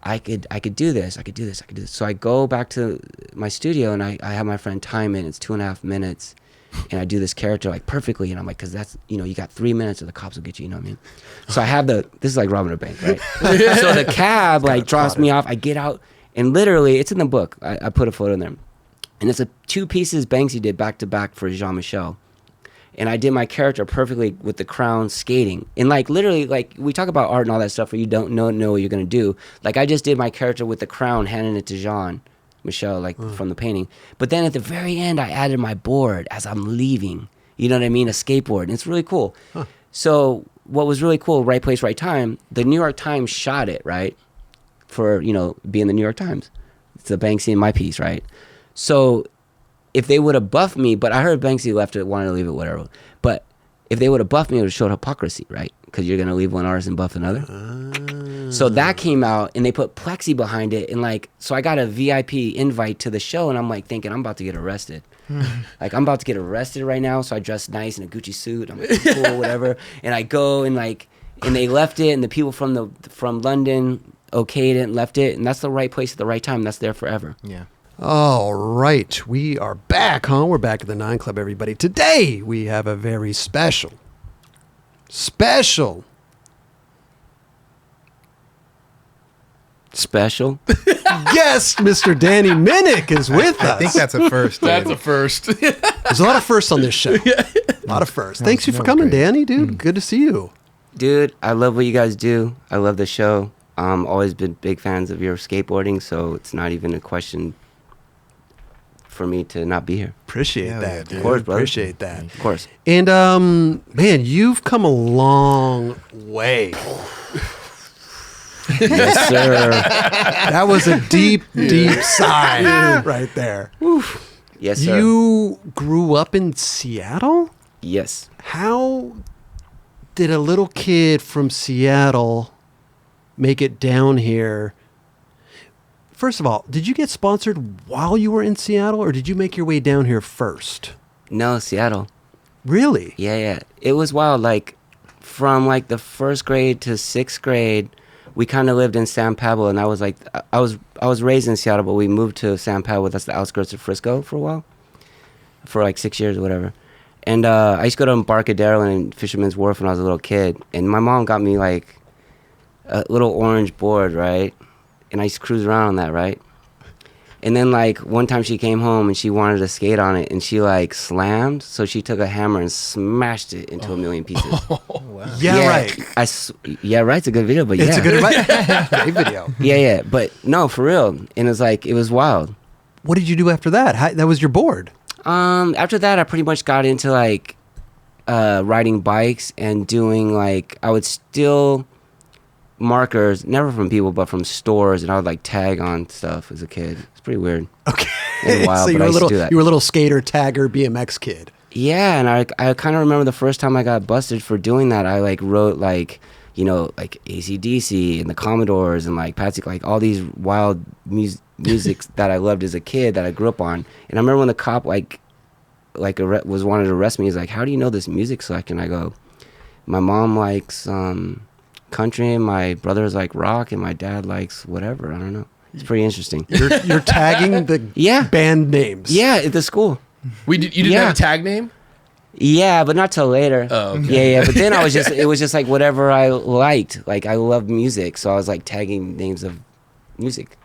I could do this. I could do this. I could do this. So I go back to my studio and I have my friend time it. It's 2.5 minutes. And I do this character like perfectly. And I'm like, cause that's, you know, you got 3 minutes or the cops will get you, you know what I mean? So I have this is like robbing a bank, right? So the cab like drops me off. I get out and literally it's in the book. I put a photo in there. And it's 2 pieces Banksy did back to back for Jean-Michel. And I did my character perfectly with the crown skating. And like literally, like we talk about art and all that stuff where you don't know what you're gonna do. Like I just did my character with the crown, handing it to Jean-Michel, like from the painting. But then at the very end, I added my board as I'm leaving. You know what I mean? A skateboard. And it's really cool. Huh. So what was really cool, right place, right time, the New York Times shot it, right? For, you know, being the New York Times. It's the Banksy in my piece, right? So if they would have buffed me, but I heard Banksy left it, wanted to leave it, whatever. But if they would have buffed me, it would have showed hypocrisy, right? Because you're going to leave one artist and buff another. So that came out, and they put plexi behind it. And like, so I got a VIP invite to the show, and I'm like thinking, I'm about to get arrested. Like, I'm about to get arrested right now. So I dress nice in a Gucci suit. I'm like, cool, whatever. And I go, and like, and they left it, and the people from London okayed it and left it. And that's the right place at the right time. That's there forever. Yeah. All right, we are back, huh? We're back at the 9 Club, everybody. Today, we have a very special Special? guest, Mr. Danny Minnick is with us. I think that's a first. That's a first. There's a lot of firsts on this show. A lot of firsts. Thanks you for coming, great. Danny, dude. Good to see you. Dude, I love what you guys do. I love the show. Always been big fans of your skateboarding, so it's not even a question for me to not be here. Appreciate that, dude. Of course, brother. Appreciate that. Of course. And, man, you've come a long way. Yes, sir. That was a deep, deep sigh right there. Yes, sir. You grew up in Seattle? Yes. How did a little kid from Seattle make it down here? First of all, did you get sponsored while you were in Seattle, or did you make your way down here first? No, Seattle. Really? Yeah. It was wild. Like, from like the 1st grade to 6th grade, we kind of lived in San Pablo, and I was like, I was raised in Seattle, but we moved to San Pablo. That's the outskirts of Frisco for a while, for like 6 years or whatever. And I used to go to Embarcadero and Fisherman's Wharf when I was a little kid, and my mom got me like a little orange board, right? And I used to cruise around on that, right? And then like one time she came home and she wanted to skate on it, and she like slammed, so she took a hammer and smashed it into a million pieces. Wow. Yeah, right. Yeah, right. It's a good video, but yeah. It's a good great video. Yeah. But no, for real. And it was wild. What did you do after that? That was your board. After that, I pretty much got into like riding bikes and doing like, I would steal markers, never from people, but from stores, and I would like tag on stuff as a kid. It's pretty weird. Okay. And wild, So you but were I used to do that. You were a little skater, tagger, BMX kid. Yeah, and I kind of remember the first time I got busted for doing that. I like wrote like, you know, like AC/DC and the Commodores and like Patsy, like all these wild music that I loved as a kid that I grew up on. And I remember when the cop wanted to arrest me, he's like, "How do you know this music selection?" I go, "My mom likes country, and my brother's like rock, and my dad likes whatever. I don't know." It's pretty interesting. You're tagging the band names. Yeah, at the school. You didn't have a tag name? Yeah, but not till later. Oh, okay. Yeah. But then it was just like whatever I liked. Like I loved music, so I was like tagging names of music.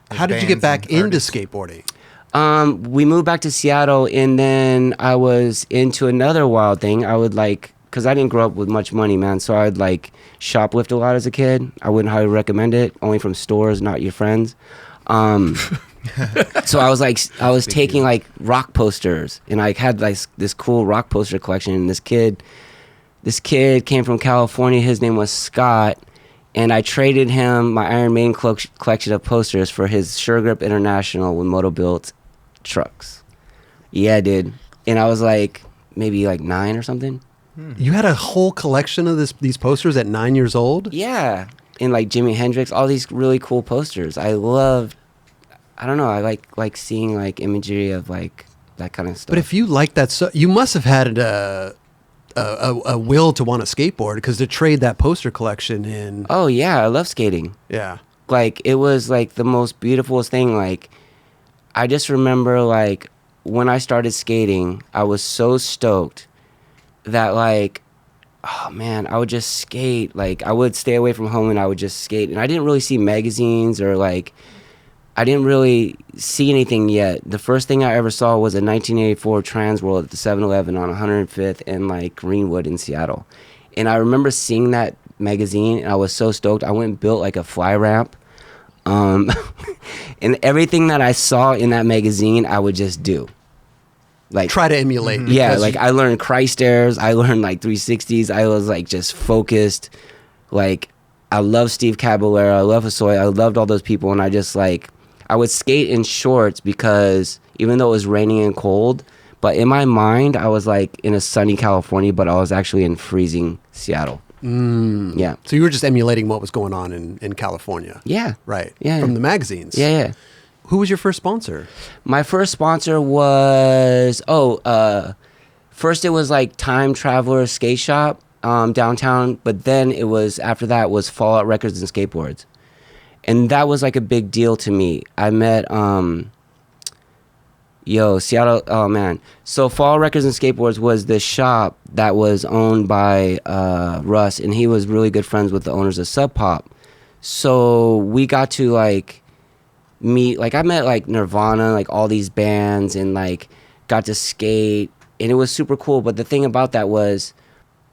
How did you get back into skateboarding? We moved back to Seattle, and then I was into another wild thing. I would like, because I didn't grow up with much money, man, so I'd like shoplift a lot as a kid. I wouldn't highly recommend it, only from stores, not your friends. So I was taking like rock posters, and I had like this cool rock poster collection. And this kid came from California. His name was Scott, and I traded him my Iron Maiden collection of posters for his Sure Grip International with Mota built trucks. Yeah, dude. And I was like maybe like 9 or something. You had a whole collection of these posters at 9 years old? Yeah. And like Jimi Hendrix, all these really cool posters. I don't know, I like seeing like imagery of like that kind of stuff. But if you like that, so you must have had a will to want to skateboard, because to trade that poster collection in. Oh yeah, I love skating. Yeah. like it was like the most beautiful thing. Like I just remember like when I started skating, I was so stoked that like, oh man, I would just skate. Like I would stay away from home and I would just skate. And I didn't really see magazines or like, I didn't really see anything yet. The first thing I ever saw was a 1984 Transworld at the 7-Eleven on 105th and like Greenwood in Seattle. And I remember seeing that magazine and I was so stoked. I went and built like a fly ramp. And everything that I saw in that magazine, I would just do. Like try to emulate. Yeah, like I learned Christ airs. I learned like 360s. I was like just focused. Like I love Steve Caballero. I love Hosoi. I loved all those people. And I just like, I would skate in shorts because even though it was raining and cold, but in my mind, I was like in a sunny California, but I was actually in freezing Seattle. Yeah. So you were just emulating what was going on in California. Yeah. Right. Yeah. From the magazines. Yeah. Who was your first sponsor? My first sponsor was, first it was like Time Traveler Skate Shop downtown, but then it was, after that was Fallout Records and Skateboards. And that was like a big deal to me. I met, Seattle, oh man. So Fallout Records and Skateboards was the shop that was owned by Russ, and he was really good friends with the owners of Sub Pop. So we got to like meet, like I met like Nirvana, like all these bands, and like got to skate, and it was super cool. But the thing about that was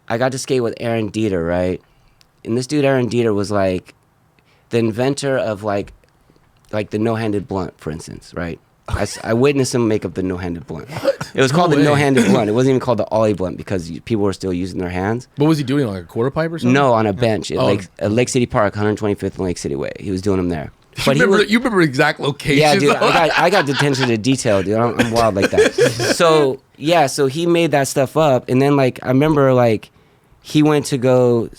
I got to skate with Aaron Dieter, right? And this dude Aaron Dieter was like the inventor of like the no-handed blunt, for instance, right? I witnessed him make up the no-handed blunt. What? It was called the no-handed blunt. It wasn't even called the ollie blunt because people were still using their hands. What was he doing, like a quarter pipe or something? No, on a bench at Lake City Park, 125th and Lake City Way. He was doing them there. But you remember exact location? Yeah, dude. I got attention to detail, dude. I'm wild like that. So he made that stuff up, and then like I remember like he went to go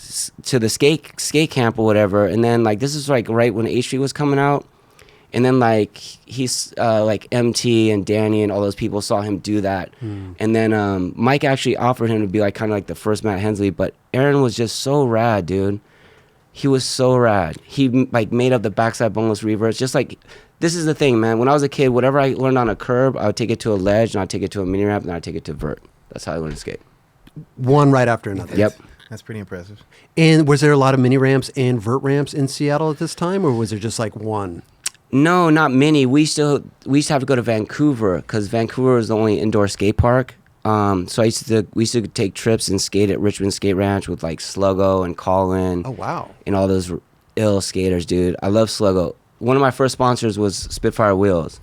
to the skate camp or whatever, and then like this is like right when A Street was coming out, and then like he's like MT and Danny and all those people saw him do that, and then Mike actually offered him to be like kind of like the first Matt Hensley, but Aaron was just so rad, dude. He was so rad. He like made up the backside boneless reverse. Just like, this is the thing, man. When I was a kid, whatever I learned on a curb, I would take it to a ledge, and I'd take it to a mini ramp, and I'd take it to vert. That's how I learned to skate. One right after another. Yep. That's pretty impressive. And was there a lot of mini ramps and vert ramps in Seattle at this time, or was there just like one? No, not many. We used to have to go to Vancouver because Vancouver was the only indoor skate park. So we used to take trips and skate at Richmond Skate Ranch with like Sluggo and Colin. Oh wow! And all those ill skaters, dude. I love Sluggo. One of my first sponsors was Spitfire Wheels.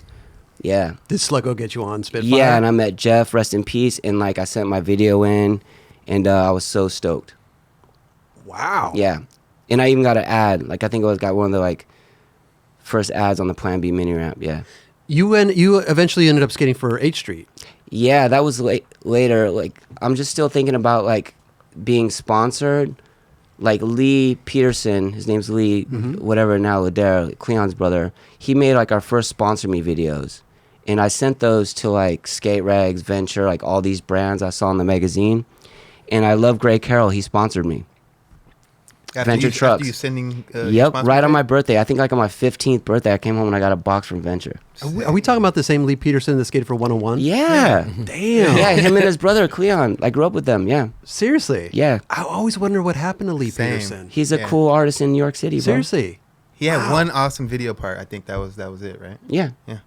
Yeah. Did Sluggo get you on Spitfire? Yeah, and I met Jeff, rest in peace, and like I sent my video in, and I was so stoked. Wow. Yeah, and I even got an ad. Like I think got one of the like first ads on the Plan B mini ramp. Yeah. You eventually ended up skating for H Street. Yeah, that was later. Like, I'm just still thinking about, like, being sponsored. Like, Leigh Peterson, his name's Leigh, whatever now, Ladera, Cleon's brother. He made, like, our first Sponsor Me videos. And I sent those to, like, Skate Rags, Venture, like, all these brands I saw in the magazine. And I love Greg Carroll. He sponsored me. Venture Trucks. After you sending yep, right on my birthday. I think, like, on my 15th birthday, I came home and I got a box from Venture. Are we talking about the same Leigh Peterson that skated for 101? Yeah. Damn. Yeah, him and his brother, Cleon. I grew up with them, yeah. Seriously? Yeah. I always wonder what happened to Leigh Peterson. He's a cool artist in New York City, bro. Seriously? He had one awesome video part. I think that was it, right? Yeah. Yeah.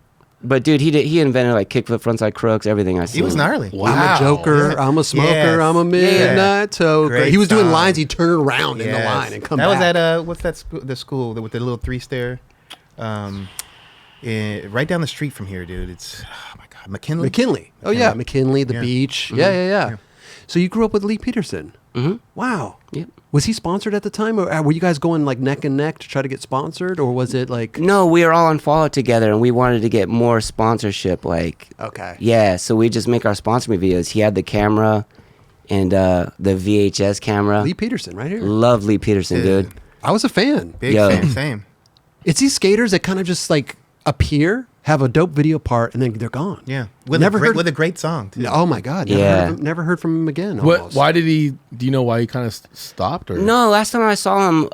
But dude, he invented like kickflip, frontside crooks, everything I see. He was gnarly. Wow. I'm a joker. I'm a smoker. Yes. I'm a midnight toker. Great He was doing song. lines. He'd turn around in the line and come back. That was at what's that? The school with the little 3-stair, right down the street from here, dude. It's oh my god, McKinley. Oh yeah, McKinley, the Yeah. beach. Mm-hmm. Yeah. So you grew up with Leigh Peterson. Mm-hmm. Wow. Yep. Was he sponsored at the time, or were you guys going like neck and neck to try to get sponsored, or was it like? No, we were all on Fallout together, and we wanted to get more sponsorship. Like, Okay. yeah, so we just make our sponsor me videos. He had the camera, and the VHS camera. Leigh Peterson, right here. Love Leigh Peterson, dude. I was a fan. Big Yo. fan, same. It's these skaters that kind of just like appear have a dope video part, and then they're gone. Yeah, with a great song too. Oh my God! Never heard from him again. What? Why did he? Do you know why he kind of stopped? Or No, last time I saw him,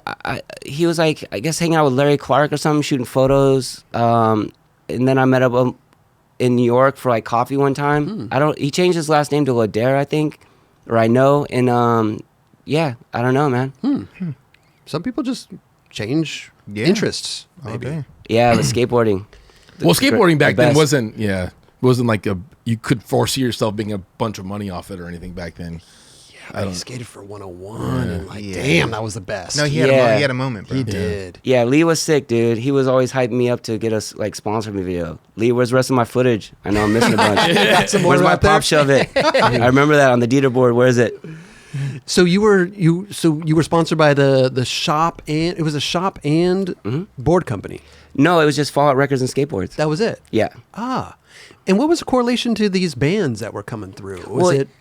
he was like, I guess hanging out with Larry Clark or something, shooting photos. And then I met up in New York for like coffee one time. He changed his last name to Ladair, I think, or I know. And yeah, I don't know, man. Some people just change interests. Maybe. Okay. Yeah, the skateboarding. Well, skateboarding back then best. wasn't like you could foresee yourself making a bunch of money off it or anything back then. I skated for 101 and damn, that was the best. No, he had a moment, bro. He did. Yeah, Leigh was sick, dude. He was always hyping me up to get us like sponsor me video. Leigh, where's the rest of my footage? I know I'm missing a bunch. Got some more Where's my out there? pop shove it? I remember that on the Dieter board. Where is it? So you were sponsored by the shop, and it was a shop and board company. No, it was just Fallout Records and Skateboards. That was it. Yeah. And what was the correlation to these bands that were coming through?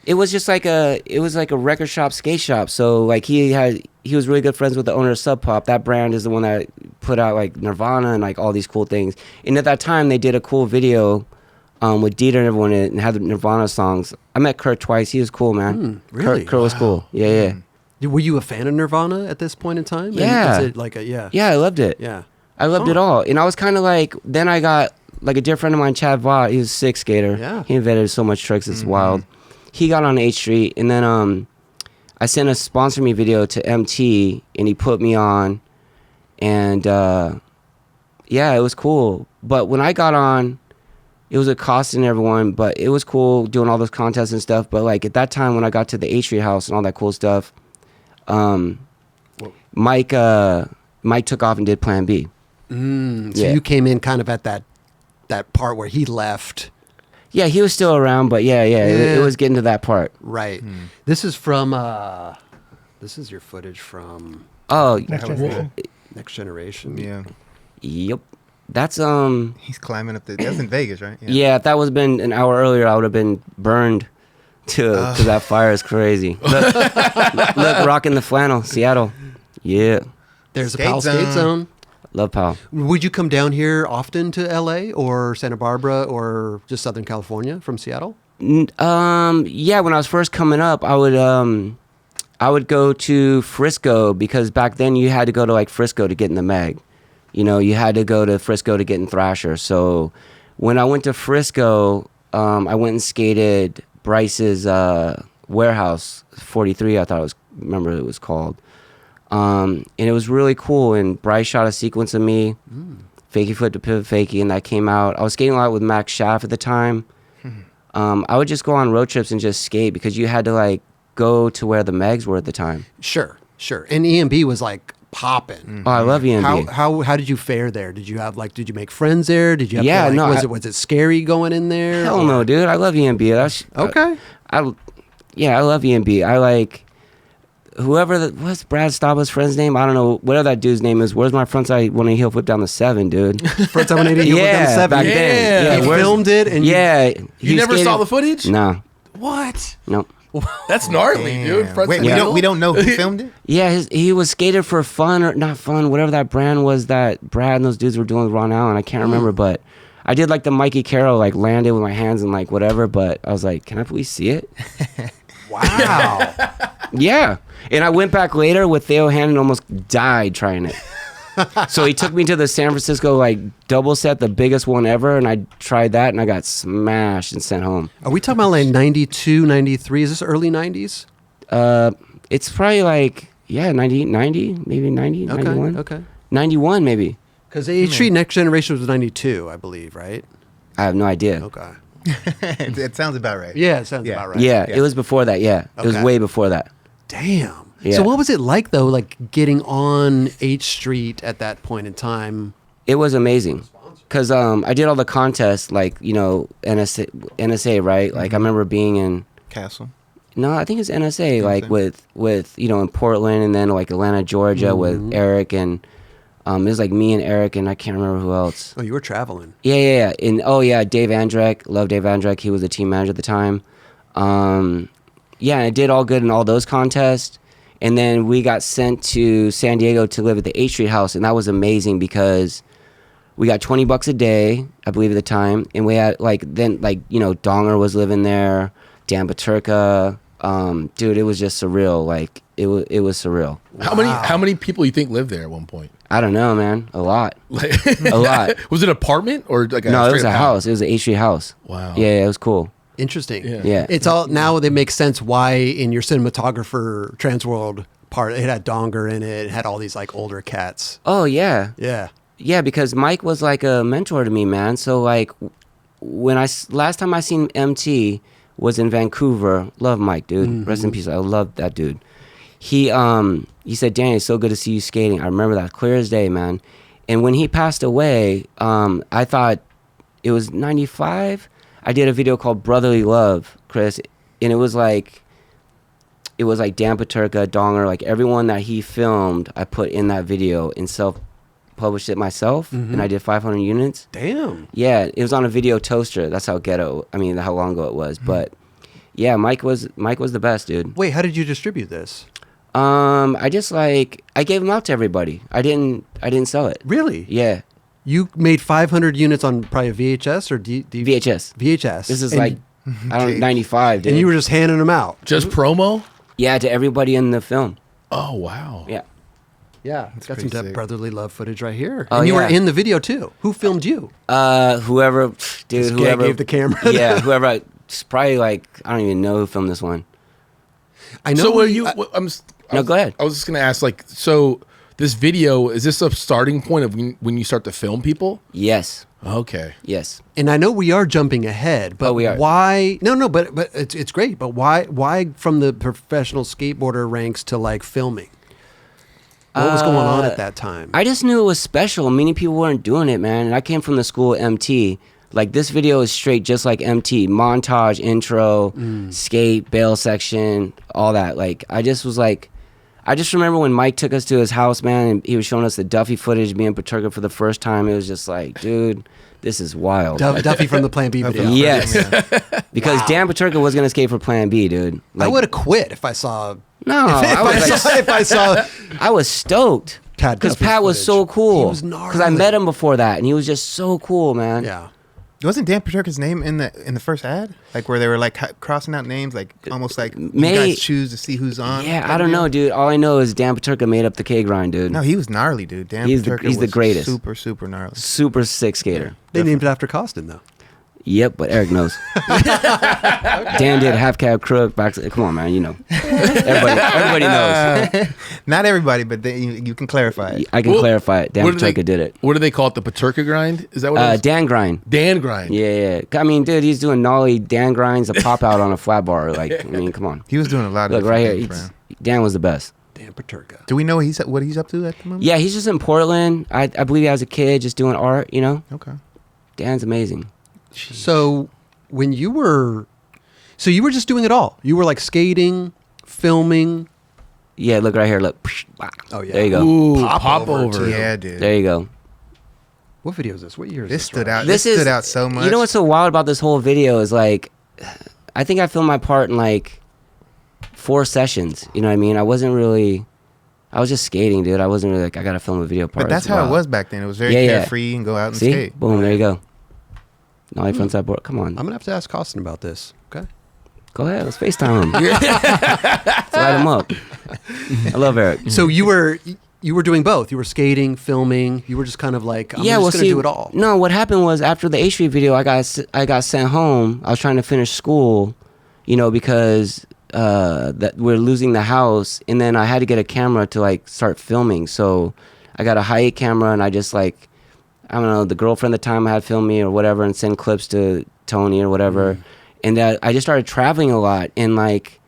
It was just like a record shop, skate shop. So like he was really good friends with the owner of Sub Pop. That brand is the one that put out like Nirvana and like all these cool things. And at that time they did a cool video with Dieter and everyone in it and had the Nirvana songs. I met Kurt twice. He was cool, man. Really? Kurt was cool. Yeah. Were you a fan of Nirvana at this point in time? Yeah. And is it like Yeah, I loved it. Yeah. I loved it all. And I was kind of like, then I got like a dear friend of mine, Chad Muska. He was a sick skater. Yeah. He invented so much tricks. It's wild. He got on H Street, and then I sent a sponsor me video to MT, and he put me on, and yeah, it was cool. But when I got on, it was a costing everyone, but it was cool doing all those contests and stuff. But like at that time, when I got to the H Street house and all that cool stuff, Mike took off and did Plan B. So you came in kind of at that part where he left. Yeah, he was still around, but yeah. It was getting to that part. Right. This is from this is your footage from Oh, Next Generation. Yeah. Yep. That's He's climbing up that's in Vegas, right? yeah. If that was been an hour earlier, I would have been burned to that fire is crazy. Look, rocking the flannel, Seattle. Yeah, There's a Powell Skate Zone. love Powell. Would you come down here often to LA or Santa Barbara or just Southern California from Seattle? Yeah, when I was first coming up, I would go to Frisco because back then you had to go to like Frisco to get in the Meg. You know, you had to go to Frisco to get in Thrasher. So when I went to Frisco, I went and skated Bryce's Warehouse 43. Remember it was called. And it was really cool. And Bryce shot a sequence of me, fakie foot to pivot fakie, and that came out. I was skating a lot with Max Schaff at the time. I would just go on road trips and just skate because you had to like go to where the Megs were at the time. Sure. And EMB was like popping. Oh, I love EMB. How did you fare there? Did you make friends there? Did you have to, like, was it scary going in there? Hell no, dude. I love EMB. Okay. I love EMB. I like what's Brad Staba's friend's name? I don't know. Whatever that dude's name is. Where's my frontside 180 heel flip down the 7, dude? Frontside 180 heel flip down the 7. Back then. You filmed it and you never saw the footage? No. What? Nope. That's gnarly, dude. Wait, we don't know who filmed it? Yeah, he was skated for fun or not fun, whatever that brand was that Brad and those dudes were doing with Ron Allen. I can't remember, but I did like the Mikey Carroll, like landed with my hands and like whatever, but I was like, can I please see it? Wow. Yeah. And I went back later with Theo Hand and almost died trying it. So he took me to the San Francisco like double set, the biggest one ever, and I tried that and I got smashed and sent home. Are we talking about like 92, 93? Is this early 90s? It's probably like 90, maybe 90, 91. Okay. 91 maybe. Because H Street Next Generation was 92, I believe, right? I have no idea. Okay. It sounds about right. Yeah, it sounds about right. Yeah, it was before that. Yeah, it was way before that. Damn. Yeah. So what was it like though, like getting on H Street at that point in time? It was amazing because I did all the contests, like, you know, NSA, right? Like I remember being in Castle. No, I think it's NSA, like with you know, in Portland, and then like Atlanta, Georgia, with Eric, and it was like me and Eric, and I can't remember who else. Oh, you were traveling. Yeah. And Dave Andrek, love Dave Andrek. He was the team manager at the time. Yeah, I did all good in all those contests. And then we got sent to San Diego to live at the H Street house, and that was amazing because we got $20 a day, I believe at the time, and we had Donger was living there, Dan Paterka, dude, it was just surreal. Like it was surreal. How many people you think lived there at one point? I don't know, man. A lot. A lot. Was it an apartment or like no? It was a house. It was an H Street house. Wow. Yeah, it was cool. Interesting. Yeah. It's all now. They make sense why in your cinematographer Transworld part it had Donger in it. It had all these like older cats. Oh yeah. Yeah. Yeah, because Mike was like a mentor to me, man. So like when last time I seen MT was in Vancouver. Love Mike, dude. Rest in peace. I love that dude. He said, Danny, it's so good to see you skating. I remember that clear as day, man. And when he passed away, I thought it was 95. I did a video called Brotherly Love, Chris, and it was like Dan Paterka, Donger, like everyone that he filmed, I put in that video and self-published it myself, and I did 500 units. Damn. Yeah, it was on a video toaster. That's how ghetto. I mean, how long ago it was. But yeah, Mike was the best, dude. Wait, how did you distribute this? I just I gave them out to everybody. I didn't sell it. Really? Yeah. You made 500 units on probably a VHS or VHS. VHS. This is I don't 95, dude. And you were just handing them out. Just promo? Yeah, to everybody in the film. Oh wow. Yeah. Yeah, it's got some pretty sick. brotherly love footage right here. Oh, And you were yeah. in the video too. Who filmed you? Whoever, This dude, guy whoever gave the camera. Yeah, whoever. It's probably I don't even know who filmed this one. I know. So were you? No, go ahead. I was just gonna ask, so this video, is this a starting point of when you start to film people? Yes. Okay. Yes. And I know we are jumping ahead, but we are. why? No, but it's great. But why from the professional skateboarder ranks to like filming? What was going on at that time? I just knew it was special. Many people weren't doing it, man. And I came from the school of MT. Like this video is straight just like MT. Montage, intro, skate, bail section, all that. Like I just remember when Mike took us to his house, man, and he was showing us the Duffy footage, me and Paterka for the first time. It was just like, dude, this is wild. Duffy from the Plan B video. Yes. Because Wow. Dan Paterka was going to skate for Plan B, dude. I would have quit if I saw. No, if I saw I was stoked. Pat Because Duffy's Pat was footage. so cool. He was Because I met him before that, and he was just so cool, man. Yeah. Wasn't Dan Paterka's name in the first ad? Like where they were like crossing out names, like almost like you guys choose to see who's on. Yeah, I don't know, dude. All I know is Dan Paterka made up the K grind, dude. No, he was gnarly, dude. Dan He's Paterka the was greatest. Super gnarly. Super sick skater. They named it after Costin, though. Yep, but Eric knows. Dan did half cab crook. Come on, man. You know, everybody knows. Not everybody, but you can clarify it. I can clarify it. Dan what do they- Paterka did it. What do they call it? The Paterka grind? Is that what it is? Dan grind. Dan grind. Yeah. I mean, dude, he's doing nollie Dan grinds, a pop out on a flat bar. Like, I mean, come on. He was doing a lot of Look different right here. things, man. Dan was the best. Dan Paterka. Do we know what he's up to at the moment? Yeah, he's just in Portland. I believe he has a kid just doing art. You know, Okay. Dan's amazing. So when you were just doing it all. You were like skating, filming. Yeah, look right here. Look. Oh yeah. There you go. Ooh, Pop pop over, over. too. Yeah, dude. There you go. What video is this? What year is This this? stood Rob? out. This stood out so much. You know what's so wild about this whole video is like, I think I filmed my part in like 4 sessions. You know what I mean? I was just skating, dude. I wasn't really like, I gotta film a video part. But that's It's how wild. it was back then. It was very Yeah. carefree and go out and See? skate. Boom, there you go. Nollie frontside board. Come on. I'm gonna have to ask Costin about this. Okay. Go ahead. Let's FaceTime him. Let's light him up. I love Eric. So you were doing both. You were skating, filming. You were just kind of like, I'm just gonna do it all. No, what happened was after the H Street video, I got sent home. I was trying to finish school, you know, because that we're losing the house, and then I had to get a camera to like start filming. So I got a high-8 camera, and I just like, I don't know, the girlfriend at the time had filmed me or whatever, and send clips to Tony or whatever, and I just started traveling a lot, and like,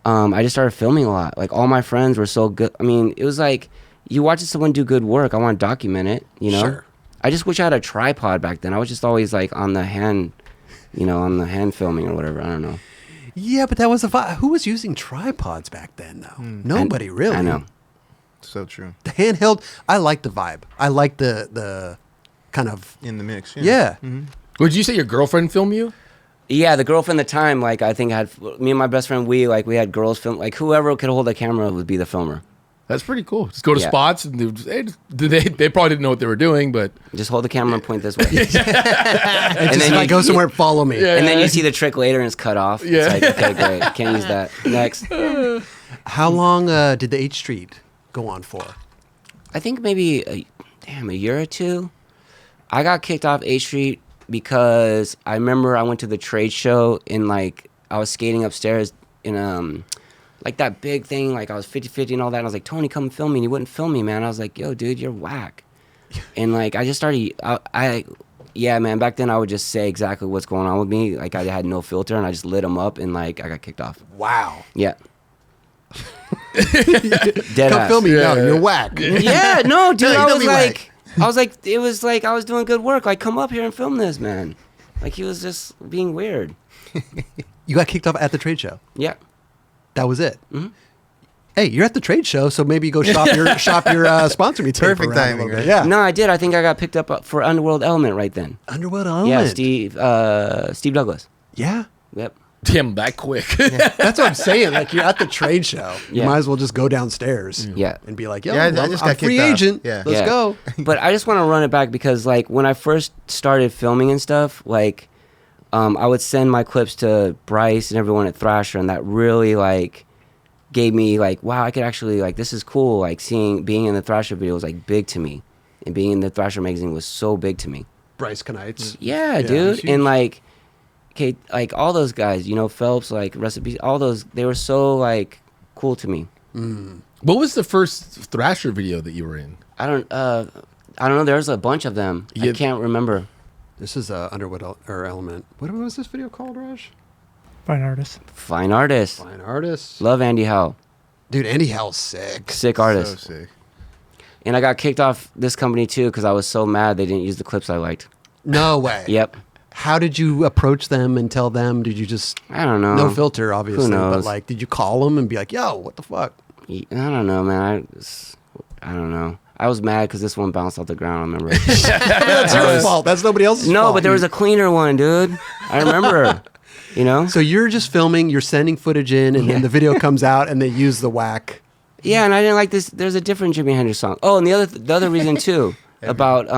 I just started filming a lot. Like all my friends were so good. I mean, it was like, you watch someone do good work, I want to document it, you know? Sure. I just wish I had a tripod back then. I was just always like on the hand, you know, on the hand filming or whatever. I don't know. Yeah, but that was a vibe. Who was using tripods back then, though? Nobody really. I know. So true. The handheld. I like the vibe. I like the kind of. In the mix. Yeah. Would you say your girlfriend film you? Yeah, the girlfriend at the time, like I think had me and my best friend, we had girls film, like whoever could hold a camera would be the filmer. That's pretty cool. Just go to Yeah. spots and they probably didn't know what they were doing, but Just hold the camera and point this way. And then I go somewhere, follow me. Yeah. And then you see the trick later and it's cut off. Yeah. It's like, okay, great. Can't use that. Next. How long did the H Street go on for? I think maybe a year or two. I got kicked off H Street because I remember I went to the trade show and like I was skating upstairs in like that big thing, like I was 50-50 and all that. And I was like, Tony, come film me. And he wouldn't film me, man. I was like, yo, dude, you're whack. And like I just started, yeah, man, back then I would just say exactly what's going on with me. Like I had no filter and I just lit them up and like I got kicked off. Wow. Yeah. Dead Come ass. film me. Yeah. No, you're whack. Yeah, no, dude, No, I don't was be like, it was like I was doing good work. Like, come up here and film this, man. Like, he was just being weird. You got kicked off at the trade show. Yeah. That was it. Mm-hmm. Hey, you're at the trade show, so maybe you go shop your sponsor me tape Perfect around a timing, little bit. right? Yeah. No, I did. I think I got picked up for Underworld Element right then. Underworld Element. Yeah, Steve Douglas. Yeah. Yep. damn, that quick. That's what I'm saying. Like you're at the trade show. You Yeah. might as well just go downstairs. Yeah. And be like, yo, Yeah, I I'm just I'm got free kicked off. agent. Yeah. Let's Yeah. go. But I just want to run it back because, like, when I first started filming and stuff, like, I would send my clips to Bryce and everyone at Thrasher, and that really, like, gave me, like, wow, I could actually, like, this is cool. Like, being in the Thrasher video was, like, big to me. And being in the Thrasher magazine was so big to me. Bryce Knights. Yeah, it's dude. huge. And, like, okay, like, all those guys, you know, Phelps, like, Recipes, all those, they were so, like, cool to me. What was the first Thrasher video that you were in? I don't know. There's a bunch of them. Yeah. I can't remember. This is Underwood or Element. What was this video called, Raj? Fine artist. Fine artist. Fine Artists. Love Andy Howe. Dude, Andy Hell's sick. Sick So artist. sick. And I got kicked off this company too because I was so mad they didn't use the clips I liked. No way. Yep. How did you approach them and tell them? Did you just I don't know. no filter, obviously, but knows? like, did you call them and be like, "Yo, what the fuck"? I don't know, man. I don't know. I was mad because this one bounced off the ground. I remember. That's your fault. That's nobody else's fault. No, but there was a cleaner one, dude. I remember. You know? So you're just filming, you're sending footage in, and then the video comes out, and they use the whack. Yeah, and I didn't like this. There's a different Jimi Hendrix song. Oh, and the other reason too about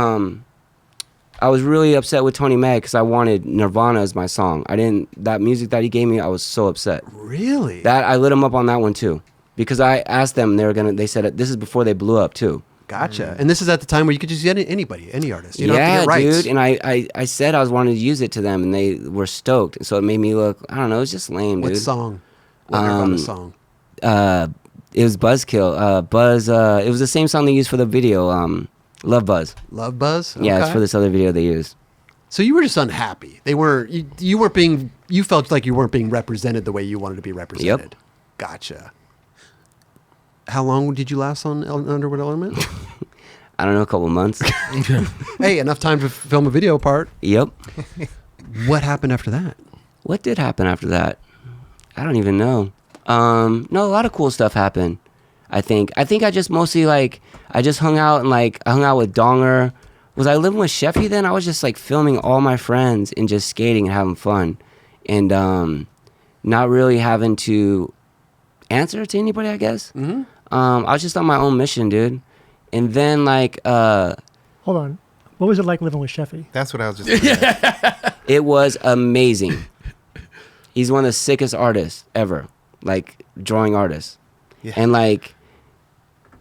I was really upset with Tony Mag because I wanted Nirvana as my song. That music that he gave me. I was so upset. Really? That I lit him up on that one too, because I asked them. They said this is before they blew up too. Gotcha. And this is at the time where you could just use anybody, any artist. You don't have to Yeah, get rights. dude. And I said I was wanting to use it to them, and they were stoked. So it made me look. I don't know. It was just lame, What dude. song? What Nirvana song? It was Buzzkill. Buzz. It was the same song they used for the video. Love Buzz. Love Buzz? Yeah, it's Okay. for this other video they used. So you were just unhappy. They weren't. You weren't being. You felt like you weren't being represented the way you wanted to be represented. Yep. Gotcha. How long did you last on Underwood Element? I don't know, a couple months. Hey, enough time to film a video part. Yep. What happened after that? What did happen after that? I don't even know. No, a lot of cool stuff happened. I think I just mostly I just hung out and I hung out with Donger. Was I living with Sheffey then? I was just filming all my friends and just skating and having fun, and not really having to answer to anybody, I guess. Mm-hmm. I was just on my own mission, dude. And then Hold on. What was it like living with Sheffey? That's what I was just saying. it was amazing. He's one of the sickest artists ever, drawing artists. Yeah. And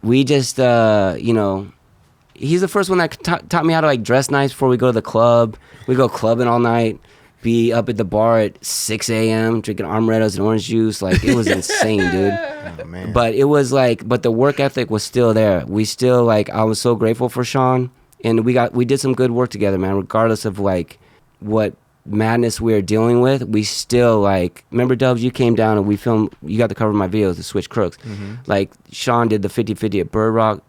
we just, he's the first one that taught me how to dress nice before we go to the club. We go clubbing all night, be up at the bar at 6 a.m. drinking Amarettos and orange juice. It was insane, dude. Oh, man. But it was but the work ethic was still there. We still I was so grateful for Shawn, and we did some good work together, man. Regardless of what madness we were dealing with, we still remember Dubs, you came down and we filmed. You got the cover of my videos, the Switch Crooks. Mm-hmm. Shawn did the 50-50 at Bird Rock.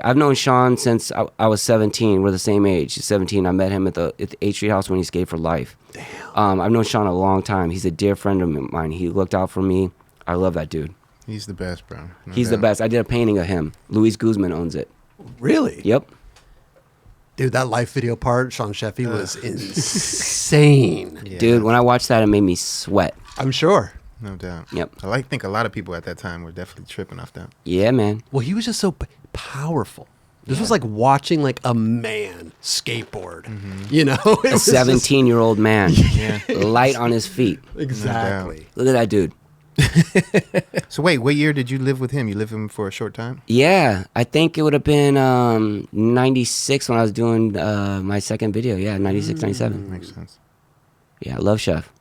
I've known Shawn since I was 17. We're the same age. He's 17. I met him at the H Street House when he skated for life. Damn. I've known Shawn a long time. He's a dear friend of mine. He looked out for me. I love that dude. He's the best, bro. No He's the doubt. best. I did a painting of him. Luis Guzman owns it. Really? Yep. Dude, that live video part, Sean Sheffey, was insane. Yeah. Dude, when I watched that, it made me sweat. I'm sure. No doubt. Yep. I think a lot of people at that time were definitely tripping off that. Yeah, man. Well, he was just so powerful. This was like watching like a man skateboard. You know, A 17-year-old man, Yeah. light on his feet. Exactly. Look at that dude. So wait, what year did you live with him? You lived with him for a short time? Yeah, I think it would have been 96 when I was doing my second video. Yeah, 96, 97. Makes sense. Yeah, I love Chef.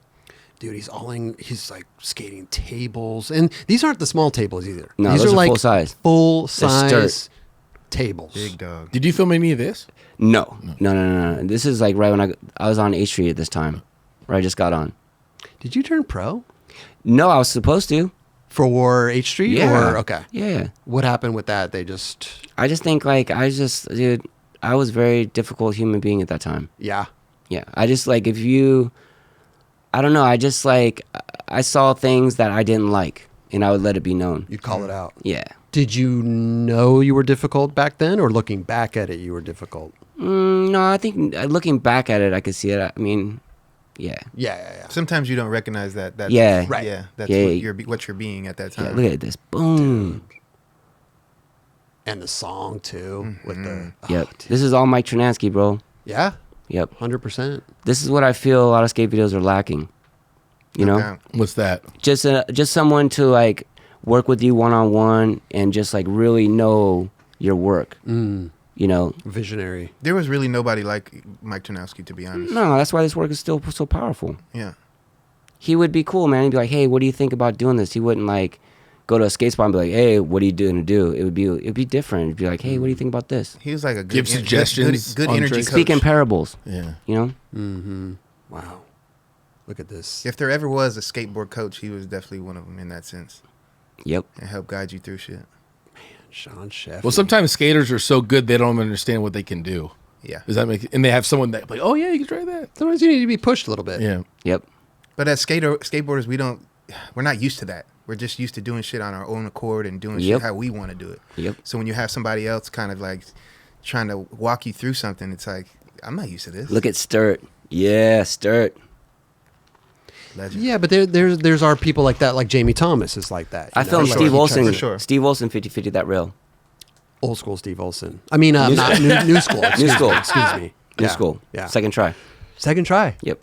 Dude, he's like skating tables, and these aren't the small tables either. No, these those are like full size. full They're size sturdy. tables. Big dog. Did you film any of this? No. This is like right when I was on H Street at this time, where I just got on. Did you turn pro No, I was supposed to. for H Street? Yeah. Or, okay. Yeah. What happened with that? I just think like dude, I was a very difficult human being at that time. Yeah. Yeah. I just like I don't know. I just like I saw things that I didn't like, and I would let it be known. You'd call it out. Yeah. Did you know you were difficult back then, or looking back at it, you were difficult? No, I think looking back at it, I could see it. I mean, yeah. Yeah. Sometimes you don't recognize that. Yeah. Right. Yeah, that's Yeah. what you're being at that Yeah, time. look at this. Boom. And the song too, with the Yep. dude. This is all Mike Trinansky, bro. Yeah, Yep. 100%. This is what I feel a lot of skate videos are lacking. You No know? doubt. What's that? Just someone to like work with you one-on-one and just like really know your work. You know? Visionary. There was really nobody like Mike Tarnowski, to be honest. No, that's why this work is still so powerful. Yeah. He would be cool, man. He'd be like, "Hey, what do you think about doing this?" He wouldn't like go to a skate spot and be like, "Hey, what are you doing to do?" It'd be different. It'd be like, "Hey, what do you think about this?" He was like a good, Give suggestions good on energy tricks. coach. Speak in parables. Yeah. You know? Mm-hmm. Wow. Look at this. If there ever was a skateboard coach, he was definitely one of them in that sense, Yep. and help guide you through shit. Sean Sheffey. Well, sometimes skaters are so good they don't even understand what they can do. Yeah. Does that make? And they have someone that like, oh yeah, you can try that. Sometimes you need to be pushed a little bit. Yeah. Yep. But as skateboarders, we're not used to that. We're just used to doing shit on our own accord and doing Yep. shit how we want to do it. Yep. So when you have somebody else kind of like trying to walk you through something, it's like, I'm not used to this. Look at Sturt. Yeah, Sturt. Legend. Yeah, but there's our people like that, like Jamie Thomas is like that. I you know? filmed For Steve sure. Olson. For sure. Steve Olson 50-50 that rail. Old school Steve Olson. I mean, not new school. New school. Excuse me. New Yeah. school. Yeah. Second try. Second try. Yep.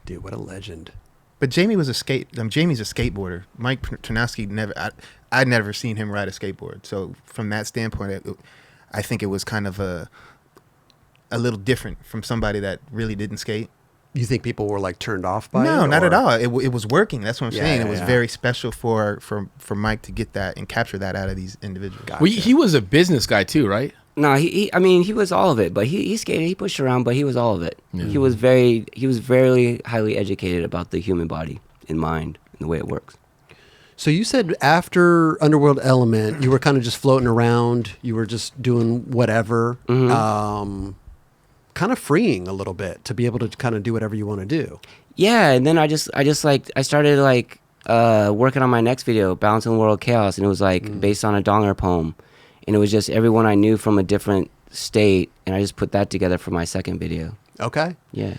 Dude, what a legend. But Jamie's a skateboarder. Mike Tarnowski I'd never seen him ride a skateboard. So from that standpoint, I think it was kind of a little different from somebody that really didn't skate. You think people were like turned off by it? No, not or- at all. It was working. That's what I'm Yeah, saying. yeah, It was yeah. very special for Mike to get that and capture that out of these individuals. Gotcha. Well, he was a business guy too, right? No, I mean, he was all of it, but he skated, he pushed around, but he was all of it. He was very highly educated about the human body and mind and the way it works. So you said after Underworld Element, you were kind of just floating around. You were just doing whatever, kind of freeing a little bit to be able to kind of do whatever you want to do. Yeah, and then I started like working on my next video, Balancing the World Chaos, and it was like based on a Donger poem, and it was just everyone I knew from a different state, and I just put that together for my second video. Okay. Yeah,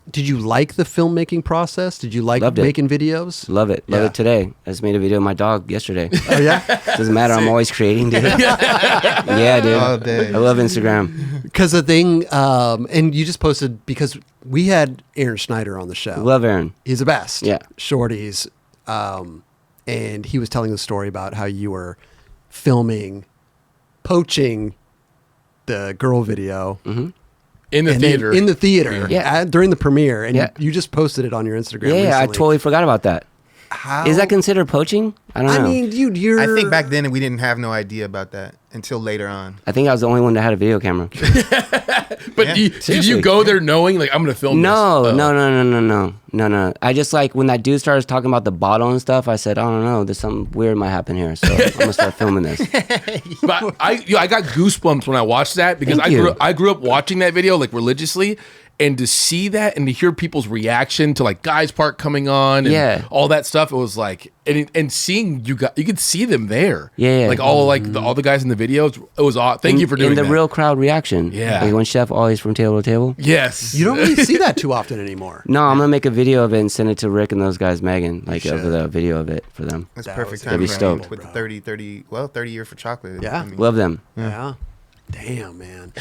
Did you like the filmmaking process? Did you like Loved it. making videos? love it Yeah. today. I just made a video of my dog yesterday. Oh yeah. Doesn't matter, I'm always creating, dude. Yeah, dude. All day. I love Instagram. Because the thing, and you just posted because we had Aaron Schneider on the show. Love Aaron. He's the best. Yeah. Shorties. And he was telling the story about how you were poaching the girl video In the and then theater. in the theater Yeah. during the premiere. And Yeah. you just posted it on your Instagram Yeah, I recently. totally forgot about that. How? Is that considered poaching? I don't know. I mean, dude, you're... I think back then we didn't have no idea about that until later on. I think I was the only one that had a video camera. but Yeah. did you Seriously. go there knowing like I'm gonna film No, this? no. I just like when that dude started talking about the bottle and stuff. I said, I don't know, there's something weird might happen here, so I'm gonna start filming this. But I got goosebumps when I watched that because Thank you. I grew up watching that video like religiously, And to see that and to hear people's reaction to like Guys Park coming on and all that stuff, it was like, and seeing you could see them there. Yeah. Like all all the guys in the videos. It was awesome. Thank you for doing that. And the real crowd reaction. Yeah. Like when Chef always from table to table. Yes. You don't really see that too often anymore. No, I'm gonna make a video of it and send it to Rick and those guys, Megan, like over the video of it for them. That's That perfect was time. be for stoked. with the 30 year for chocolate. Yeah. I mean, Love them. Yeah. Damn, man.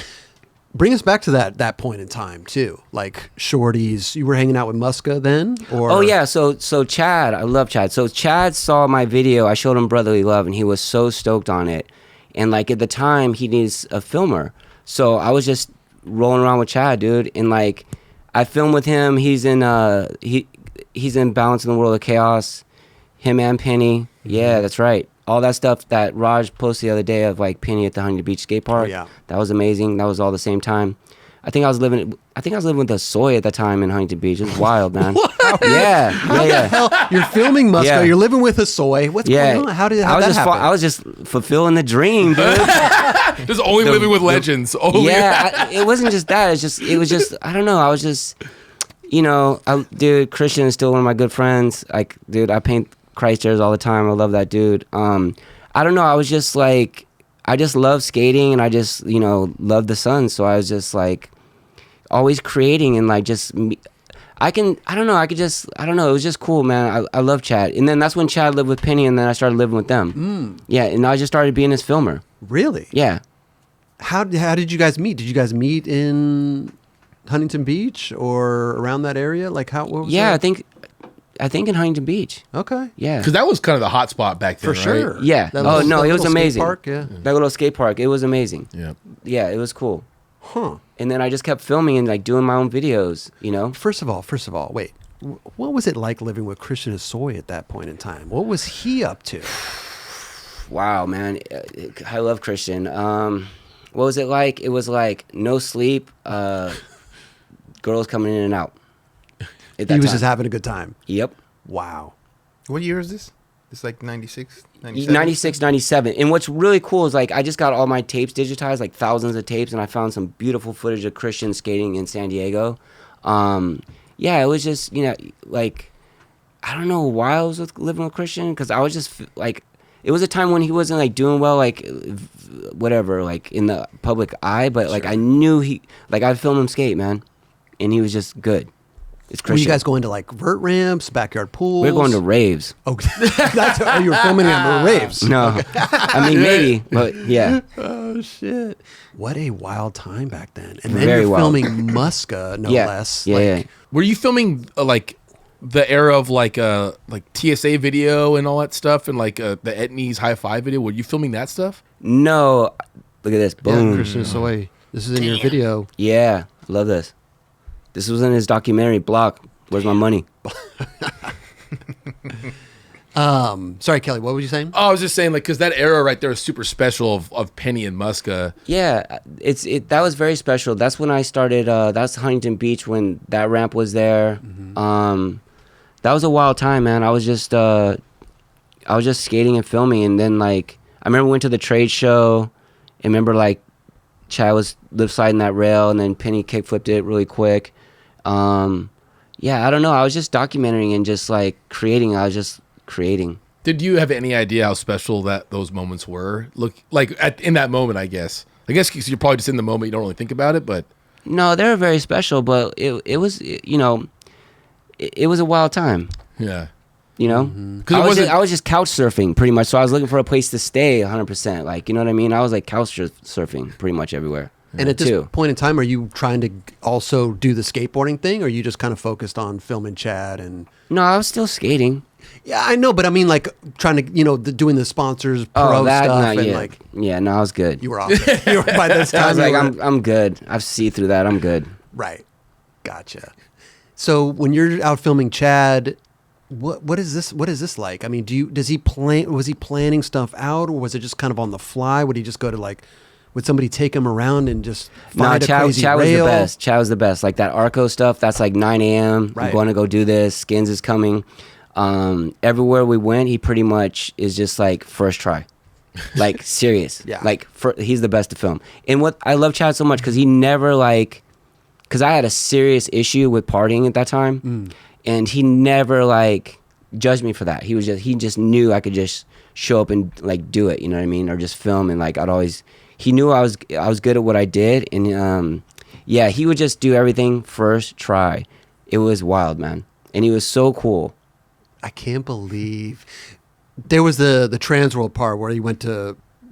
Bring us back to that point in time too. Like Shorties, you were hanging out with Muska then, or Oh yeah, so Chad, I love Chad. So Chad saw my video. I showed him Brotherly Love, and he was so stoked on it. And like at the time, he needs a filmer. So I was just rolling around with Chad, dude, and like I filmed with him. He's in he's in Balance in the World of Chaos. Him and Penny. Yeah, that's right. All that stuff that Raj posted the other day of like Penny at the Huntington Beach skate park. yeah. That was amazing. That was all the same time. I think I was living with Hosoi at the time in Huntington Beach. It was wild, man. Yeah. Hell, you're filming Muska. Yeah. You're living with Hosoi. What's going on? How did that happen? I was just fulfilling the dream, dude. Just only living with legends. Only. It wasn't just that. It was just I don't know. I was just, dude. Christian is still one of my good friends. Like, dude, I paint Christ chairs all the time. I love that dude. I don't know. I was just like, I just love skating, and I just love the sun. So I was just like always creating and like just. I don't know. It was just cool, man. I love Chad. And then that's when Chad lived with Penny, and then I started living with them. Yeah, and I just started being his filmer. Really? Yeah. How did you guys meet? Did you guys meet in Huntington Beach or around that area? Like what was that? I think in Huntington Beach. Okay. Yeah. Because that was kind of the hot spot back then, For sure. right? Yeah. That Oh, little- no, that it was little skate amazing. park, yeah. That little skate park, it was amazing. Yeah. Yeah, it was cool. Huh. And then I just kept filming and like doing my own videos, First of all, wait. What was it like living with Christian Hosoi at that point in time? What was he up to? Wow, man. I love Christian. What was it like? It was like no sleep, girls coming in and out. He was just having a good time. Yep. Wow. What year is this? It's like 96, 97? 96, 97. And what's really cool is like I just got all my tapes digitized, like thousands of tapes, and I found some beautiful footage of Christian skating in San Diego. Yeah, it was just, like, I don't know why I was living with Christian, because I was just like, it was a time when he wasn't like doing well, like whatever, like in the public eye, but like I knew I'd film him skate, man, and he was just good. It's Christian. Were you guys going to like vert ramps, backyard pools? We were going to raves. Oh, you were filming it on the raves. No, I mean maybe, but yeah. Oh shit! What a wild time back then. And then Very you're wild. filming Muska, no Yeah, less. yeah, like, yeah. Were you filming like the era of like TSA video and all that stuff, and like the Etnies High Five video? Were you filming that stuff? No, look at this. Yeah, Boom. Christian Hosoi. This is in your video. Yeah, love this. This was in his documentary, Block. Where's my money? Sorry, Kelly. What were you saying? Oh, I was just saying, like, because that era right there is super special of Penny and Muska. Yeah, that was very special. That's when I started. That's Huntington Beach when that ramp was there. That was a wild time, man. I was just skating and filming, and then like I remember we went to the trade show. And remember like Chad was lip sliding that rail, and then Penny kick flipped it really quick. Yeah, I don't know. I was just documenting and just like creating. I was just creating. Did you have any idea how special those moments were? Look, like in that moment, I guess. Because you're probably just in the moment. You don't really think about it, but No, they were very special, but it was it was a wild time. yeah. I was just couch surfing pretty much. So I was looking for a place to stay 100%. Like, you know what I mean? I was like couch surfing pretty much everywhere. And at this point in time, are you trying to also do the skateboarding thing, or are you just kind of focused on filming Chad and? No, I was still skating. Yeah, I know, but I mean, like trying to, doing the sponsors pro that, stuff, no, and yeah. like Yeah, no, I was good. you were off. By this time, I was you like, were- I'm good. I've seen through that. I'm good. right. Gotcha. So when you're out filming Chad, what is this? What is this like? I mean, was he planning stuff out, or was it just kind of on the fly? Would he just go to like? Would somebody take him around and just find a crazy Chad was rail? the best. Chad was the best. Like that Arco stuff, that's like 9 a.m. Right. I'm going to go do this. Skins is coming. Everywhere we went, he pretty much is just like first try. Like serious. Yeah. Like he's the best to film. And what I love Chad so much because he never like, because I had a serious issue with partying at that time, and he never like judged me for that. He just knew I could just show up and like do it, you know what I mean, or just film, and like he knew I was good at what I did, and yeah, he would just do everything first try. It was wild, man, and he was so cool. I can't believe there was the Transworld part where he went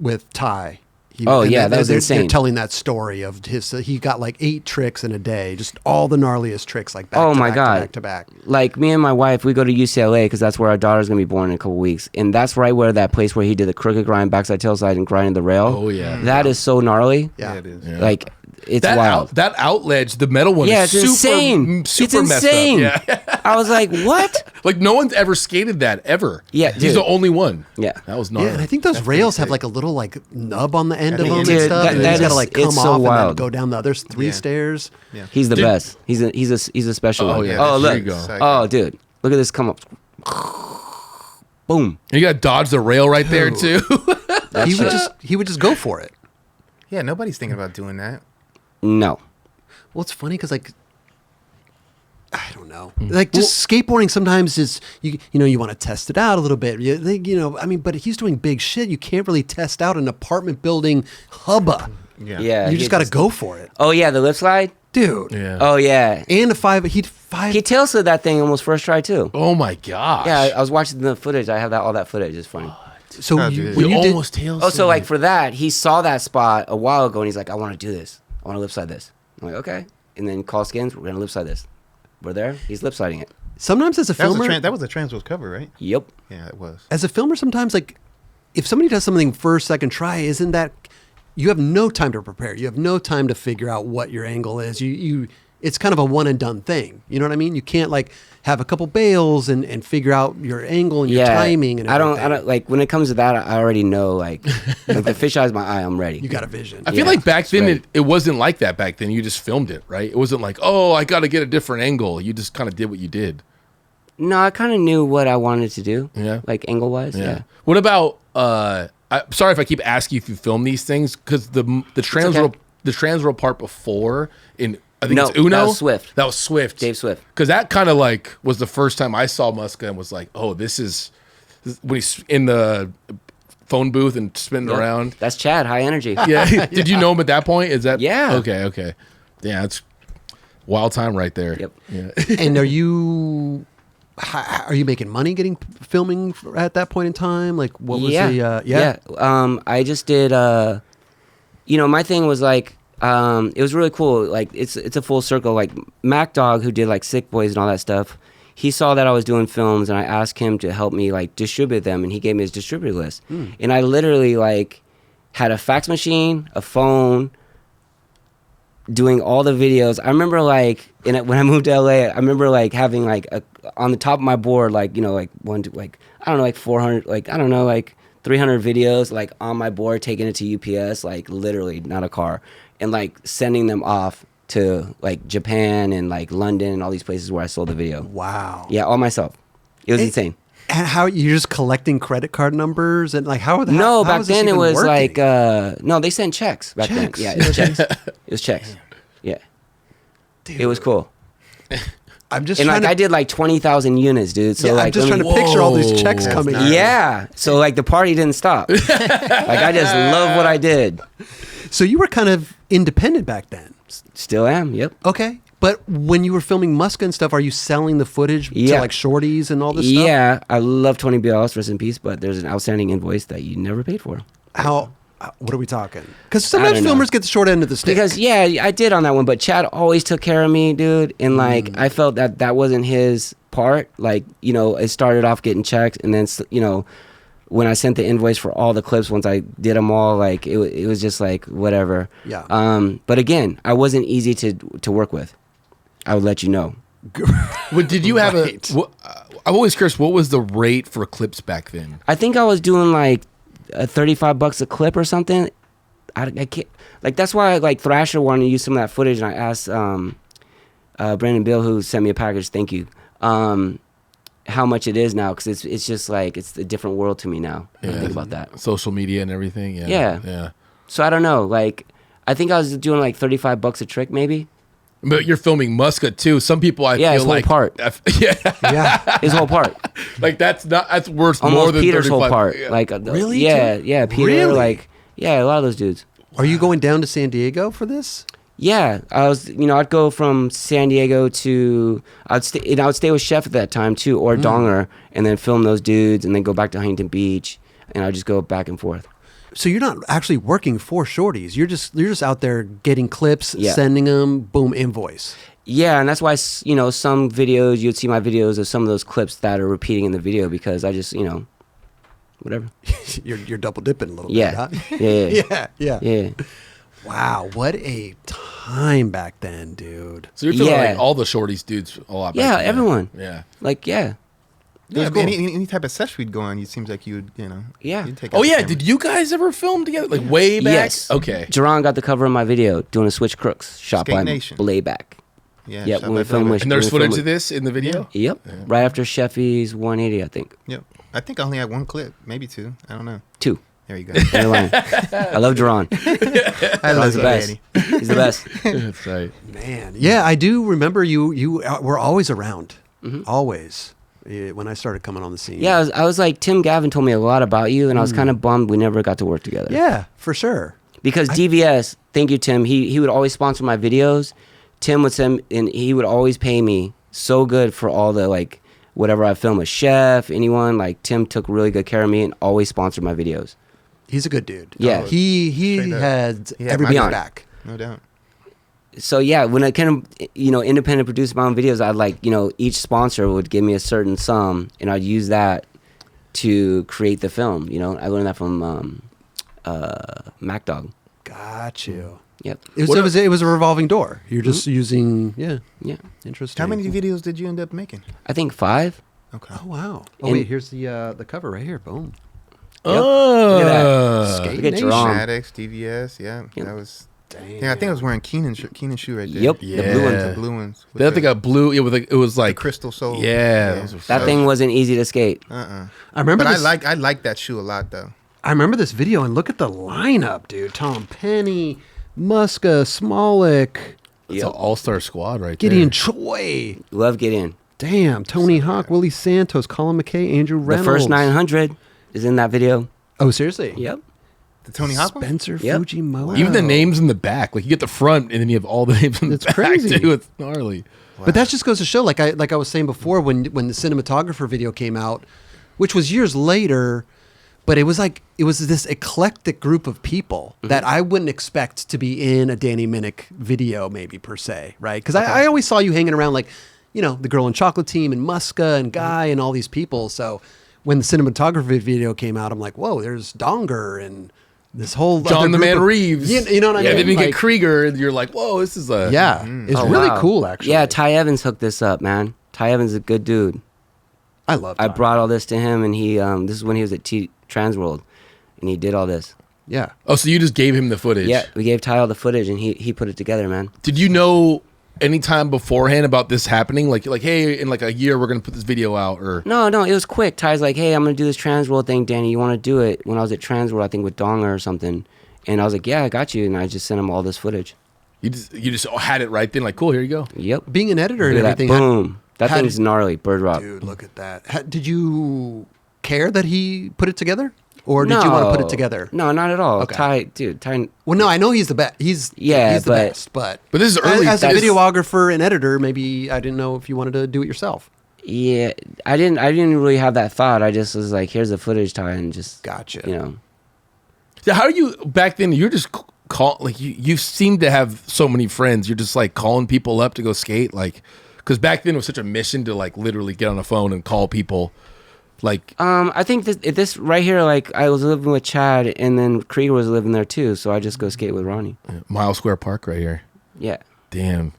with Ty. That was insane. They're telling that story of his. He got like 8 tricks in a day, just all the gnarliest tricks, like back to back. Like me and my wife, we go to UCLA because that's where our daughter's gonna be born in a couple weeks, and that's right where that place where he did the crooked grind, backside, tailside, and grinding the rail. Oh yeah, that is so gnarly. Yeah, it is. Yeah. Like it's wild. That outledge, the metal one, is it's insane. super it's messed insane. up. Yeah. I was like, what? Like no one's ever skated that ever. Yeah, he's dude. the only one. Yeah, that was gnarly. Yeah, and I think those rails have like a little like nub on the end of them and dude, stuff. And he's got to like come it's off so and wild. then go down the other 3 stairs. Yeah. He's the best. He's a special one. yeah, Oh there look. you go. Oh dude, look at this come up. Boom. You got to dodge the rail right there too. He would just go for it. Yeah, nobody's thinking about doing that. No. Well, it's funny because like I don't know, like just skateboarding sometimes is you want to test it out a little bit. I mean, but he's doing big shit. You can't really test out an apartment building hubba. Yeah. You just got to go for it, Oh yeah, the lip slide. dude. Yeah. Oh yeah. And He tail slid that thing almost first try too. Oh my gosh. Yeah, I was watching the footage. I have all that footage. It's funny. So Oh, you, dude. when You you did, almost tail. Oh, so like for that, he saw that spot a while ago, and he's like, "I want to do this. I want to lip slide this." I'm like, "Okay." And then call skins. We're gonna lip slide this. We're there. He's lip sliding it. sometimes as a filmer, That was a Transworld cover, right? Yep. Yeah, it was. as a filmer, sometimes like if somebody does something first, second try, isn't that you have no time to prepare. You have no time to figure out what your angle is. It's kind of a one and done thing. You know what I mean? You can't like have a couple bails and figure out your angle and your timing and everything. I don't like when it comes to that. I already know like if the fish eyes my eye, I'm ready. You got a vision. I feel like back then it wasn't like that. Back then you just filmed it, right? It wasn't like, oh, I got to get a different angle. You just kind of did what you did. No, I kind of knew what I wanted to do. Yeah. Like angle wise. Yeah. What about? I'm sorry if I keep asking you if you film these things because the Transworld part before in. I think it's Uno. That was Swift. That was Swift. Dave Swift. Because that kind of like was the first time I saw Muska and was like, oh, this is when he's in the phone booth and spinning around. That's Chad. High energy. Yeah. Did you know him at that point? Is that? Yeah. Okay. Yeah, it's wild time right there. Yep. Yeah. And are you making money filming at that point in time? Like what was I just did. My thing was like. It was really cool. Like it's a full circle. Like Mac Dog, who did like Sick Boys and all that stuff, he saw that I was doing films, and I asked him to help me like distribute them, and he gave me his distributor list. And I literally like had a fax machine, a phone, doing all the videos. I remember like when I moved to LA, I remember like having like on the top of my board like 400 like 300 videos like on my board, taking it to UPS, like literally not a car, and like sending them off to like Japan and like London and all these places where I sold the video. Wow. Yeah, all myself. It was insane. And how you're just collecting credit card numbers and like how back is this then it even was working? like no, they sent checks back Checks. then. Yeah, it was checks. It was checks. Yeah. Dude. It was cool. I'm just And trying like to, I did like 20,000 units, dude. So like I'm just trying to picture all these checks That's coming. nice. Yeah. So like the party didn't stop. Like I just love what I did. So you were kind of independent back then. Still am. Yep. Okay. But when you were filming Muska and stuff, are you selling the footage to Yeah. like shorties and all this stuff? Yeah, I love Tony Bialis, rest in peace, but there's an outstanding invoice that you never paid for. What are we talking? Because sometimes I don't know. filmers get the short end of the stick. Because yeah, I did on that one, but Chad always took care of me, dude. And like I felt that wasn't his part. Like it started off getting checks, and then when I sent the invoice for all the clips, once I did them all, like it was just like whatever. Yeah. But again, I wasn't easy to work with. I would let you know. But did you have Right. I'm always curious. What was the rate for clips back then? I think I was doing like $35 a clip or something. I can't, like that's why like Thrasher wanted to use some of that footage, and I asked Brandon Bill, who sent me a package, thank you, how much it is now, because it's just like it's a different world to me now. When I think about that. Social media and everything. Yeah. Yeah. Yeah. So I don't know. Like I think I was doing like $35 a trick maybe. But you're filming Muska too. Some people I feel his whole like part. Yeah. His whole part. like that's worth Almost more than Peter's 35. whole part. Yeah. Like Really, Yeah, too? yeah. Peter. Really? Like a lot of those dudes. Are you going down to San Diego for this? Yeah, I was. I'd go from San Diego to I'd stay with Chef at that time too, or Donger, and then film those dudes, and then go back to Huntington Beach, and I'd just go back and forth. So you're not actually working for shorties. You're just out there getting clips, Yeah. sending them, boom, invoice. Yeah, and that's why some videos you'd see my videos of some of those clips that are repeating in the video because I just whatever. you're double dipping a little Yeah. bit. Huh? Yeah. Yeah. Yeah. Wow, what a time back then, dude. So you're feeling Yeah. like all the shorties dudes a lot. Yeah, back then. everyone. Yeah. Like yeah. Yeah, cool. any type of sesh we'd go on, it seems like you'd, Yeah. you'd take Oh out the yeah, camera. did you guys ever film together? Like way back? Yes. Okay. Jerron got the cover of my video doing a switch crooks shot Skate by Nation. Blayback. Yeah, Yep, shot when we by filmed Felipe. with- And there's We'll footage film of this in the video? Yep. Right after Sheffy's 180, I think. Yep. I think I only had one clip, maybe two. I don't know. 2. There you go. You're lying. I love Jerron. I love He's the you, best. Daddy. He's the best. That's right. Man, yeah, I do remember you were always around, always. When I started coming on the scene. Yeah, I was like, Tim Gavin told me a lot about you, and I was kind of bummed we never got to work together. Yeah, for sure. Because DVS, thank you, Tim. He would always sponsor my videos. Tim would send, and he would always pay me so good for all the like whatever I film with Chef, anyone. Like Tim took really good care of me and always sponsored my videos. He's a good dude. Yeah. He Straight up. had He had everybody my back. No doubt. So yeah, when I kind of independent produce my own videos, I'd like each sponsor would give me a certain sum, and I'd use that to create the film. I learned that from Mac Dog. Got you. Yep. It was a revolving door. You're just using Yeah. Interesting. How many videos did you end up making? I think 5. Okay. Oh wow. Oh And- wait, here's the cover right here. Boom. Oh. Look at that. Skate Look at Nation. Jerron. Maddox, DVS, yeah. Yep. That was. Damn. Yeah, I think I was wearing Keenan shoe right there. Yep. Yeah. The blue one. The blue ones. with The other thing got blue. It was the like crystal soul. Yeah, those were That thing wasn't easy to skate. I remember But this, I like that shoe a lot though. I remember this video and look at the lineup, dude. Tom Penny, Muska, Smolik, It's an all-star squad right Gideon there. Choi. Love Get In. Damn, Tony Hawk, Willie Santos, Colin McKay, Andrew Reynolds. The first 900 is in that video. Oh, seriously? Yep. The Tony Hawk one? Spencer Yep. Fujimoto. Even the names in the back, like you get the front and then you have all the names in the It's back crazy. too. It's gnarly. But that just goes to show, like I was saying before, when the cinematographer video came out, which was years later, but it was this eclectic group of people that I wouldn't expect to be in a Danny Minnick video, maybe per se, right? Because I always saw you hanging around, like the Girl in Chocolate team and Muska and Guy and all these people. So when the cinematography video came out, I'm like, whoa, there's Donger and this whole other John the group Man of- Reeves. You know what I Yeah, mean? then you Like, get Krieger and you're like, whoa, this is a... yeah, it's Oh, really wow. cool, actually. Yeah, Ty Evans hooked this up, man. Ty Evans is a good dude. I love. I Ty. brought all this to him, and he this is when he was at Transworld, and he did all this. Yeah. Oh, so you just gave him the footage. Yeah, we gave Ty all the footage, and he put it together, man. Did you know any time beforehand about this happening? Like, hey, in like a year, we're going to put this video out or... No, it was quick. Ty's like, hey, I'm going to do this Transworld thing, Danny. You want to do it? When I was at Transworld, I think with Donger or something. And I was like, yeah, I got you. And I just sent him all this footage. You just had it right then. Like, cool, here you go. Yep. Being an editor and Look at that. everything. Boom. That how thing's did- gnarly. Bird Rock. Dude, look at that. Did you care that he put it together? Or did you want to put it together? No, not at all. Okay. Ty. Well, no, I know he's the best. He's the but- best. But But this is early. as a that's- videographer and editor, maybe I didn't know if you wanted to do it yourself. Yeah, I didn't really have that thought. I just was like, here's the footage, Ty, and just Gotcha. So how are you back then? You're just you seem to have so many friends. You're just like calling people up to go skate, like because back then it was such a mission to like literally get on the phone and call people. Like I think this right here, like I was living with Chad, and then Krieger was living there too, so I just go skate with Ronnie. Mile Square Park right here. Yeah. Damn.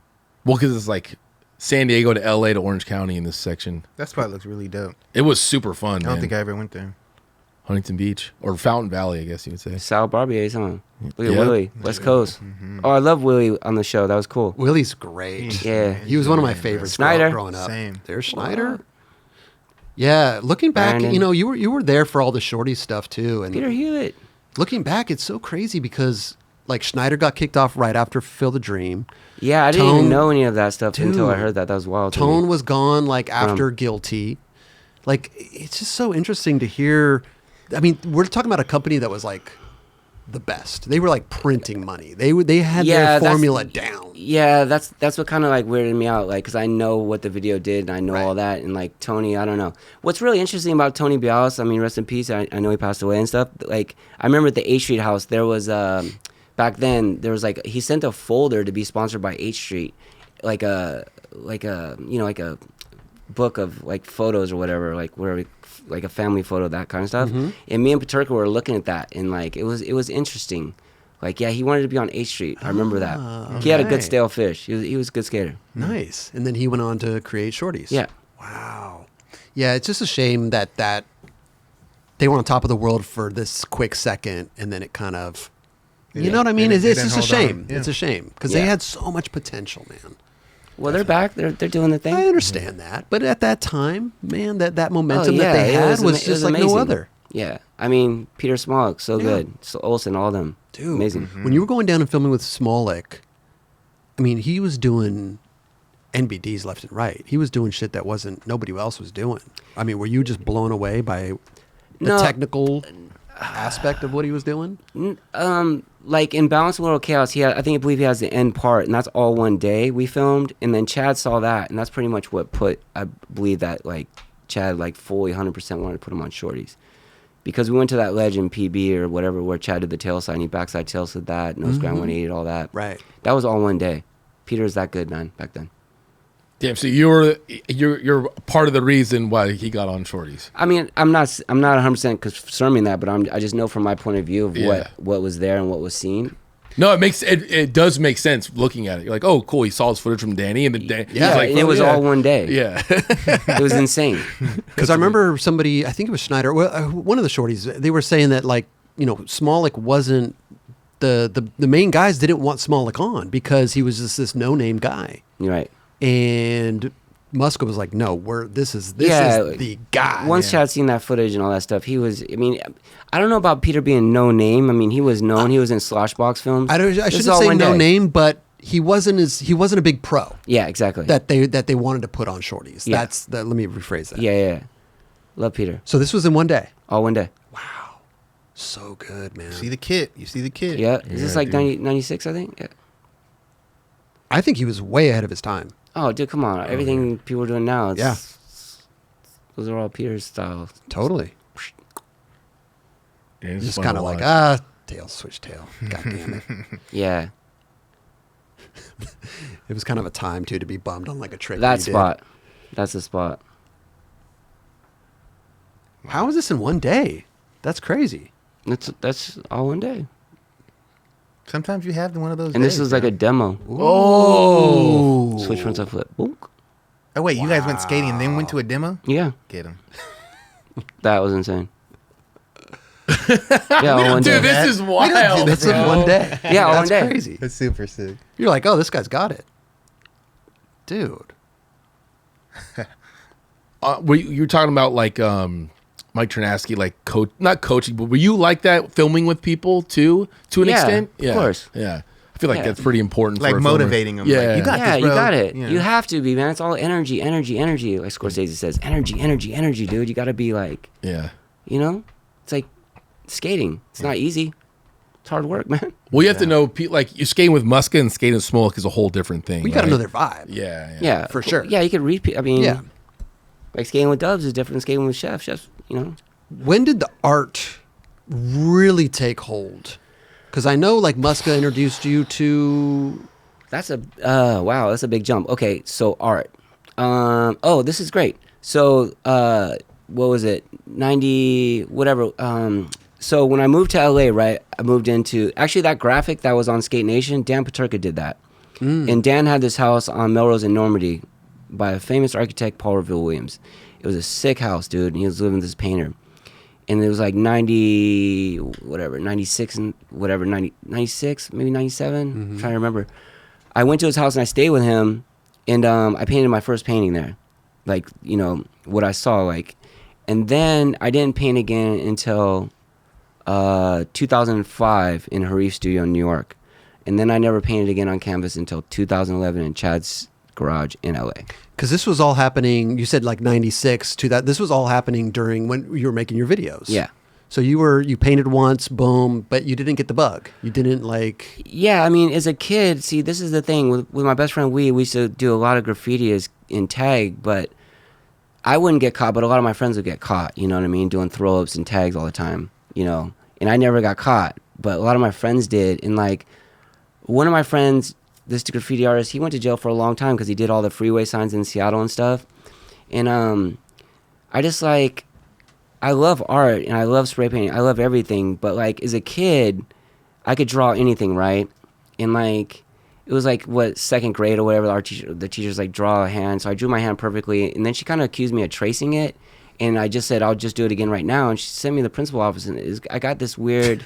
Well, because it's like San Diego to LA to Orange County in this section. That spot looks really dope. It was super fun. I don't think I ever went there. Huntington Beach or Fountain Valley, I guess you would say. Sal Barbier's on. Look at Yeah. Willie, West Coast. Oh, I love Willie on the show. That was cool. Willie's great. Yeah. He was one of my favorites Snyder. growing up. Same. There's Snyder. Yeah, looking back, Brandon. you were there for all the shorty stuff too. And Peter Hewitt. looking back, it's so crazy because like Schneider got kicked off right after Fulfill the Dream. Yeah, I didn't Tone- even know any of that stuff until I Dude. heard that. That was wild. to Tone me. was gone like after Guilty. Like, it's just so interesting to hear. I mean, we're talking about a company that was like the best. They were like printing money. They had Yeah, their that's- formula down. Yeah, that's what kind of like weirded me out, like, because I know what the video did and I know Right. all that, and like Tony, I don't know. What's really interesting about Tony Bialis, I mean, rest in peace. I know he passed away and stuff. Like, I remember at the H Street house, there was back then there was like he sent a folder to be sponsored by H Street, like a book of like photos or whatever, like where like a family photo, that kind of stuff. And me and Paterka were looking at that, and like it was interesting. Like, yeah, he wanted to be on H Street. I remember that. He had a good okay. stale fish. He was a good skater. Nice. And then he went on to create Shorties. Yeah. Wow. Yeah, it's just a shame that they were on top of the world for this quick second, and then it kind of, you know what I mean? It's didn't just a hold on. shame. Yeah. It's a shame because they Yeah. had so much potential, man. Well, they're back. They're doing the thing. I understand that, but at that time, man, that momentum yeah, that they it had was was, ama- it just was like no amazing. other. Yeah. I mean, Peter Smolik, so Yeah. good. So Olsen, all them. Dude, Amazing. when you were going down and filming with Smolik, I mean, he was doing NBDs left and right. He was doing shit that nobody else was doing. I mean, were you just blown away by the No. technical aspect of what he was doing? Like in Balance a Little Chaos, I believe he has the end part, and that's all one day we filmed. And then Chad saw that, and that's pretty much what I believe that like Chad like fully 100% wanted to put him on Shorties. Because we went to that Legend PB or whatever where Chad did the tail side, and he backside tail slid that, nose grind 180, all that. Right. That was all one day. Peter's that good, man, back then. Damn. So you're part of the reason why he got on Shorties. I mean, I'm not 100% confirming that, but I just know from my point of view of Yeah. what was there and what was seen. No, it does make sense looking at it. You're like, oh, cool. He saw his footage from Danny, and then Yeah, like, and it was yeah. all one day. Yeah. It was insane. Because I remember somebody, I think it was Schneider, one of the Shorties, they were saying that, like, you know, Smolik wasn't, the main guys didn't want Smolik on because he was just this no-name guy. You're right. And Muska was like, no, this is Yeah, the guy. Once Chad seen that footage and all that stuff, he was. I mean, I don't know about Peter being no name. I mean, he was known. He was in Sloshbox films. I This is shouldn't all say one no day. name, but he wasn't a big pro Yeah, exactly. that they wanted to put on Shorties. Yeah. Let me rephrase that. Yeah. Love Peter. So this was in one day. All one day. So good, man. You see the kid. Yeah. Is this like 96, I think? Yeah. I think he was way ahead of his time. Oh, dude, come on. Everything people are doing now. Yeah. Those are all Peter's style. Totally. Yeah, it's Just fun kind to of like, watch. tail, switch tail. God damn it. Yeah. It was kind of a time, too, to be bummed on like a trick. That you did. spot. That's the spot. How was this in one day? That's crazy. That's all one day. Sometimes you have one of those. And this days, was like a demo. Oh. Switch frontside flip. Boom. Oh wait, you guys went skating and then went to a demo? Yeah. Get him. That was insane. Yeah, all one day. Dude, this is wild. That's bro. in one day. Yeah, all That's one day. crazy. That's super sick. You're like, oh, this guy's got it. Dude. You were talking about like Mike Ternasky, like not coaching, but were you like that filming with people too, to an Yeah, extent? of course. Yeah, I feel like Yeah. that's pretty important. Like for a filmer. motivating them. Yeah, Like, you got Yeah, this, you bro. got it. Yeah. You have to be, man. It's all energy. Like Scorsese says, energy, dude. You got to be like, yeah. you know, it's like skating. It's not easy. It's hard work, man. Well, you have to know, like you're skating with Muska and skating with Smolik is a whole different thing. We got to right? know their vibe. Yeah, Yeah, For sure. Yeah, you could repeat. I mean, Yeah. like skating with Dubs is different than skating with Chef. Chef's, you know. When did the art really take hold? Because I know like Muska introduced you to... That's a wow. That's a big jump. Okay, so art. Oh, this is great. So what was it? 90 whatever. So when I moved to LA, right? I moved into actually that graphic that was on Skate Nation. Dan Paterka did that, and Dan had this house on Melrose in Normandy by a famous architect, Paul Revere Williams. It was a sick house, dude. And he was living with this painter. And it was like 90, whatever, 96 and whatever, 96, maybe 97. I'm trying to remember. I went to his house and I stayed with him, and I painted my first painting there. Like, you know, what I saw, like. And then I didn't paint again until 2005 in Harif Studio in New York. And then I never painted again on canvas until 2011 in Chad's garage in LA. Because this was all happening, you said like 96 to that. This was all happening during when you were making your videos. Yeah. So you painted once, boom, but you didn't get the bug. You didn't like... Yeah, I mean, as a kid, see, this is the thing. With my best friend, we used to do a lot of graffiti in tag, but I wouldn't get caught, but a lot of my friends would get caught, you know what I mean, doing throw-ups and tags all the time, you know. And I never got caught, but a lot of my friends did. And, like, one of my friends, this graffiti artist, he went to jail for a long time because he did all the freeway signs in Seattle and stuff. And I just, like... I love art and I love spray painting. I love everything. But like as a kid, I could draw anything, right? And like it was like what, second grade or whatever, the teacher's like draw a hand. So I drew my hand perfectly, and then she kind of accused me of tracing it. And I just said, I'll just do it again right now. And she sent me to the principal office, and I got this weird.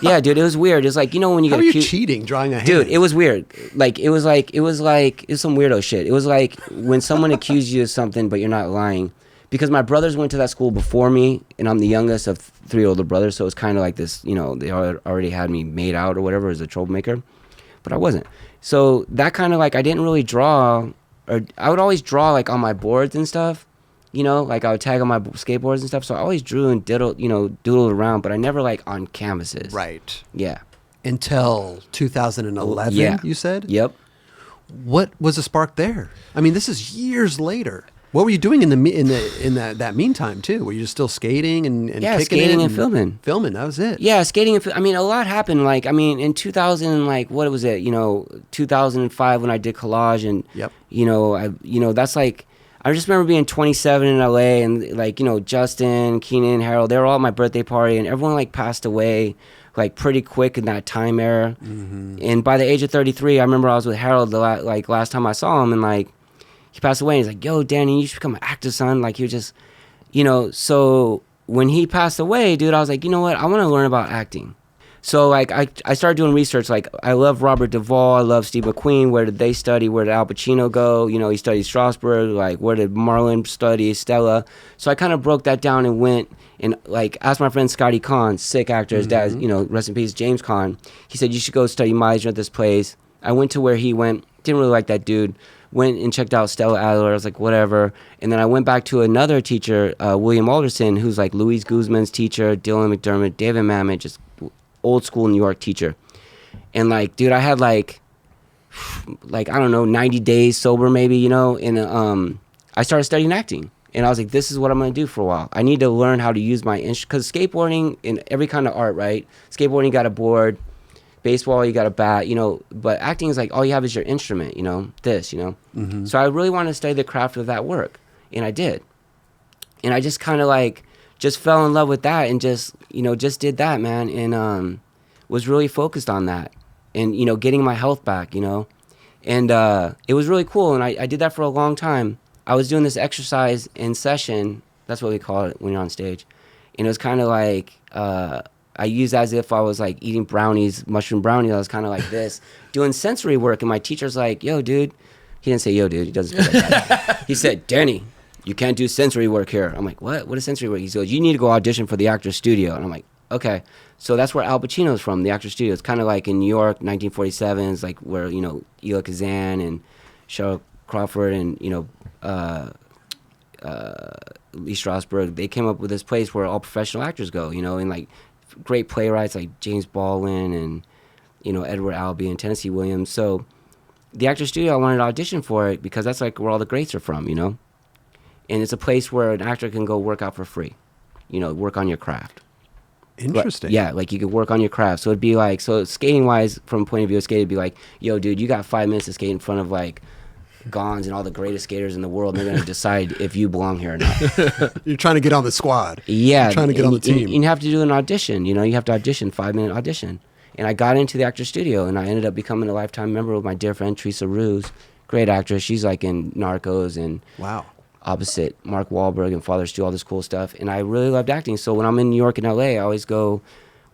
Yeah, dude, it was weird. It's like, you know when you How get are you cheating drawing a hand? Dude, it was weird. Like it was some weirdo shit. It was like when someone accused you of something but you're not lying. Because my brothers went to that school before me, and I'm the youngest of 3 older brothers, so it's kind of like this, you know, they already had me made out or whatever as a troublemaker, but I wasn't. So that kind of like, I didn't really draw, or I would always draw like on my boards and stuff, you know, like I would tag on my skateboards and stuff, so I always drew and doodled around, but I never like on canvases. Right. Yeah. Until 2011, Yeah. you said? Yep. What was the spark there? I mean, this is years later. What were you doing in that meantime too? Were you just still skating and Yeah, kicking skating it and filming. Filming, that was it. Yeah, skating and I mean, a lot happened. Like, I mean, in 2000, like, what was it? You know, 2005 when I did collage, and Yep. That's like, I just remember being 27 in LA, and like, you know, Justin, Keenan, Harold, they were all at my birthday party, and everyone like passed away like pretty quick in that time era. Mm-hmm. And by the age of 33, I remember I was with Harold last time I saw him, and like, he passed away, and he's like, yo, Danny, you should become an actor, son. Like, he was just, you know, so when he passed away, dude, I was like, you know what? I want to learn about acting. So, like, I started doing research. Like, I love Robert Duvall. I love Steve McQueen. Where did they study? Where did Al Pacino go? You know, he studied Strasbourg. Like, where did Marlon study? Stella. So I kind of broke that down and went and, like, asked my friend Scotty Kahn, sick actor, his dad, you know, rest in peace, James Kahn. He said, you should go study Meisner at this place. I went to where he went. Didn't really like that dude. Went and checked out Stella Adler. I was like, whatever. And then I went back to another teacher, William Alderson, who's like Louise Guzman's teacher, Dylan McDermott, David Mamet, just old school New York teacher. And like, dude, I had like I don't know, 90 days sober maybe, you know, and I started studying acting. And I was like, this is what I'm going to do for a while. I need to learn how to use my instrument. Because skateboarding and every kind of art, right? Skateboarding, you got a board. Baseball, you got a bat, you know, but acting is like all you have is your instrument, you know, this, you know. Mm-hmm. So I really wanted to study the craft of that work, and I did. And I just kind of like just fell in love with that and just, you know, just did that, man, and was really focused on that and, you know, getting my health back, you know. And it was really cool, and I did that for a long time. I was doing this exercise in session, that's what we call it when you're on stage, and it was kind of like I used as if I was like eating brownies, mushroom brownies. I was kind of like this, doing sensory work. And my teacher's like, yo, dude. He didn't say, yo, dude. He doesn't speak like that. He said, Danny, you can't do sensory work here. I'm like, what? What is sensory work? He goes, you need to go audition for the Actors Studio. And I'm like, okay. So that's where Al Pacino's from, the Actors Studio. It's kind of like in New York, 1947. It's like where, you know, Elia Kazan and Cheryl Crawford and, you know, Lee Strasberg, they came up with this place where all professional actors go, you know, and like, great playwrights like James Baldwin and, you know, Edward Albee and Tennessee Williams. So the Actors Studio, I wanted to audition for it because that's like where all the greats are from, you know? And it's a place where an actor can go work out for free, you know, work on your craft. Interesting. Yeah, like you could work on your craft. So it'd be like, so skating-wise, from a point of view of skating, it'd be like, yo, dude, you got 5 minutes to skate in front of like Gons and all the greatest skaters in the world, and they're going to decide if you belong here or not. You're trying to get on the squad. Yeah. You're trying to get on the team. And you have to do an audition, you know, you have to audition, 5-minute audition. And I got into the Actors Studio, and I ended up becoming a lifetime member with my dear friend Teresa Ruse, great actress. She's like in Narcos and wow, opposite Mark Wahlberg and Father Stu, all this cool stuff. And I really loved acting. So when I'm in New York and LA, I always go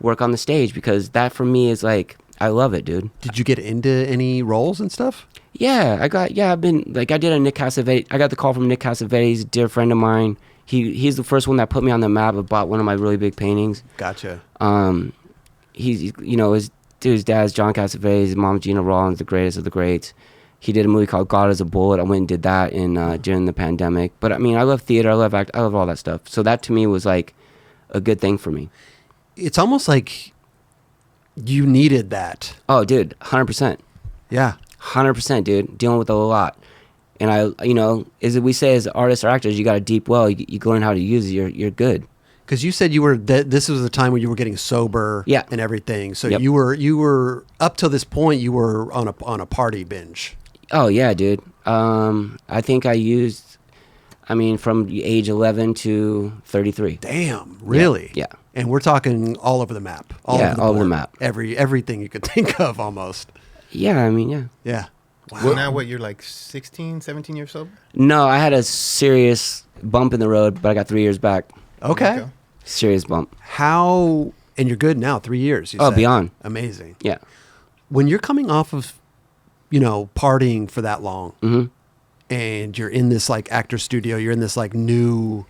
work on the stage because that for me is like, I love it, dude. Did you get into any roles and stuff? Yeah, I've been, like, I did a Nick Cassavetes. I got the call from Nick Cassavetes, a dear friend of mine. He's the first one that put me on the map and bought one of my really big paintings. Gotcha. He's, you know, dude's dad's John Cassavetes, his mom Gina Rollins, the greatest of the greats. He did a movie called God is a Bullet. I went and did that during the pandemic. But I mean, I love theater. I love act. I love all that stuff. So that to me was like a good thing for me. It's almost like you needed that. Oh, dude, 100%. Yeah. 100%, dude. Dealing with a lot. And as we say as artists or actors, you got a deep well. You learn how to use it. You're good. Because you said this was the time when you were getting sober and everything. So Yep. you were up till this point, you were on a party binge. Oh, yeah, dude. I think I used, from age 11 to 33. Damn, really? Yeah. And we're talking all over the map. All over the board. map. Everything you could think of almost. Yeah, yeah. Yeah. Wow. So now you're like 16, 17 years sober? No, I had a serious bump in the road, but I got 3 years back. Okay. Serious bump. How, and you're good now, 3 years. You said. Beyond. Amazing. Yeah. When you're coming off of, partying for that long, Mm-hmm. and you're in this like actor studio, you're in this like new,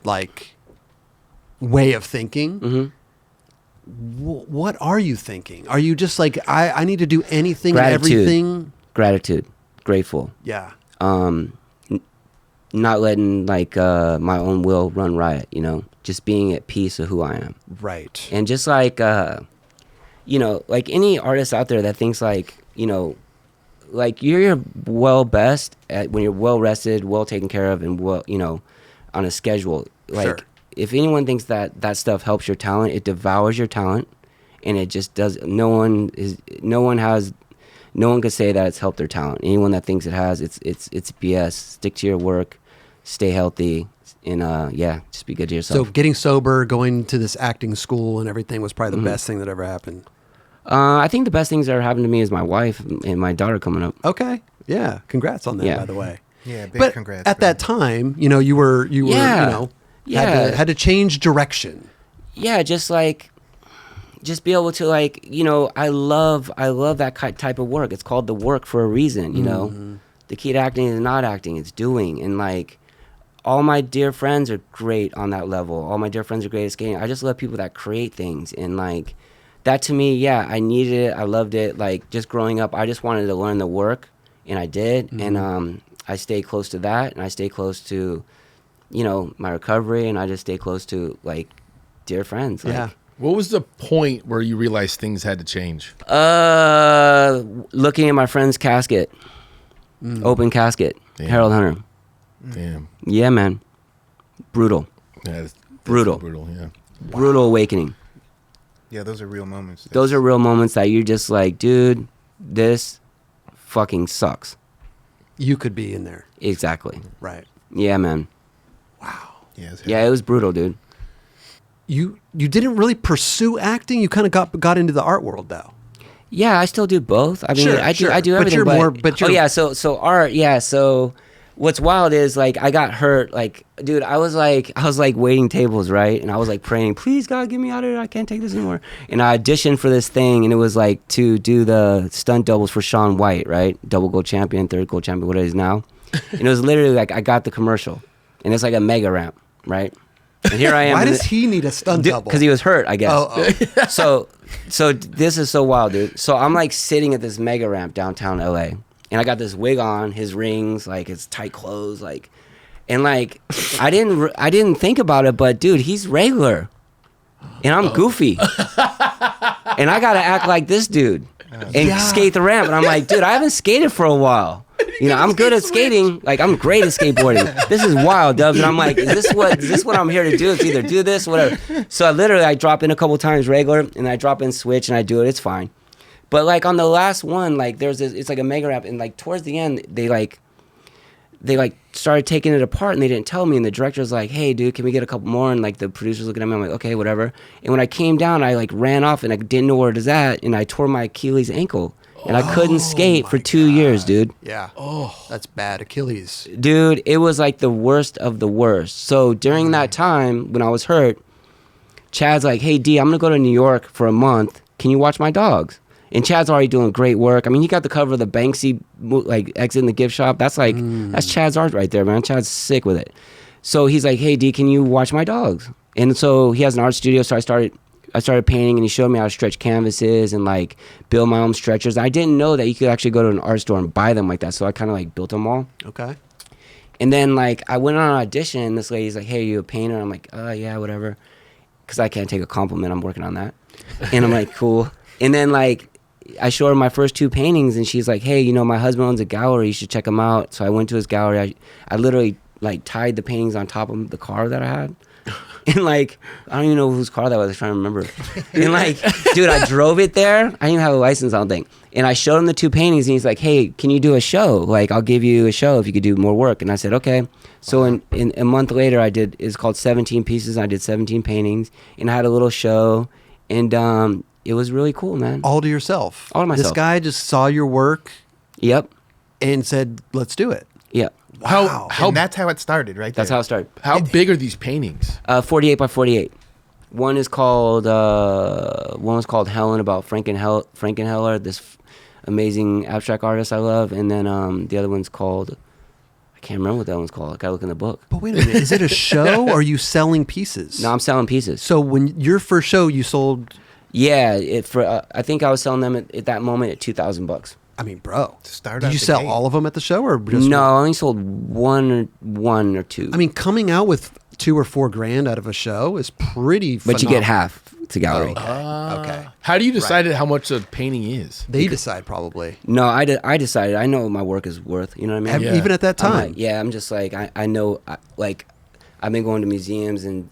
like, way of thinking. Mm-hmm. What are you thinking? Are you just like, I need to do anything and Gratitude. everything? Gratitude. Grateful. Yeah. Not letting my own will run riot, just being at peace with who I am. Right. And just like any artist out there that thinks like you're your well best at when you're well rested, well taken care of, and well, on a schedule. Like, Sure. If anyone thinks that stuff helps your talent, it devours your talent, and it just does. No one could say that it's helped their talent. Anyone that thinks it has, it's BS. Stick to your work, stay healthy, and just be good to yourself. So getting sober, going to this acting school and everything was probably the Mm-hmm. best thing that ever happened. I think the best things that are happening to me is my wife and my daughter coming up. Okay. Yeah. Congrats on that, Yeah. by the way. Yeah, big But congrats. at bro. that time, you were Yeah. had to change direction. Yeah, just be able to I love that type of work. It's called the work for a reason, Mm-hmm. The key to acting is not acting, it's doing. And all my dear friends are great on that level. All my dear friends are great at skating. I just love people that create things. And that to me, I needed it. I loved it. Just growing up, I just wanted to learn the work, and I did. Mm-hmm. And I stay close to that, and I stay close to my recovery, and I just stay close to dear friends. Yeah. What was the point where you realized things had to change? Looking at my friend's casket, open casket, Damn. Harold Hunter. Damn. Yeah, man. Brutal. Yeah, that's Brutal. Brutal, yeah. Brutal awakening. Yeah, those are real moments. Those are real moments that you're just like, dude, this fucking sucks. You could be in there. Exactly. Right. Yeah, man. Yeah, It was brutal, dude. You didn't really pursue acting. You kind of got into the art world though. Yeah, I still do both. I mean, Sure, I sure. do But everything. you're more- but you're- oh yeah, so art. Yeah, so what's wild is I got hurt. Dude, I was waiting tables, right? And I was praying, please God, get me out of here. I can't take this anymore. And I auditioned for this thing, and it was to do the stunt doubles for Shawn White, right? Double gold champion, third gold champion, what it is now. And it was literally I got the commercial, and it's a mega ramp, right? And here I am. Why does he need a stunt double? Because he was hurt, I guess. Oh. So this is so wild, dude. So I'm sitting at this mega ramp downtown LA, and I got this wig on, his rings, his tight clothes, and I didn't think about it, but dude, he's regular, and I'm goofy, and I gotta act like this dude and skate the ramp, and I'm like, dude, I haven't skated for a while. I'm good at skating. I'm great at skateboarding. This is wild, Dubs. And I'm like, is this what I'm here to do? It's either do this, whatever. So I drop in a couple times regular, and I drop in switch, and I do it. It's fine. But on the last one, there's this, it's a mega ramp, and towards the end, they started taking it apart, and they didn't tell me. And the director's like, hey, dude, can we get a couple more? And the producer's looking at me. I'm like, okay, whatever. And when I came down, I ran off, and I didn't know where it was at, and I tore my Achilles ankle. And I couldn't skate for 2 years, dude. Yeah. Oh, that's bad. Achilles. Dude, it was the worst of the worst. So during that time, when I was hurt, Chad's like, hey, D, I'm going to go to New York for a month. Can you watch my dogs? And Chad's already doing great work. I mean, he got the cover of the Banksy, exit in the gift shop. That's that's Chad's art right there, man. Chad's sick with it. So he's like, hey, D, can you watch my dogs? And so he has an art studio. So I started I started painting, and he showed me how to stretch canvases and like build my own stretchers. I didn't know that you could actually go to an art store and buy them like that, so I kind of like built them all. Okay. And then like I went on an audition, and this lady's like, "Hey, are you a painter?" I'm like, yeah, whatever," because I can't take a compliment. I'm working on that, and I'm like, cool. And then like I showed her my first 2 paintings, and she's like, "Hey, my husband owns a gallery. You should check him out." So I went to his gallery. I literally like tied the paintings on top of the car that I had. And like, I don't even know whose car that was. I was trying to remember. And like, dude, I drove it there. I didn't even have a license, I don't think. And I showed him the 2 paintings, and he's like, "Hey, can you do a show? Like, I'll give you a show if you could do more work." And I said, "Okay." So in a month later, it's called 17 Pieces. And I did 17 paintings, and I had a little show, and it was really cool, man. All to yourself. All to myself. This guy just saw your work Yep. and said, "Let's do it." Yep. Wow. And that's how it started, right? That's there. how it started. How big are these paintings? 48 by 48. One was called Helen, about Frankenheller, this amazing abstract artist I love, and then the other one's called, I can't remember what that one's called. I gotta look in the book. But wait a minute, is it a show or are you selling pieces? No, I'm selling pieces. So when your first show, you sold. Yeah, I think I was selling them at that moment at $2,000. I mean, bro, Start did out you the sell gate. all of them at the show or just No, I only sold one or two. I mean, coming out with $2 or $4 grand out of a show is pretty. but you get phenomenal. half to gallery. Okay. How do you decide how much a painting is? They decide probably. No, I decided. I know what my work is worth. You know what I mean? Yeah. Even at that I'm time. like, yeah, I'm just like, I know, like, I've been going to museums, and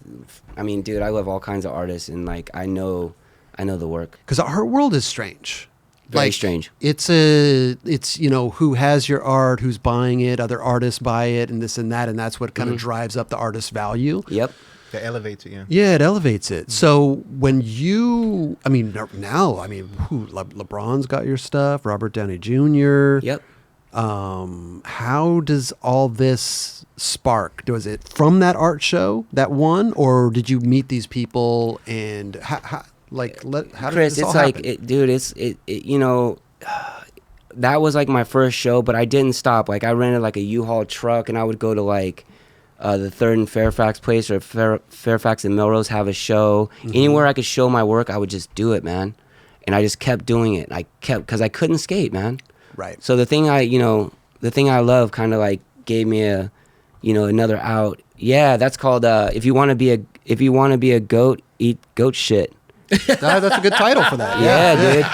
I mean, dude, I love all kinds of artists, and like, I know the work. Because the art world is strange. Very strange. It's who has your art, who's buying it, other artists buy it, and this and that, and that's what kind of drives up the artist's value. Yep. That elevates it, yeah. Yeah, it elevates it. So when you, I mean, now, I mean, LeBron's got your stuff, Robert Downey Jr. Yep. How does all this spark? Was it from that art show, that one, or did you meet these people and how did Chris, this all it's like, happen? that was like my first show, but I didn't stop. Like, I rented like a U-Haul truck, and I would go to like the 3rd and Fairfax place, or Fairfax and Melrose have a show. Anywhere I could show my work, I would just do it, man. And I just kept doing it. Because I couldn't skate, man. Right. So the thing I love kind of like gave me another out. Yeah, that's called if you want to be a goat, eat goat shit. That's a good title for that. Yeah, dude.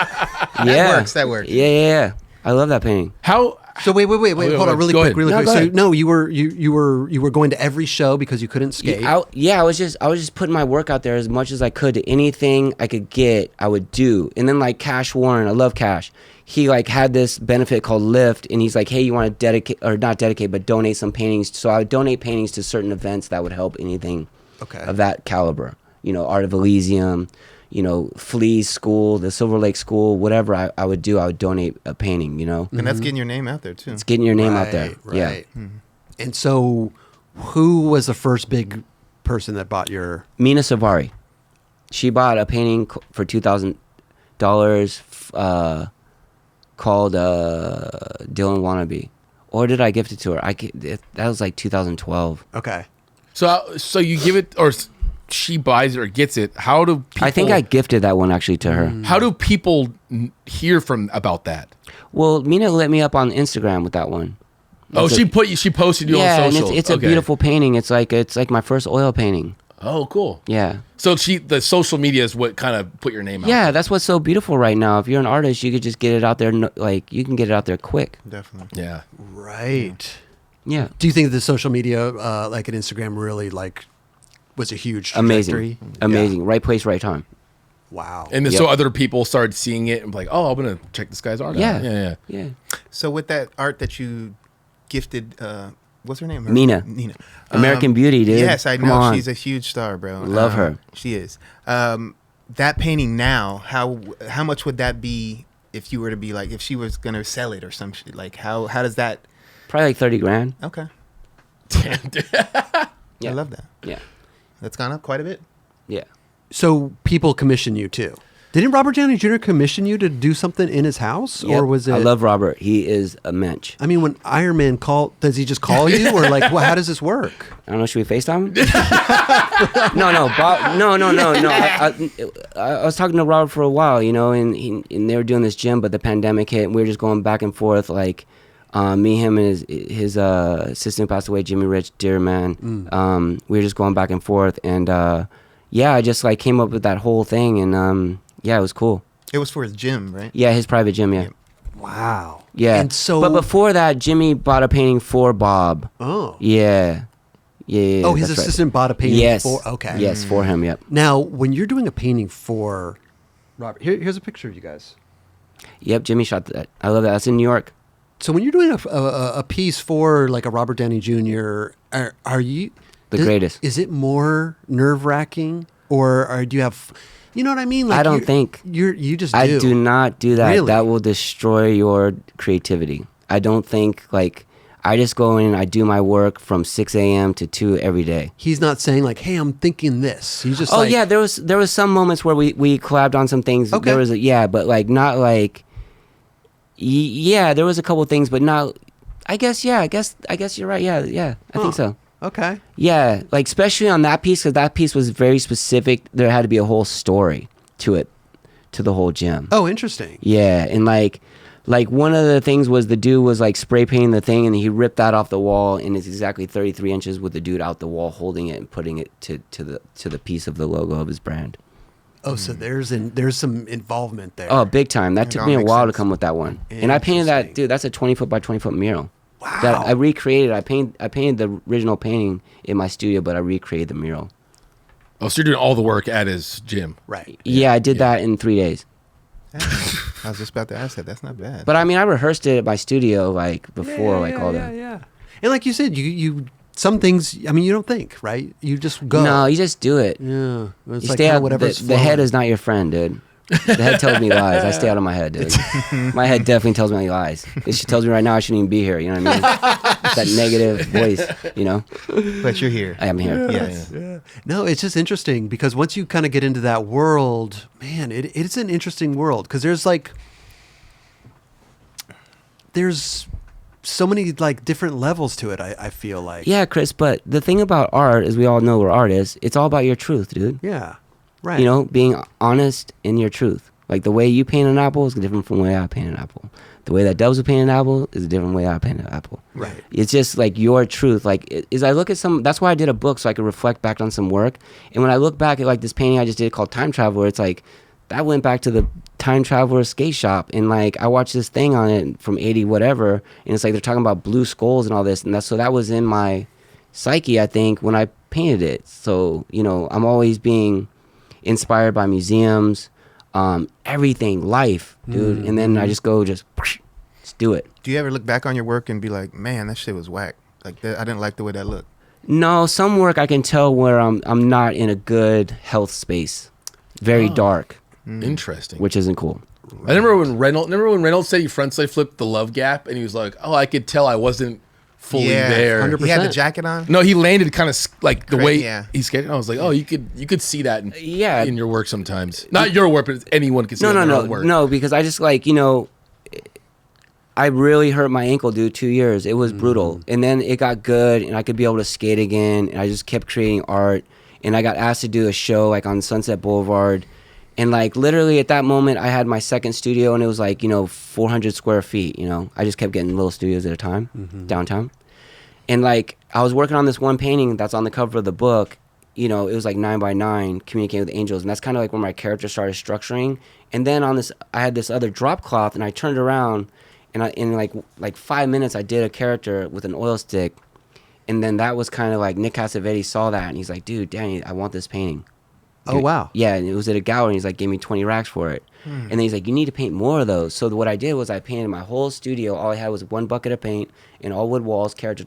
Yeah. That works. Yeah. I love that painting. How? So wait, hold on, really Go quick, ahead. really No, quick. go So ahead. no, you were going to every show because you couldn't skate. I was just putting my work out there as much as I could. To anything I could get, I would do. And then like Cash Warren, I love Cash. He like had this benefit called Lift, and he's like, "Hey, you want to donate some paintings?" So I would donate paintings to certain events that would help anything of that caliber. Art of Elysium, Flea's school, the Silver Lake School, whatever I would do, I would donate a painting. And that's getting your name out there too. It's getting your name out there. Right. Yeah. And so, who was the first big person that bought your? Mina Savari. She bought a painting for $2,000 called Dylan Wannabe. Or did I gift it to her? That was like 2012. Okay. So you give it, or she buys it or gets it. How do people? I think I gifted that one actually to her. How do people hear about that? Well, Mina lit me up on Instagram with that one. Oh, she posted you on social. And it's a beautiful painting. It's like my first oil painting. Oh, cool. Yeah. So the social media is what kind of put your name out. Yeah, that's what's so beautiful right now. If you're an artist, you could just get it out there. Like, you can get it out there quick. Definitely. Yeah. Right. Yeah. Do you think the social media, like an Instagram, really was a huge trajectory? Amazing. Right place, right time. Wow. And then so other people started seeing it and like, oh, I'm gonna check this guy's art Yeah. out. Yeah. So with that art that you gifted, what's her name? Nina. American Beauty, dude. Yes, I Come know. on. She's a huge star, bro. Love her. She is. That painting now, how much would that be if you were to be like, if she was going to sell it or some shit? Like, how does that? Probably like 30 grand. Okay. Damn, dude. Yeah. I love that. Yeah. That's gone up quite a bit. Yeah. So people commission you too. Didn't Robert Downey Jr. commission you to do something in his house, Yep. or was it? I love Robert. He is a mensch. I mean, when Iron Man called, does he just call you, or like, well, how does this work? I don't know. Should we FaceTime him? No, Bob. No. I was talking to Robert for a while, you know, and they were doing this gym, but the pandemic hit, and we were just going back and forth, like me, him, and his assistant passed away, Jimmy Rich, dear man. We were just going back and forth, and yeah, I just like came up with that whole thing, and yeah, it was cool. It was for his gym, right? Yeah, his private gym. Yeah. Wow. Yeah. And so, but before that, Jimmy bought a painting for Bob. oh, Yeah. oh, his that's right. assistant bought a painting. Yes. For, okay. Yes, for him. Yep. Now, when you're doing a painting for Robert, here's a picture of you guys. Yep. Jimmy shot that. I love that. That's in New York. So when you're doing a piece for like a Robert Downey Jr., are you The greatest. Is it more nerve wracking, or do you have, you know what I mean? Like I don't think. you just. I do not do that. Really? That will destroy your creativity. I don't think like. I just go in and I do my work from 6 a.m. to 2 every day. He's not saying like, "Hey, I'm thinking this." He's just. Oh like, yeah, there was some moments where we collabed on some things. Okay. There was but like not like. Yeah, there was a couple things, but not. I guess you're right. Yeah. I think so. Okay. Yeah, like especially on that piece, because that piece was very specific. There had to be a whole story to it, to the whole gym. Oh, interesting. Yeah, and like one of the things was the dude was like spray painting the thing, and he ripped that off the wall, and it's exactly 33 inches with the dude out the wall holding it and putting it to the piece of the logo of his brand. Oh, so there's some involvement there. Oh, big time. That It took all me a makes while to sense. come with that one, and I painted that Interesting. dude. That's a 20 foot by 20 foot mural. Wow. That I recreated. I painted the original painting in my studio, but I recreated the mural. Oh, so you're doing all the work at his gym. Right. Yeah, I did that in 3 days. I was just about to ask that. That's not bad. But I mean, I rehearsed it at my studio like before, all that. Yeah. And like you said, you some things. I mean, you don't think, right? You just go. No, you just do it. Yeah. It's You like stay kinda out. whatever's The head flowing. is not your friend, dude. The head tells me lies. I stay out of my head, dude. My head definitely tells me lies. She tells me right now I shouldn't even be here. You know what I mean? It's that negative voice. You know, But you're here. I am here. Yeah. No, it's just interesting because once you kind of get into that world, man, it's an interesting world because there's so many like different levels to it. I feel like. Yeah, Chris. But the thing about art, as we all know, we're artists. It's all about your truth, dude. Yeah. Right. You know, being honest in your truth. Like the way you paint an apple is different from the way I paint an apple. The way that Dubs would paint an apple is a different way I paint an apple. Right. It's just like your truth. Like as I look at that's why I did a book so I could reflect back on some work. And when I look back at like this painting I just did called Time Traveler, it's like that went back to the Time Traveler skate shop, and like I watched this thing on it from 80 whatever, and it's like they're talking about blue skulls and all this, and so that was in my psyche, I think, when I painted it. So, you know, I'm always being inspired by museums, everything, life, dude. And then I just go, just do it. Do you ever look back on your work and be like, man, that shit was whack? Like, I didn't like the way that looked. No, some work I can tell where I'm not in a good health space, very dark, Interesting. which isn't cool. I remember when Reynolds said he frontside flipped the Love Gap, and he was like, "Oh, I could tell I wasn't fully there." 100%. He had the jacket on? No, he landed kind of like the way Yeah. he skated. I was like, "Oh, you could see that Yeah. in your work sometimes. Not your work, but anyone can see that in their own work." No, because I just like, you know, I really hurt my ankle, dude. 2 years, it was brutal, and then it got good, and I could be able to skate again, and I just kept creating art, and I got asked to do a show like on Sunset Boulevard, and like literally at that moment, I had my second studio, and it was like, you know, 400 square feet. You know, I just kept getting little studios at a time downtown, and like I was working on this one painting that's on the cover of the book. You know, it was like 9x9, communicating with angels, and that's kind of like where my character started structuring. And then on this, I had this other drop cloth, and I turned around, and in like 5 minutes, I did a character with an oil stick, and then that was kind of like Nick Cassavetes saw that, and he's like, "Dude, Danny, I want this painting." Oh, wow. Yeah, and it was at a gallery, and he's like, gave me 20 racks for it. And then he's like, "You need to paint more of those." So what I did was I painted my whole studio. All I had was one bucket of paint and all wood walls, character.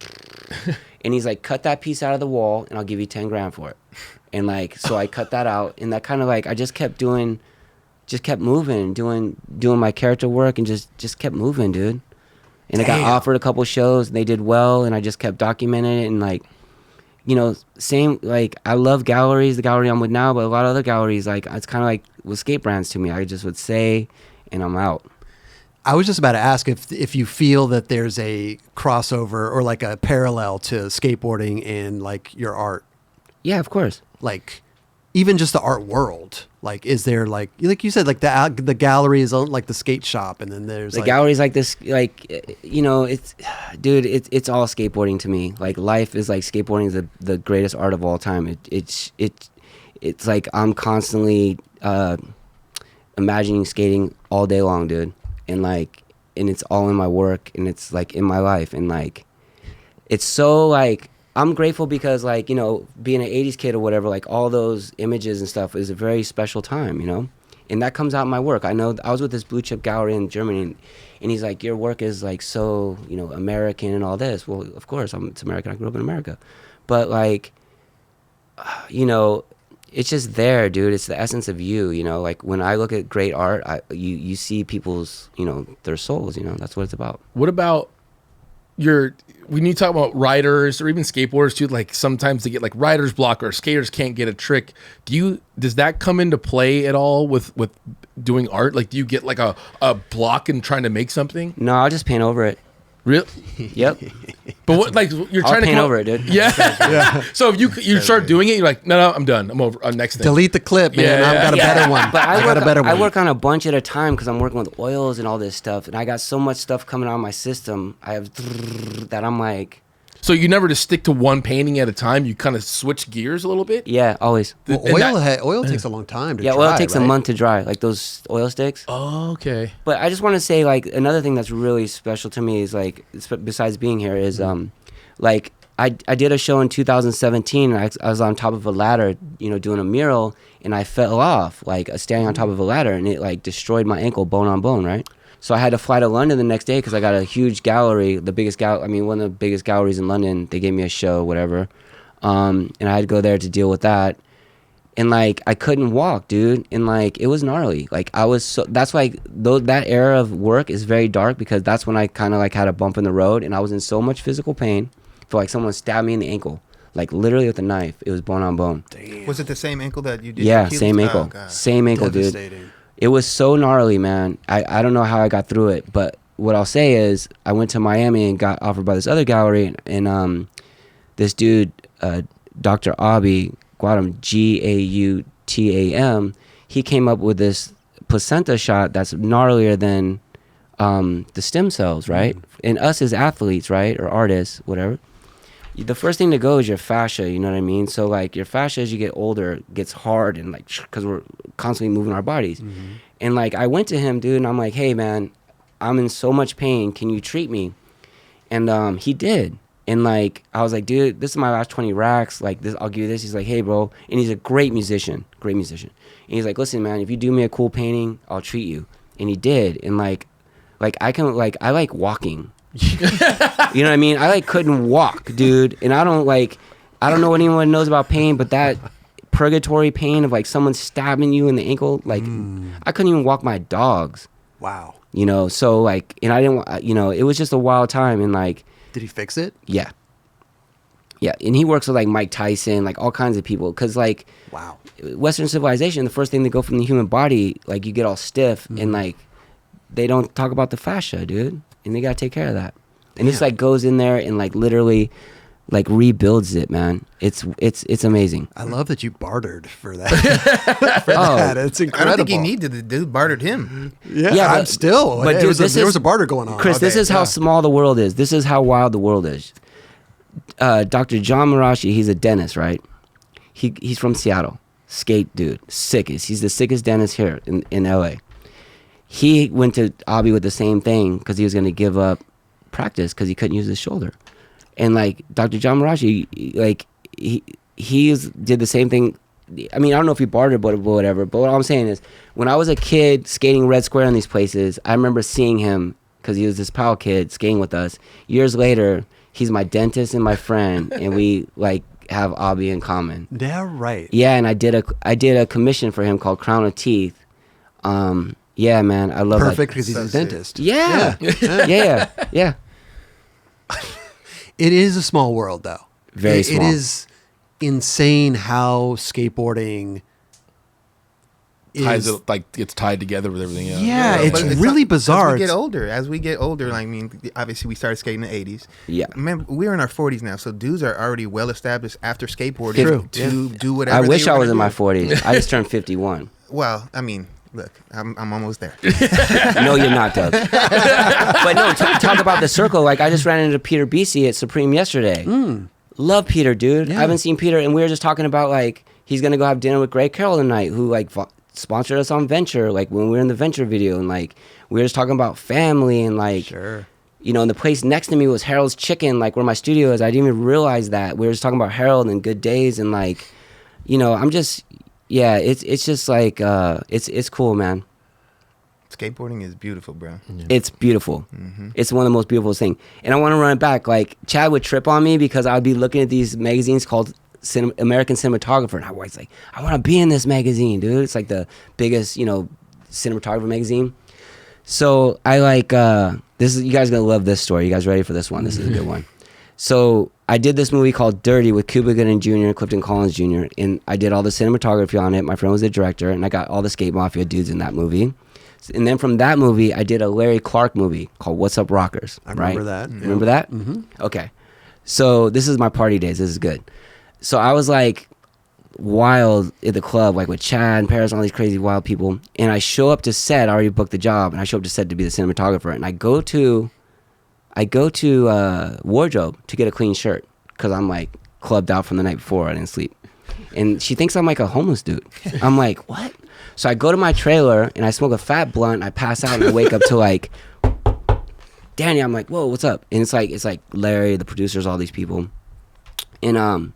And he's like, "Cut that piece out of the wall, and I'll give you 10 grand for it." And like, so I cut that out, and that kind of like, I just kept moving, doing my character work, and just kept moving, dude. And I got offered a couple shows, and they did well, and I just kept documenting it, and like, you know, same, like, I love galleries, the gallery I'm with now, but a lot of other galleries, like, it's kind of like with skate brands to me. I just would say, and I'm out. I was just about to ask if you feel that there's a crossover or like a parallel to skateboarding and like your art, Yeah, of course. like even just the art world. Like, is there like you said, like the gallery is like the skate shop, and then there's The like, galleries like this, like, you know, it's, dude, it's all skateboarding to me. Like, life is like, skateboarding is the greatest art of all time. It's like I'm constantly imagining skating all day long, dude. And like, and it's all in my work, and it's like in my life, and like, it's so like, I'm grateful because, like, you know, being an 80s kid or whatever, like, all those images and stuff is a very special time, you know? And that comes out in my work. I know I was with this blue chip gallery in Germany, and he's like, your work is like so, you know, American and all this. Well, of course, it's American. I grew up in America. But like, you know, it's just there, dude. It's the essence of you, you know? Like, when I look at great art, you see people's, you know, their souls, you know? That's what it's about. What about when you talk about riders or even skateboarders too, like sometimes they get like writer's block or skaters can't get a trick. Does that come into play at all with doing art? Like, do you get like a block in trying to make something? No, I'll just paint over it. Really? Yep. But what, like, you're I'll trying to paint come over it, dude. Yeah. So if you start doing it, you're like, no, I'm done. I'm over. Next thing. delete the clip, man. Yeah, I've got a Yeah. better one. But I got a better one. I work on a bunch at a time because I'm working with oils and all this stuff, and I got so much stuff coming out of my system. I have that I'm like, So you never just stick to one painting at a time. You kind of switch gears a little bit. yeah, always. Well, And oil takes a long time to Yeah, dry, oil takes right? a month to dry, like those oil sticks. Oh, okay. But I just want to say, like, another thing that's really special to me is, like, besides being here is, like, I did a show in 2017, and I was on top of a ladder, you know, doing a mural, and I fell off, like, standing on top of a ladder, and it, like, destroyed my ankle bone on bone, right? So I had to fly to London the next day because I got a huge gallery, one of the biggest galleries in London. They gave me a show, whatever, and I had to go there to deal with that. And like, I couldn't walk, dude, and like, it was gnarly. Like, that's why that era of work is very dark, because that's when I kind of like had a bump in the road, and I was in so much physical pain. Feel like someone stabbed me in the ankle, like literally with a knife. It was bone on bone. Damn. Was it the same ankle that you did? Yeah, Achilles? same Oh, ankle, God. same ankle, dude. Devastating. It was so gnarly, man. I don't know how I got through it, but what I'll say is I went to Miami and got offered by this other gallery, and this dude, Dr. Abi Gautam, Gautam, he came up with this placenta shot that's gnarlier than the stem cells, right? And us as athletes, right, or artists, whatever, the first thing to go is your fascia, you know what I mean? So like, your fascia as you get older gets hard, and like, because we're constantly moving our bodies. And like, I went to him, dude, and I'm like, hey man, I'm in so much pain, can you treat me? And he did. And like, I was like, dude, this is my last 20 racks, like, this, I'll give you this. He's like, hey bro. And he's a great musician. And he's like, listen man, if you do me a cool painting, I'll treat you. And he did. And like I like walking. You know what I mean? I like couldn't walk, dude. And I don't know what anyone knows about pain, but that purgatory pain of like someone stabbing you in the ankle, like, I couldn't even walk my dogs. Wow. You know, so like, and I didn't, you know, it was just a wild time. And like, Did he fix it? yeah, and he works with like Mike Tyson, like all kinds of people, because like, Wow. Western civilization, the first thing they go from the human body, like, you get all stiff, and like, they don't talk about the fascia, dude, and they gotta take care of that. And this like goes in there and like literally like rebuilds it, man. It's amazing. I love that you bartered for that. Oh, It's I incredible. don't think he needed. The dude bartered him. Yeah, I'm but- still. but dude, There was a barter going on. Chris, this is how small the world is. This is how wild the world is. Dr. John Marashi, he's a dentist, right? He's from Seattle. Skate dude. Sickest. He's the sickest dentist here in LA. He went to Abi with the same thing because he was going to give up practice because he couldn't use his shoulder. And like, Dr. John Marashi, like, he did the same thing. I mean, I don't know if he bartered, but whatever. But what I'm saying is, when I was a kid skating Red Square in these places, I remember seeing him because he was this pal kid skating with us. Years later, he's my dentist and my friend, and we like have Abi in common. Yeah, right. Yeah, and I did a commission for him called Crown of Teeth. Yeah, man, I love Perfect that. because he's a That's it. dentist. Yeah. Yeah. It is a small world, though. Very It small. is. insane how skateboarding ties is. it, like it's tied together with everything else. Yeah, it's But really not- bizarre. As we get older, I mean, obviously we started skating in the 80s. Yeah. Remember, we're in our 40s now, so dudes are already well established after skateboarding True. to do whatever. I they wish I wanna was in do. my 40s. I just turned 51. Well, I mean, look, I'm almost there. No, you're not, Doug. But no, talk about the circle. Like, I just ran into Peter BC at Supreme yesterday. Love Peter, dude. Yeah. I haven't seen Peter, and we were just talking about, like, he's going to go have dinner with Greg Carroll tonight, who, like, sponsored us on Venture, like, when we were in the Venture video. And, like, we were just talking about family and, like, Sure. you know, and the place next to me was Harold's Chicken, like, where my studio is. I didn't even realize that. We were just talking about Harold and Good Days, and, like, you know, I'm just, yeah, it's just, like, it's cool, man. Skateboarding is beautiful, bro. It's beautiful. Mm-hmm. It's one of the most beautiful things. And I want to run it back. Like, Chad would trip on me because I would be looking at these magazines called American Cinematographer. And I was like, I want to be in this magazine, dude. It's like the biggest, you know, cinematographer magazine. So I like, this is, you guys are going to love this story. You guys ready for this one? This is a good one. So I did this movie called Dirty with Cuba Gooding Jr. and Clifton Collins Jr. And I did all the cinematography on it. My friend was the director, and I got all the Skate Mafia dudes in that movie. And then from that movie, I did a Larry Clark movie called What's Up Rockers. I remember that. Remember that? Mm-hmm. Okay. So this is my party days. This is good. So I was like wild at the club, like with Chad and Paris and all these crazy wild people. And I show up to set. I already booked the job, and I show up to set to be the cinematographer. And I go to wardrobe to get a clean shirt because I'm like clubbed out from the night before. I didn't sleep. And she thinks I'm like a homeless dude. I'm like, what? So I go to my trailer and I smoke a fat blunt. I pass out and I wake up to like Danny. I'm like, whoa, what's up? And it's like Larry, the producers, all these people, and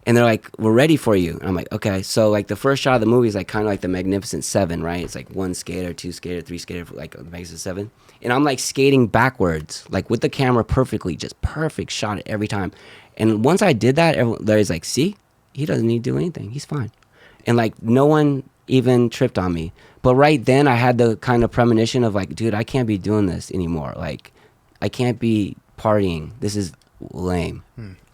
they're like, we're ready for you. And I'm like, okay. So like the first shot of the movie is like kind of like the Magnificent Seven, right? It's like one skater, two skater, three skater, like the Magnificent Seven. And I'm like skating backwards, like with the camera perfectly, just perfect shot every time. And once I did that, Larry's like, see, he doesn't need to do anything. He's fine. And like no one even tripped on me. But right then I had the kind of premonition of like, dude, I can't be doing this anymore. Like I can't be partying. This is lame.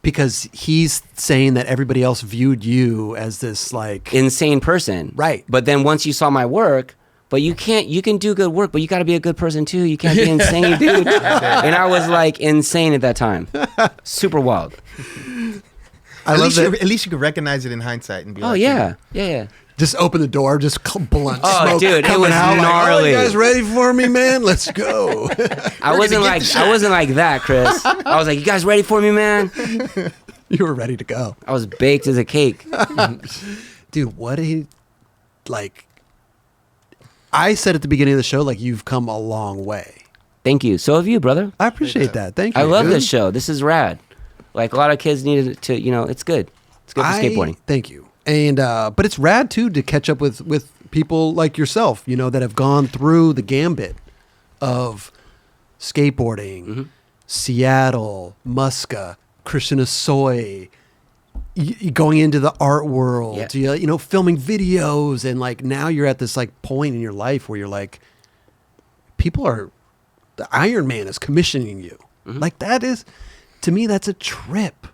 Because he's saying that everybody else viewed you as this like Insane person. Right. But then once you saw my work, but you can do good work, but you got to be a good person too. You can't be insane, dude. And I was like insane at that time. Super wild. I love that. At least you could recognize it in hindsight and be Oh like, yeah. Yeah. Just open the door, just blunt Oh, smoke dude, it coming was out. Like, oh, gnarly. you guys ready for me, man? Let's go. I wasn't like that, Chris. I was like, you guys ready for me, man? You were ready to go. I was baked as a cake. Dude, what a, like, I said at the beginning of the show, like, you've come a long way. Thank you. So have you, brother. I appreciate that. Thank you. I love dude. this show. This is rad. Like a lot of kids need to, you know, it's good. It's good for skateboarding. Thank you. And but it's rad too to catch up with people like yourself, you know, that have gone through the gambit of skateboarding, Seattle, Muska, Christian Hosoi, going into the art world, you know, filming videos, and like now you're at this like point in your life where you're like, people are, the Iron Man is commissioning you. Like that is, to me, that's a trip.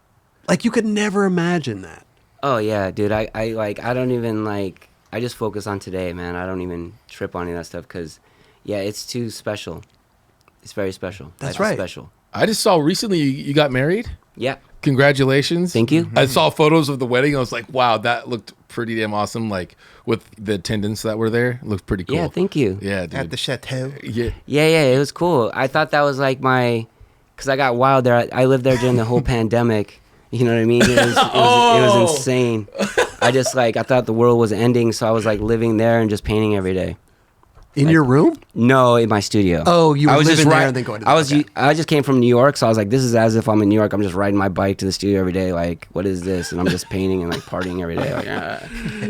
Like you could never imagine that. Oh yeah, dude. I don't even like. I just focus on today, man. I don't even trip on any of that stuff because, yeah, it's too special. It's very special. That's Life's right. Special. I just saw recently you got married. Yeah. Congratulations. Thank you. I saw photos of the wedding. I was like, wow, that looked pretty damn awesome. Like with the attendants that were there, it looked pretty cool. Yeah. Thank you. Yeah, dude. at the chateau. Yeah. Yeah. It was cool. I thought that was like because I got wild there. I lived there during the whole pandemic. You know what I mean? It was insane. I just I thought the world was ending, so I was like living there and just painting every day. In your room? No, in my studio. Oh, you were I was living just there and then going to the I just came from New York, so I was like, this is as if I'm in New York. I'm just riding my bike to the studio every day. Like, what is this? And I'm just painting and like partying every day. Like,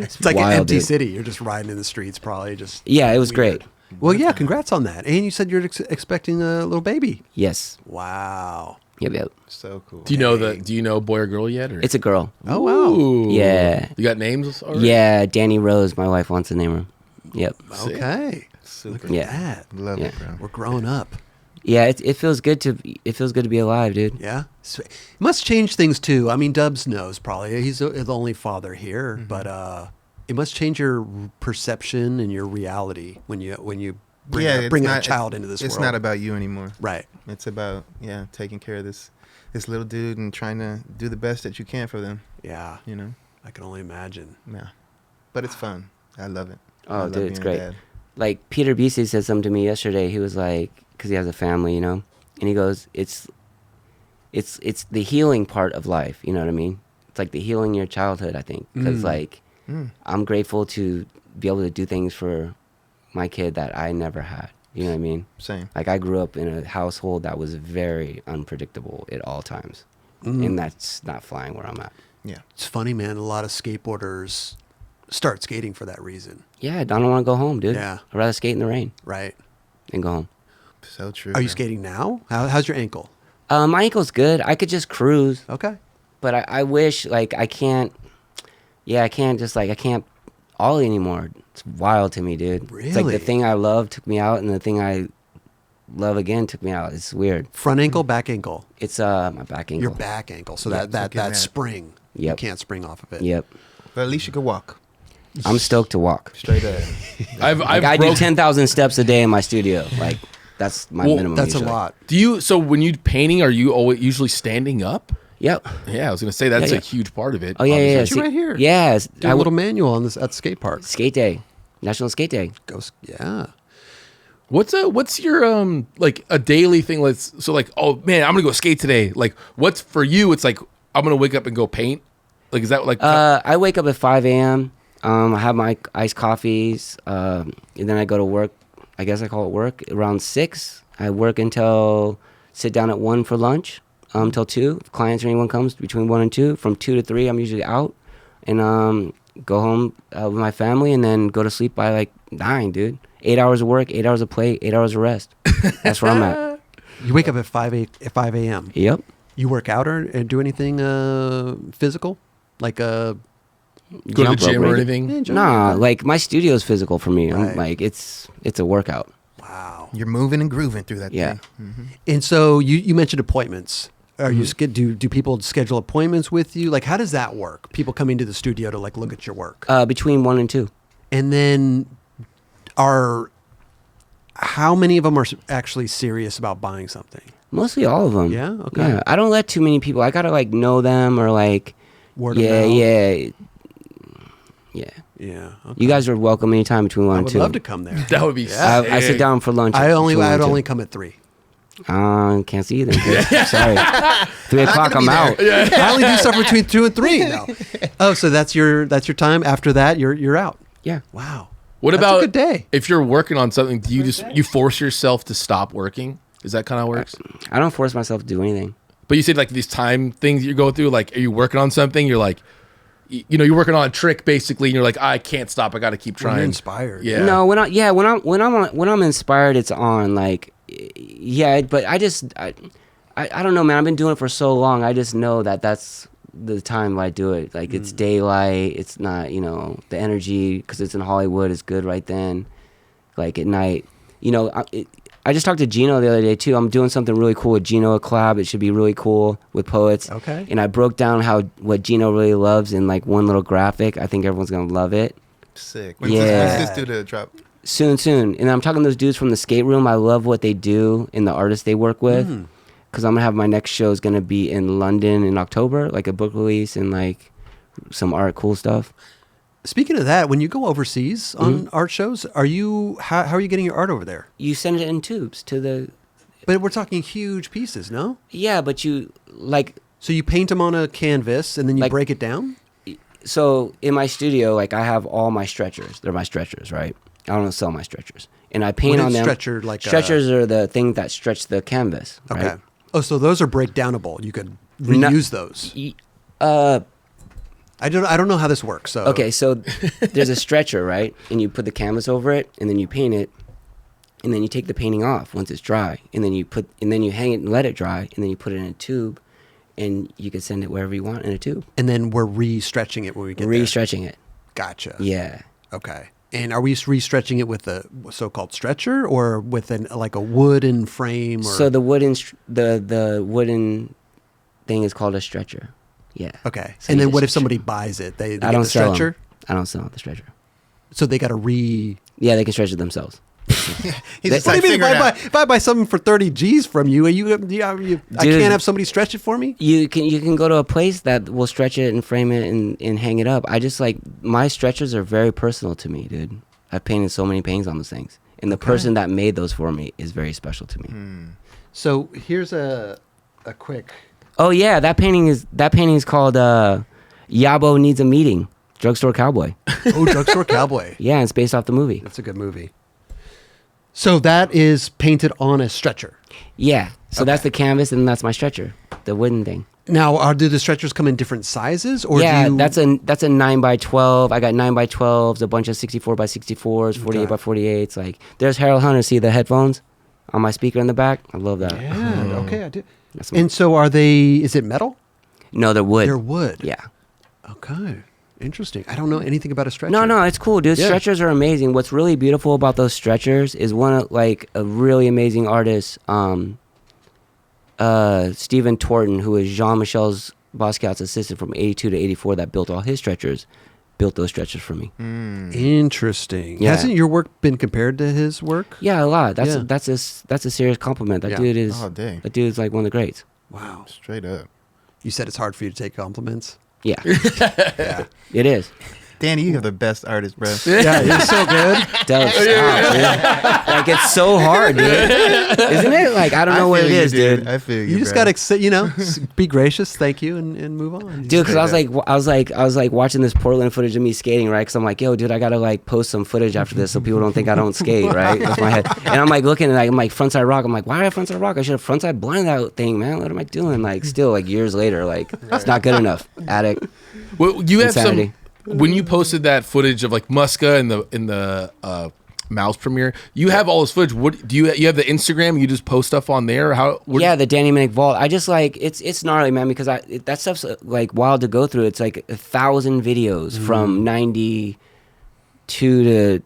It's like wild, an empty dude. city. You're just riding in the streets, probably just. Yeah, it was great. Well, yeah, congrats on that. And you said you're expecting a little baby. Yes. Wow. Yep. So cool. Do you know boy or girl yet? Or? It's a girl. Oh, wow. Ooh. Yeah. You got names already? Yeah, Danny Rose. My wife wants to name her. Yep. Okay. Super. Look at Yeah. that. Love Yeah. it, bro. We're growing up. Yeah, it feels good to be alive, dude. Yeah. It must change things too. I mean, Dubs knows probably. He's the only father here, but it must change your perception and your reality when you bring a child into this world. It's not about you anymore. Right. It's about taking care of this little dude and trying to do the best that you can for them. Yeah. You know. I can only imagine. Yeah. But it's fun. I love it. Oh, dude, it's great. Like Peter Beastie said something to me yesterday. He was like, because he has a family, you know, and he goes, it's the healing part of life. You know what I mean? It's like the healing your childhood, I think, because I'm grateful to be able to do things for my kid that I never had. You know what I mean? Same. Like I grew up in a household that was very unpredictable at all times, and that's not flying where I'm at. Yeah. It's funny, man. A lot of skateboarders start skating for that reason. Yeah, I don't want to go home, dude. Yeah. I'd rather skate in the rain Right. and go home. So true. Are you skating now? How's your ankle? My ankle's good. I could just cruise, Okay. but I wish, like, I can't ollie anymore. It's wild to me, dude. It's like Really? the thing I love took me out, and the thing I love again took me out. It's weird. Front ankle, back ankle. It's my back ankle. Your back ankle. So Yeah, that that. spring. You Yep. can't spring off of it. Yep. But at least you could walk. I'm stoked to walk. Straight up. I do 10,000 steps a day in my studio. Like, that's my minimum. That's usually. a lot. So when you painting, are you always usually standing up? Yep. Yeah, I was gonna say that's Yeah, a huge part of it. Oh, yeah, yeah, yeah. Got you right here. Yes. Do a little manual on this at the skate park. Skate day. National Skate Day. Yeah. What's your like a daily thing? So like, oh man, I'm gonna go skate today. Like, what's for you? It's like I'm gonna wake up and go paint. Like, is that like? I wake up at 5 a.m. I have my iced coffees, and then I go to work. I guess I call it work around 6. I work sit down at 1 for lunch till 2. If clients or anyone comes between 1 and 2. From 2 to 3, I'm usually out, and go home with my family, and then go to sleep by like 9, dude. 8 hours of work, 8 hours of play, 8 hours of rest. That's where I'm at. You wake up at 5 a.m. Yep. You work out or do anything physical? Like go to the Jump gym rope, or right? anything? Nah, like my studio's physical for me. Right. I'm like it's a workout. Wow. You're moving and grooving through that Yeah. thing. And so you mentioned appointments. Are you do people schedule appointments with you? Like, how does that work? People coming to the studio to like look at your work. Between 1 and 2. And then how many of them are actually serious about buying something? Mostly all of them. Yeah? Okay. Yeah, I don't let too many people. I gotta like know them or like. Word of mouth? Yeah. Yeah. Okay. You guys are welcome anytime between 1 I and would 2. love to come there. That would be. Yeah. I sit down for lunch. I'd between 1 and only 2. come at 3. Can't see you then. Dude. Sorry. 3 o'clock. I'm out. I only do stuff between 2 and 3 now. Oh, so that's your time. After that, you're out. Yeah. Wow. What That's about a good day? if you're working on something? Do you force yourself to stop working? Is that kind of how it works? I don't force myself to do anything. But you said like these time things you go through. Like, are you working on something? You're like, you're working on a trick basically, and you're like, I can't stop. I got to keep trying. You're inspired. Yeah. No, when I'm inspired, it's on. Like, yeah, but I don't know, man. I've been doing it for so long. I just know that that's the time I do it. Like, it's daylight. It's not, the energy, because it's in Hollywood, is good right then. Like, at night, I just talked to Gino the other day too. I'm doing something really cool with Gino, a collab. It should be really cool with poets. Okay. And I broke down what Gino really loves in like one little graphic. I think everyone's gonna love it. Sick. Yeah. When's this due to drop? Soon. And I'm talking to those dudes from the skate room. I love what they do and the artists they work with. Because I'm gonna have my next show is gonna be in London in October, like a book release and like some cool stuff. Speaking of that, when you go overseas on art shows, how are you getting your art over there? You send it in tubes to the. But we're talking huge pieces, no? Yeah, but you like. So you paint them on a canvas and then you break it down? So in my studio, like I have all my stretchers. They're my stretchers, right? I don't sell my stretchers, and I paint on them. Stretcher like stretchers are the things that stretch the canvas. Okay. Right? Oh, so those are breakdownable. You could reuse those. I don't know how this works. So Okay, so there's a stretcher, right? And you put the canvas over it, and then you paint it, and then you take the painting off once it's dry, and then you hang it and let it dry, and then you put it in a tube, and you can send it wherever you want in a tube. And then we're re-stretching it when we get there. Re-stretching it. Gotcha. Yeah. Okay. And are we restretching it with a so-called stretcher or with like a wooden frame? Or? So the the wooden thing is called a stretcher. Yeah. Okay. So And you then what if just- somebody buys it? They I get don't the sell stretcher? them. I don't sell the stretcher. So they got to Yeah, they can stretch it themselves. He's They- just What like do you mean figuring out. if I buy something for 30 G's from you, I can't have somebody stretch it for me? You can go to a place that will stretch it and frame it and hang it up. I just like my stretchers are very personal to me, dude. I've painted so many paintings on those things, and the person that made those for me is very special to me. So here's a quick. Oh yeah, that painting is called Yabo Needs a Meeting. Drugstore Cowboy. Oh, Drugstore Cowboy. Yeah, it's based off the movie. That's a good movie. So that is painted on a stretcher. Yeah. So that's the canvas, and that's my stretcher, the wooden thing. Now, do the stretchers come in different sizes, or Yeah, do you, that's a 9x12. I got 9x12s, a bunch of 64x64s, 48x48s. Like, there's Harold Hunter. See the headphones on my speaker in the back? I love that. Yeah. Okay, I did. That's And so, are they? Is it metal? No, they're wood. They're wood. Yeah. Okay. Interesting. I don't know anything about a stretcher. No, it's cool, dude. Yeah. Stretchers are amazing. What's really beautiful about those stretchers is one of like a really amazing artist, Stephen Torton, who is Jean-Michel's Basquiat's assistant from 82 to 84 that built all his stretchers, built those stretchers for me. Interesting. Yeah. Hasn't your work been compared to his work? Yeah, a lot. Yeah. That's a serious compliment. That Yeah. dude is Oh, dang. that dude's like one of the greats. Wow. Straight up. You said it's hard for you to take compliments. Yeah, Yeah. it is. Danny, you have the best artist, bro. Yeah, you're so good. Does stop, dude. Like it's so hard, dude. Isn't it? Like I don't know what it is, dude. I feel you. You just bro. gotta, be gracious, thank you, and move on. Dude, because I was like watching this Portland footage of me skating, right? Because I'm like, yo, dude, I gotta like post some footage after this so people don't think I don't skate, right? That's my head. And I'm like looking at I'm like frontside rock. I'm like, why did I frontside rock? I should have frontside blended that thing, man. What am I doing? Like still like years later, like it's not good enough. Addict. Well, you have Insanity. when you posted that footage of like Muska in the Mouse premiere, you have all this footage. What do you have the Instagram? You just post stuff on there? Yeah, the Danny Minnick Vault. I just like it's gnarly, man, because that stuff's like wild to go through. It's like 1,000 videos from 92 to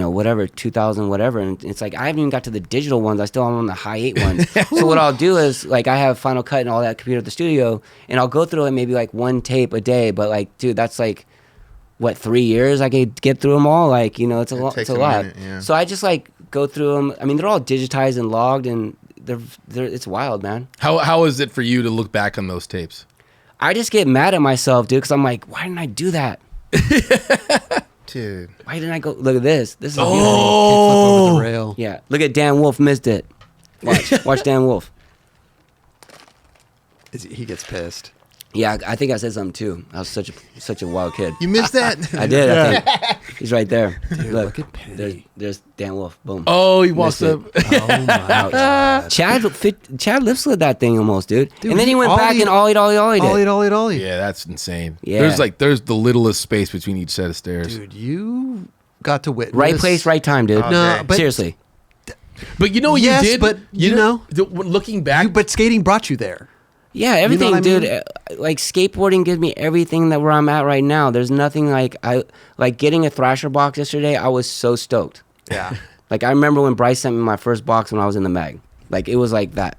whatever 2000 whatever, and it's like I haven't even got to the digital ones. I still am on the high 8 ones. So what I'll do is like I have Final Cut and all that computer at the studio, and I'll go through it maybe like one tape a day. But like, dude, that's like what 3 years I could get through them all. Like it's a lot. takes It's a a lot. minute, yeah. So I just like go through them. I mean, they're all digitized and logged, and they're it's wild, man. How is it for you to look back on those tapes? I just get mad at myself, dude, because I'm like, why didn't I do that? Dude. Why didn't I go? Look at this. This is Can't flip over the rail. yeah. Look at Dan Wolf missed it. Watch Dan Wolf. He gets pissed. Yeah, I think I said something too. I was such a wild kid. You missed that? I did. I think he's right there. Dude, look at Penny. There's Dan Wolf. Boom. Oh, he walks Missed up. it. Oh my god. Chad lip slid that thing almost, dude. Dude, And then he he went back ollied- and ollied it. Ollie. Yeah, that's insane. Yeah. There's the littlest space between each set of stairs. Dude, you got to witness. Right place, right time, dude. Oh, No, dang. but Seriously. But you know what Yes, you did? but you know- looking back, But skating brought you there. Yeah, everything, what I mean? dude. Like skateboarding gives me everything that where I'm at right now. There's nothing like getting a Thrasher box yesterday. I was so stoked. Yeah. Like I remember when Bryce sent me my first box when I was in the mag. Like it was like that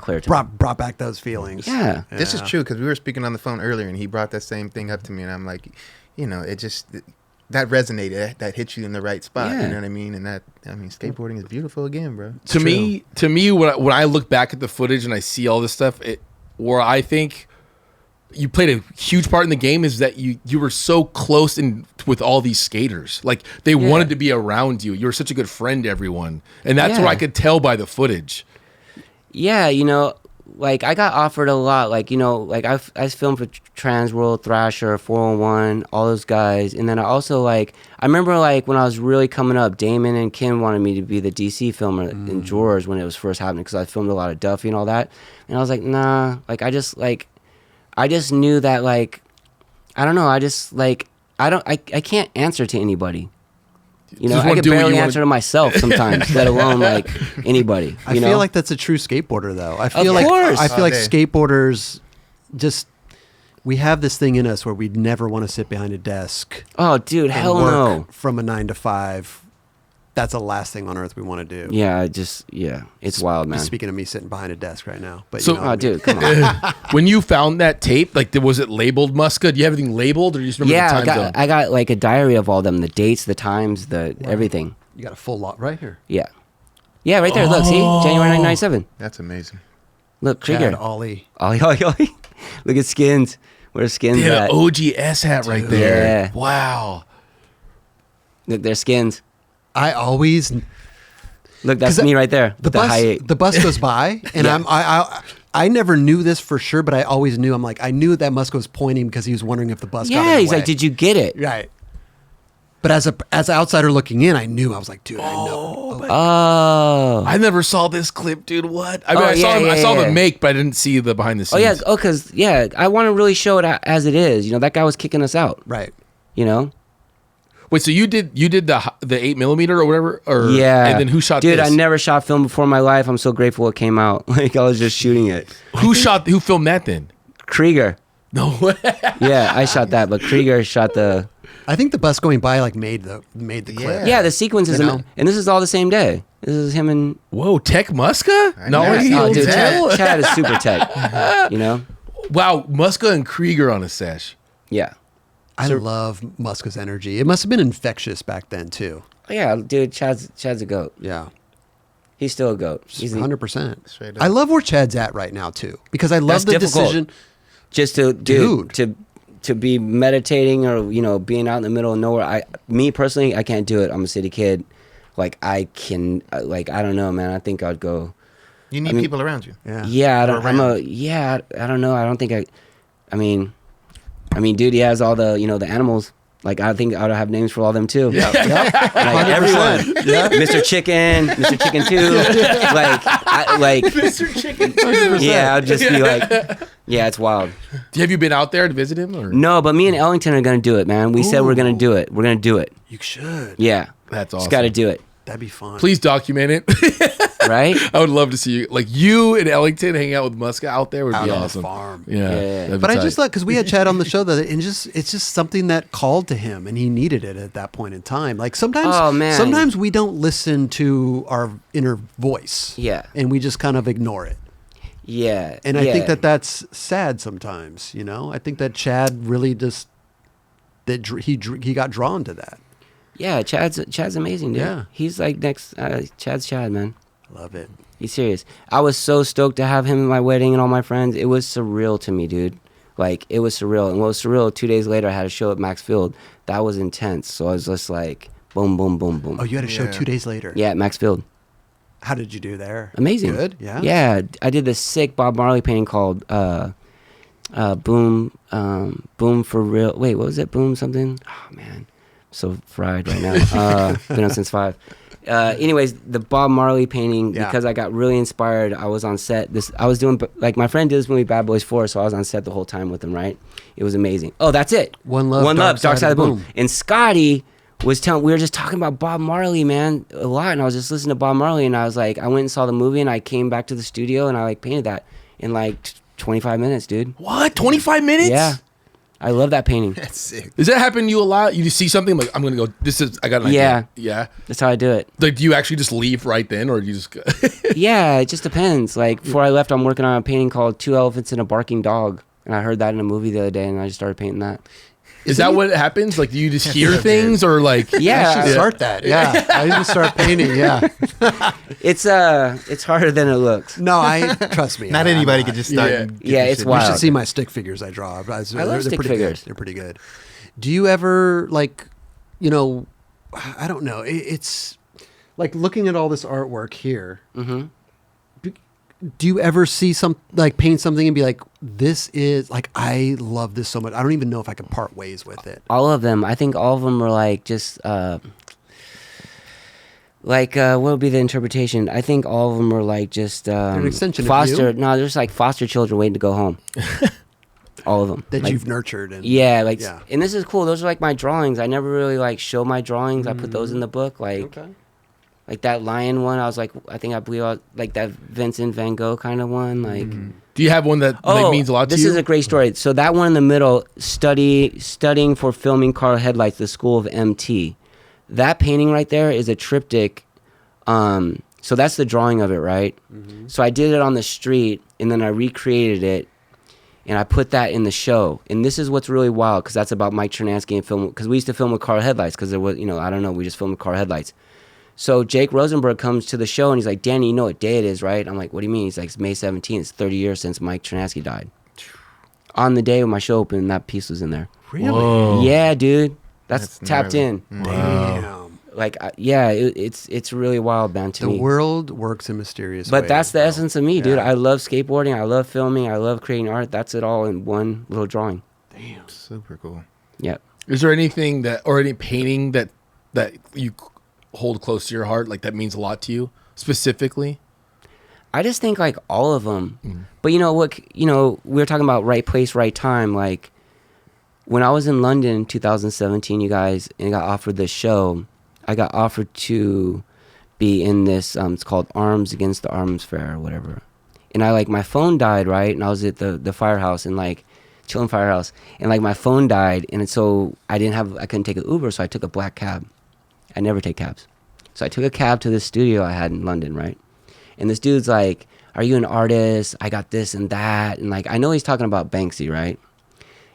clear to me. brought back those feelings. Yeah. This is true because we were speaking on the phone earlier and he brought that same thing up to me and I'm like, it just that resonated. That hit you in the right spot. Yeah. You know what I mean? And skateboarding is beautiful again, bro. to me, when I look back at the footage and I see all this stuff, where I think you played a huge part in the game is that you were so close in with all these skaters. Like they wanted to be around you. You were such a good friend to everyone, and that's what I could tell by the footage. Yeah, like I got offered a lot. Like like I filmed for Transworld, Thrasher, 401, all those guys, and then I also I remember like when I was really coming up, Damon and Kim wanted me to be the DC filmer in Drawers when it was first happening because I filmed a lot of Duffy and all that, and I was like, nah, like I just knew that like I don't know, I can't answer to anybody. Just I wanna could do what you barely wanna- answer to myself sometimes, let alone like anybody. I feel like that's a true skateboarder, though. I feel course. I feel like Day. skateboarders just we have this thing in us where we'd never want to sit behind a desk. Oh, dude, and hell work no. From a 9 to 5. That's the last thing on earth we want to do. Yeah, it's wild, man. Speaking of me sitting behind a desk right now, but So- you know what I mean. Dude, come on. When you found that tape, like, was it labeled Muska? Do you have everything labeled, or you just remember Yeah, the time zone? I got like a diary of all them, the dates, the times, everything. You got a full lot right here. Yeah. Yeah, right there. Look, see? January 1997. That's amazing. Look, Krieger. Chad, Ollie. Ollie. Look at Skins. Where's Skins They had at? an OG S hat right there. Yeah. Wow. Look, there's Skins. I always Look, that's 'Cause me right there. the with bus bus goes by, and Yeah. I never knew this for sure, but I always knew. I'm like, I knew that Muska was pointing because he was wondering if the bus got in Yeah, the he's way. like, did you get it? Right. But as an outsider looking in, I knew. I was like, dude, I know. Oh. I never saw this clip, dude. What? I mean, Oh, I saw yeah. the make, but I didn't see the behind the Oh, scenes. yeah. Oh, because, I want to really show it as it is. You know, that guy was kicking us out, Right. you know? Wait, so you did the 8mm or whatever? Or, Yeah. And then who shot Dude, this? I never shot film before in my life. I'm so grateful it came out. Like, I was just shooting it. Who filmed that then? Krieger. No way. Yeah, I shot that, but Krieger shot the... I think the bus going by like made the clip. Yeah, the sequences, You know? and this is all the same day. This is him and... Whoa, Tech Muska? I No, know. he Oh, owns dude, that? Chad is super tech, you know? Wow, Muska and Krieger on a sesh. Yeah. I love Muska's energy. It must have been infectious back then too. Oh, yeah, dude, Chad's a goat. Yeah. He's still a goat. He's 100%. Straight up. I love where Chad's at right now too, because I love That's the difficult. decision. just to Dude. to be meditating or being out in the middle of nowhere. Me personally, I can't do it. I'm a city kid. Like I can, I don't know, man. I think I'd go. You need people around you. Yeah. Yeah, I don't. around. I don't know. I don't think I mean, dude, he has all the the animals. Like I think I would have names for all them too. Yeah. Like everyone. Yeah. Mr. Chicken, Mr. Chicken 2. Mr. Chicken. Yeah, I'd just be like, yeah, it's wild. Have you been out there to visit him? Or? No, but me and Ellington are gonna do it, man. We said we're gonna do it. We're gonna do it. You should. Yeah, That's awesome. just got to do it, That'd be fun. Please document it. right? I would love to see you and Ellington hanging out with Muska out there would Out be on the awesome. farm. Yeah. Yeah. that'd be But I tight. just thought, because we had Chad on the show, that it's just something that called to him, and he needed it at that point in time. Like sometimes, Oh, man. sometimes we don't listen to our inner voice, Yeah. and we just kind of ignore it. Yeah, And I yeah. think that's sad sometimes. I think that Chad really just he got drawn to that. Yeah, Chad's amazing, dude. Yeah. He's like next. Chad's Chad, man. Love it. He's serious. I was so stoked to have him at my wedding and all my friends. It was surreal to me, dude. Like, it was surreal. And what was surreal, 2 days later, I had a show at Max Field. That was intense. So I was just like, boom, boom, boom, boom. Oh, you had a show Yeah. 2 days later. Yeah, at Max Field. How did you do there? Amazing. Good. Yeah. Yeah, I did this sick Bob Marley painting called Boom for Real. Wait, what was it? Boom something? Oh, man. So fried right now. Been up since 5. Anyways, the Bob Marley painting, Yeah. because I got really inspired. I was on set. I was doing, like, my friend did this movie Bad Boys 4, so I was on set the whole time with him, right? It was amazing. Oh, that's it. One Love, Dark Side of the Boom. And Scotty was telling, we were just talking about Bob Marley, man, a lot. And I was just listening to Bob Marley, and I was like, I went and saw the movie, and I came back to the studio, and I, like, painted that in, like, 25 minutes, dude. What? 25 minutes? Yeah. I love that painting. That's sick. Does that happen to you a lot? You just see something like, I'm going to go, I got an idea. Yeah. Yeah. That's how I do it. Like, do you actually just leave right then, or do you just go? Yeah, it just depends. Like, before I left, I'm working on a painting called 2 Elephants and a Barking Dog. And I heard that in a movie the other day, and I just started painting that. Is that what happens? Like, do you just hear things, or like? Yeah. I should start that. Yeah. I need to start painting. Yeah. It's harder than it looks. No, trust me. Not I'm anybody not. could just start. Yeah. and get Yeah, this it's shit. wild. You should see my stick figures I draw. I love they're stick pretty figures. Good. They're pretty good. Do you ever like, I don't know. It's like looking at all this artwork here. Mm-hmm. Do you ever see paint something and be like, this is like, I love this so much. I don't even know if I can part ways with it. All of them. I think all of them are like just what would be the interpretation? I think all of them are like just an extension of foster. you? No, they're just like foster children waiting to go home. All of them. That Like, you've nurtured. And Yeah, like, Yeah. and this is cool. Those are like my drawings. I never really like show my drawings. I put those in the book. Like, Okay. like that lion one. I was like, I believe I was like that Vincent Van Gogh kind of one. Like, Do you have one that like, means a lot to you? This is a great story. So that one in the middle, studying for filming car headlights, the School of MT. That painting right there is a triptych. So that's the drawing of it, right? Mm-hmm. So I did it on the street, and then I recreated it, and I put that in the show. And this is what's really wild, because that's about Mike Chernansky and film. Because we used to film with car headlights, because there was, I don't know, we just filmed with car headlights. So Jake Rosenberg comes to the show, and he's like, Danny, you know what day it is, right? I'm like, what do you mean? He's like, it's May 17th. It's 30 years since Mike Chernansky died. On the day when my show opened, that piece was in there. Really? Whoa. Yeah, dude. That's tapped gnarly. in. Damn. Like, it's really wild, man, to The me. world works in mysterious ways. But that's the essence of me, dude. Yeah. I love skateboarding. I love filming. I love creating art. That's it all in one little drawing. Damn. Super cool. Yep. Is there anything or any painting that you hold close to your heart, like that means a lot to you specifically? I just think like all of them. But you know what? We were talking about right place, right time. Like when I was in London in 2017, you guys, and I got offered this show. I got offered to be in this. It's called Arms Against the Arms Fair or whatever. And my phone died, right? And I was at the firehouse and chilling firehouse, and my phone died, and so I couldn't take an Uber, so I took a black cab. I never take cabs. So I took a cab to this studio I had in London, right? And this dude's like, are you an artist? I got this and that. And I know he's talking about Banksy, right?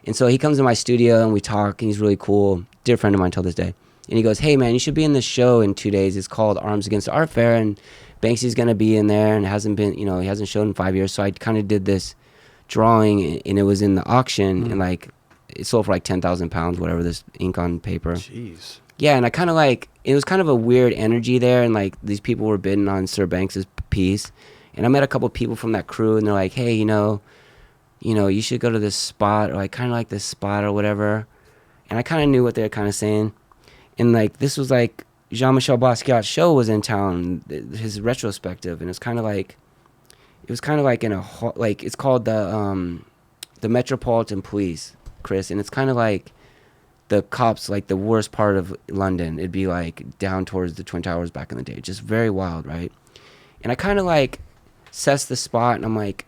And so he comes to my studio and we talk, and he's really cool. Dear friend of mine till this day. And he goes, hey man, you should be in this show in 2 days. It's called Arms Against the Art Fair, and Banksy's gonna be in there, and hasn't been, he hasn't shown in 5 years. So I kind of did this drawing, and it was in the auction, and it sold for like 10,000 pounds, whatever, this ink on paper. Jeez. Yeah, and I kind of it was kind of a weird energy there, and these people were bidding on Sir Banks's piece, and I met a couple people from that crew, and they're like, hey, you should go to this spot, or kind of this spot or whatever, and I kind of knew what they were kind of saying, and this was Jean-Michel Basquiat's show was in town, his retrospective, and it's kind of in a it's called the Metropolitan Police, Chris, and it's kind of the cops, the worst part of London. It'd be down towards the Twin Towers back in the day. Just very wild, right? And I kind of assessed the spot, and I'm like,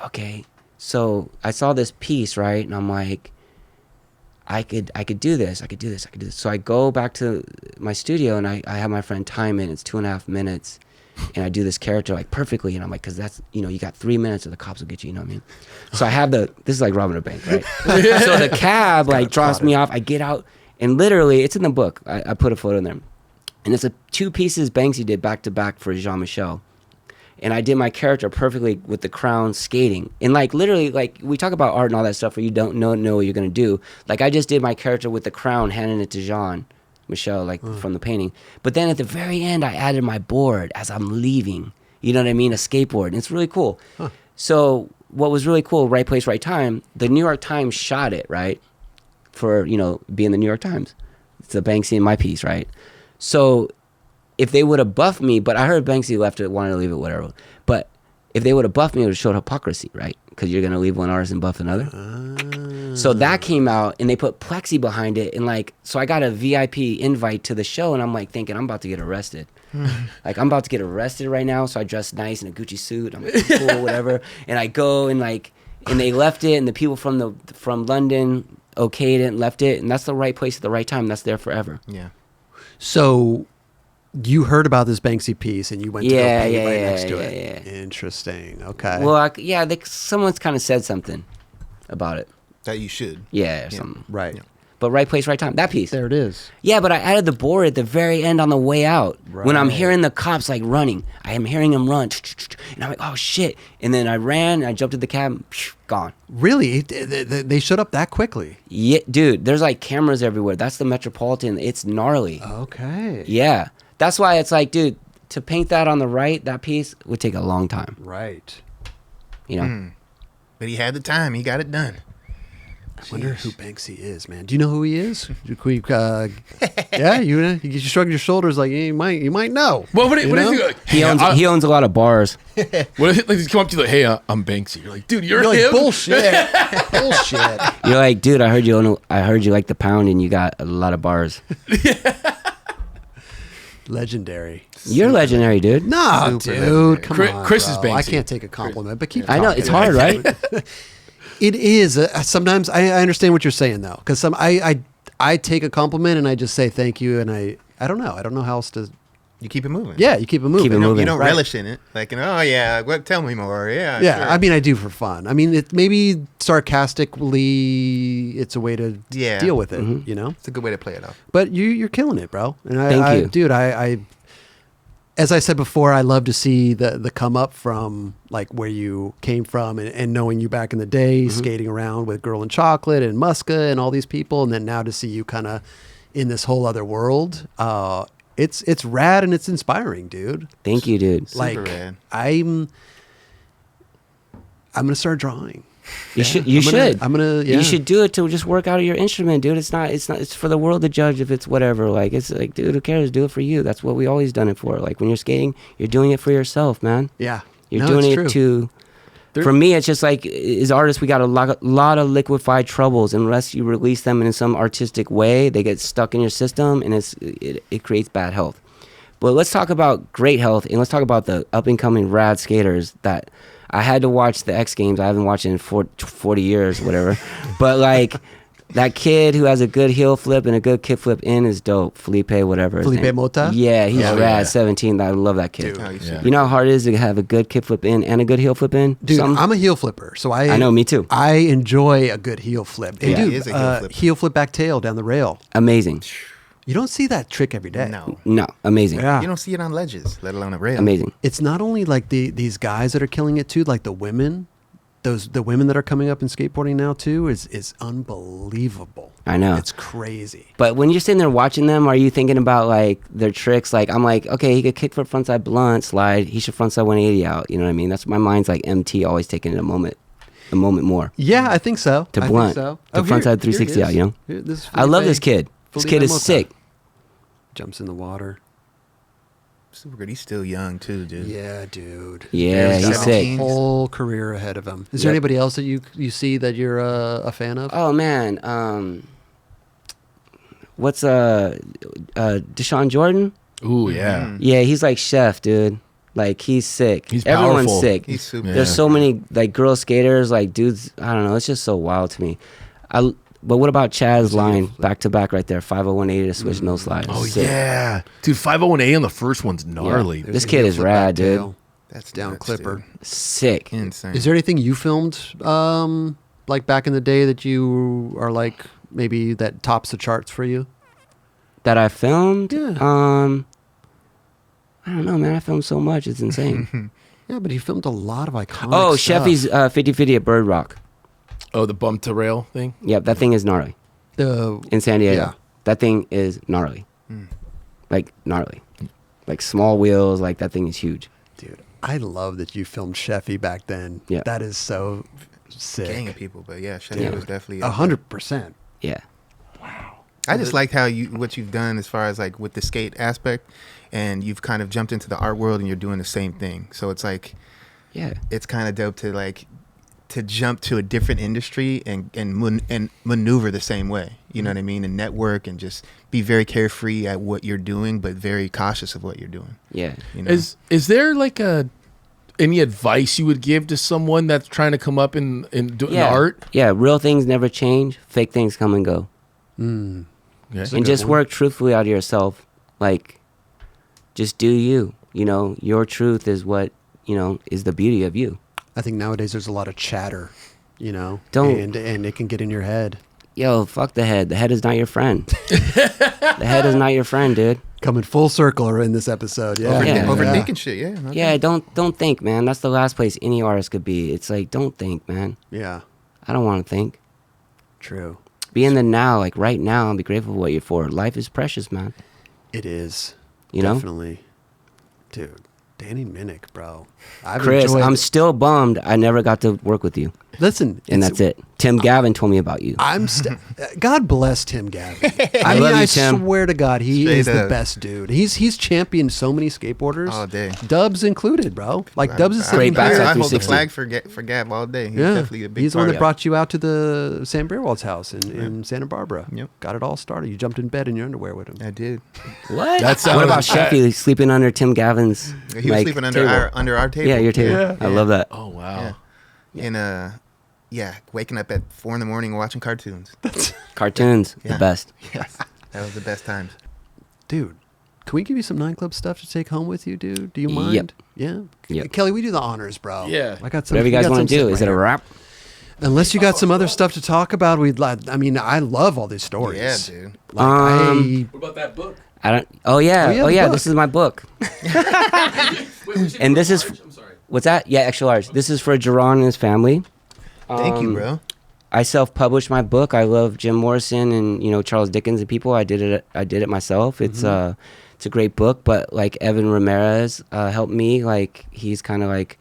okay, so I saw this piece, right? And I'm like, I could do this. I could do this. So I go back to my studio, and I have my friend time it. It's 2.5 minutes. And I do this character perfectly, and I'm like, because that's, you got 3 minutes or the cops will get you, you know what I mean? So I have this is like robbing a bank, right? So the cab drops me off. I get out, and literally, it's in the book. I put a photo in there, and it's 2 pieces Banksy did back to back for Jean-Michel, and I did my character perfectly with the crown skating, and literally, we talk about art and all that stuff where you don't know what you're gonna do. I just did my character with the crown, handing it to Jean-Michel, from the painting. But then at the very end, I added my board as I'm leaving. You know what I mean? A skateboard. And it's really cool. Huh. So what was really cool, right place, right time, the New York Times shot it, right? For, being the New York Times. It's the Banksy in my piece, right? So if they would have buffed me, but I heard Banksy left it, wanted to leave it, whatever. But if they would have buffed me, it would have showed hypocrisy, right? Because you're going to leave one artist and buff another. So that came out, and they put plexi behind it, and so I got a VIP invite to the show, and I'm thinking I'm about to get arrested. I'm about to get arrested right now, so I dress nice in a Gucci suit. I'm cool, whatever. And I go, and and they left it, and the people from London okayed it and left it, and that's the right place at the right time. That's there forever. Yeah. So you heard about this Banksy piece, and you went to go paint right next to yeah, it. Yeah. Interesting. Okay. Well, someone's kind of said something about it. That you should. Yeah, or something. Right. Yeah. But right place, right time. That piece. There it is. Yeah, but I added the board at the very end on the way out. Right. When I'm hearing the cops running, I am hearing them run, and I'm like, oh shit! And then I ran, and I jumped in the cab, gone. Really? They showed up that quickly? Yeah, dude. There's cameras everywhere. That's the Metropolitan. It's gnarly. Okay. Yeah, that's why it's dude, to paint that on the right, that piece would take a long time. Right. But he had the time. He got it done. I wonder who Banksy is, man. Do you know who he is? Yeah, you shrug your shoulders you might know. Well, what if He owns a lot of bars. what if he come up to you hey, I'm Banksy? You're like, dude, you're You're him? bullshit. Bullshit. You're like, dude, I heard you like the pound, and you got a lot of bars. Legendary. You're legendary, dude. No, Super dude, come Chris- on. Chris is bro. I Banksy. can't take a compliment, but keep I know talking. it's hard, right? It is. Sometimes I understand what you're saying though, because I take a compliment and I just say thank you, and I don't know. I don't know how else to. You keep it moving. Yeah, you keep it moving. Keep it moving. You don't Right. relish in it. Like, oh yeah, what? Tell me more. Yeah. Yeah, sure. I mean, I do for fun. I mean, it maybe sarcastically, it's a way to Yeah. deal with it, Mhm. you know. It's a good way to play it off. But you're killing it, bro. And Thank you. dude. I as I said before, I love to see the come up from like where you came from and knowing you back in the day, skating around with Girl in Chocolate and Muska and all these people, and then now to see you kind of in this whole other world. It's rad and it's inspiring, dude. Thank you, dude. Super rad. I'm gonna start drawing. You should. I'm gonna. Yeah. You should do it to just work out your instrument, dude. It's not. It's for the world to judge if it's whatever. Like it's like, dude, who cares? Do it for you. That's what we always done it for. Like when you're skating, you're doing it for yourself, man. Yeah. You're No, doing it's it true. for me, it's just like as artists, we got a lot of liquefied troubles. Unless you release them in some artistic way, they get stuck in your system, and it creates bad health. But let's talk about great health, and let's talk about the up and coming rad skaters that I had to watch the X Games. I haven't watched it in 40 years, whatever. But like that kid who has a good heel flip and a good kick flip in is dope. Felipe, whatever. his Felipe name. Mota? Yeah, he's Yeah. rad. 17. I love that kid. Oh, you Yeah. should. You know how hard it is to have a good kick flip in and a good heel flip in? Dude, I'm a heel flipper, so I know, me too. I enjoy a good heel flip. And Yeah. dude, He is a heel flipper. heel flip back tail down the rail. Amazing. You don't see that trick every day. No. No, amazing. Yeah. You don't see it on ledges, let alone a rail. Amazing. It's not only like these guys that are killing it too, like the women. The women that are coming up in skateboarding now too is unbelievable. I know. It's crazy. But when you're sitting there watching them, are you thinking about like their tricks? Like I'm like, okay, he could kick flip frontside blunt slide. He should frontside 180 out. You know what I mean? That's my mind's like MT, always taking it a moment more. Yeah, I think so. To I blunt. think so. To frontside 360 out, you know? I love this kid. This kid is sick. Jumps in the water. Super good. He's still young too, dude. Yeah, dude. Yeah, There's he's 17. sick. Whole career ahead of him. Is there Yep. anybody else that you see that you're a fan of? Oh man, what's Dashawn Jordan? Ooh, yeah. Mhm. Yeah, he's like chef, dude. Like he's sick. He's Everyone's powerful. sick. He's super. Yeah. There's so many like girl skaters, like dudes. I don't know. It's just so wild to me. But what about Chad's line back to back right there? 50180 to switch no slide. Oh, Sick. yeah. Dude, 501A on the first one's gnarly. Yeah. This kid is rad, dude. That's Down nuts, clipper. dude. Sick. Insane. Is there anything you filmed like back in the day that you are like maybe that tops the charts for you? That I filmed? Yeah. I don't know, man. I filmed so much. It's insane. Yeah, but he filmed a lot of iconic Oh, stuff. Sheffey's 50-50 at Bird Rock. Oh, the bump to rail thing? Yep, that thing is gnarly. The In San Diego. Yeah. That thing is gnarly. Like, gnarly. Like, small wheels. Like, that thing is huge. dude, I love that you filmed Sheffey back then. Yeah. That is so gang of sick. people, but yeah, Sheffey Yeah. was definitely 100%. Yeah. I just liked how what you've done as far as like with the skate aspect, and you've kind of jumped into the art world and you're doing the same thing. So it's like Yeah. it's kind of dope to jump to a different industry and maneuver the same way. You know what I mean? And network and just be very carefree at what you're doing, but very cautious of what you're doing. Yeah. You know? Is there like any advice you would give to someone that's trying to come up in Yeah. art? Yeah. Real things never change. Fake things come and go. Mm. Yeah. That's a And good just one. work truthfully out of yourself. Like, just do you. You know, your truth is what, you know, is the beauty of you. I think nowadays there's a lot of chatter, you know, Don't- and it can get in your head. Yo, fuck the head. The head is not your friend. The head is not your friend, dude. Coming full circle in this episode. Yeah. Yeah. Overthinking shit, yeah. Okay. Yeah, don't think, man. That's the last place any artist could be. It's like, don't think, man. Yeah. I don't want to think. True. Be in the now, like right now, and be grateful for what you're for. Life is precious, man. It is. You know? Definitely. Dude, Danny Minnick, bro. I've Chris, enjoyed I'm still bummed I never got to work with you. Listen, and that's it. Tim Gavin told me about you. God bless Tim Gavin. I love you, Tim. Swear to God, he Straight is the up. best dude. He's championed so many skateboarders All day. Dubs included, bro. Like Dubs is sitting Great here. backside I hold the 360. flag for Gab all day. He's Yeah, definitely a big he's the part one of that it. brought you out to the Sam Beerwald's house in Santa Barbara. Yep. Got it all started. You jumped in bed in your underwear with him. I did. What? That's what about Sheffey sleeping under Tim Gavin's? He was sleeping under our table. Yeah, your table. Yeah. I love that. Oh wow. And waking up at 4 a.m. watching cartoons. Cartoons, Yeah. the best. Yes, that was the best times. Dude, can we give you some 9 Club stuff to take home with you, dude? Do you Yep. mind? Yeah? Yep. Kelly, we do the honors, bro. Yeah. I got some. Whatever you we guys got want some to do. sitting Is it a right here. wrap? Unless you got some other stuff to talk about, I love all these stories. Yeah, dude. Like, What about that book? I don't. Oh yeah. Oh, yeah, Oh the yeah. book. This is my book. And this is. I'm sorry. What's that? Yeah, extra large. This is for Jerron and his family. Thank you, bro. I self-published my book. I love Jim Morrison and Charles Dickens and people. I did it myself. It's a great book. But like Evan Ramirez helped me. Like he's kind of like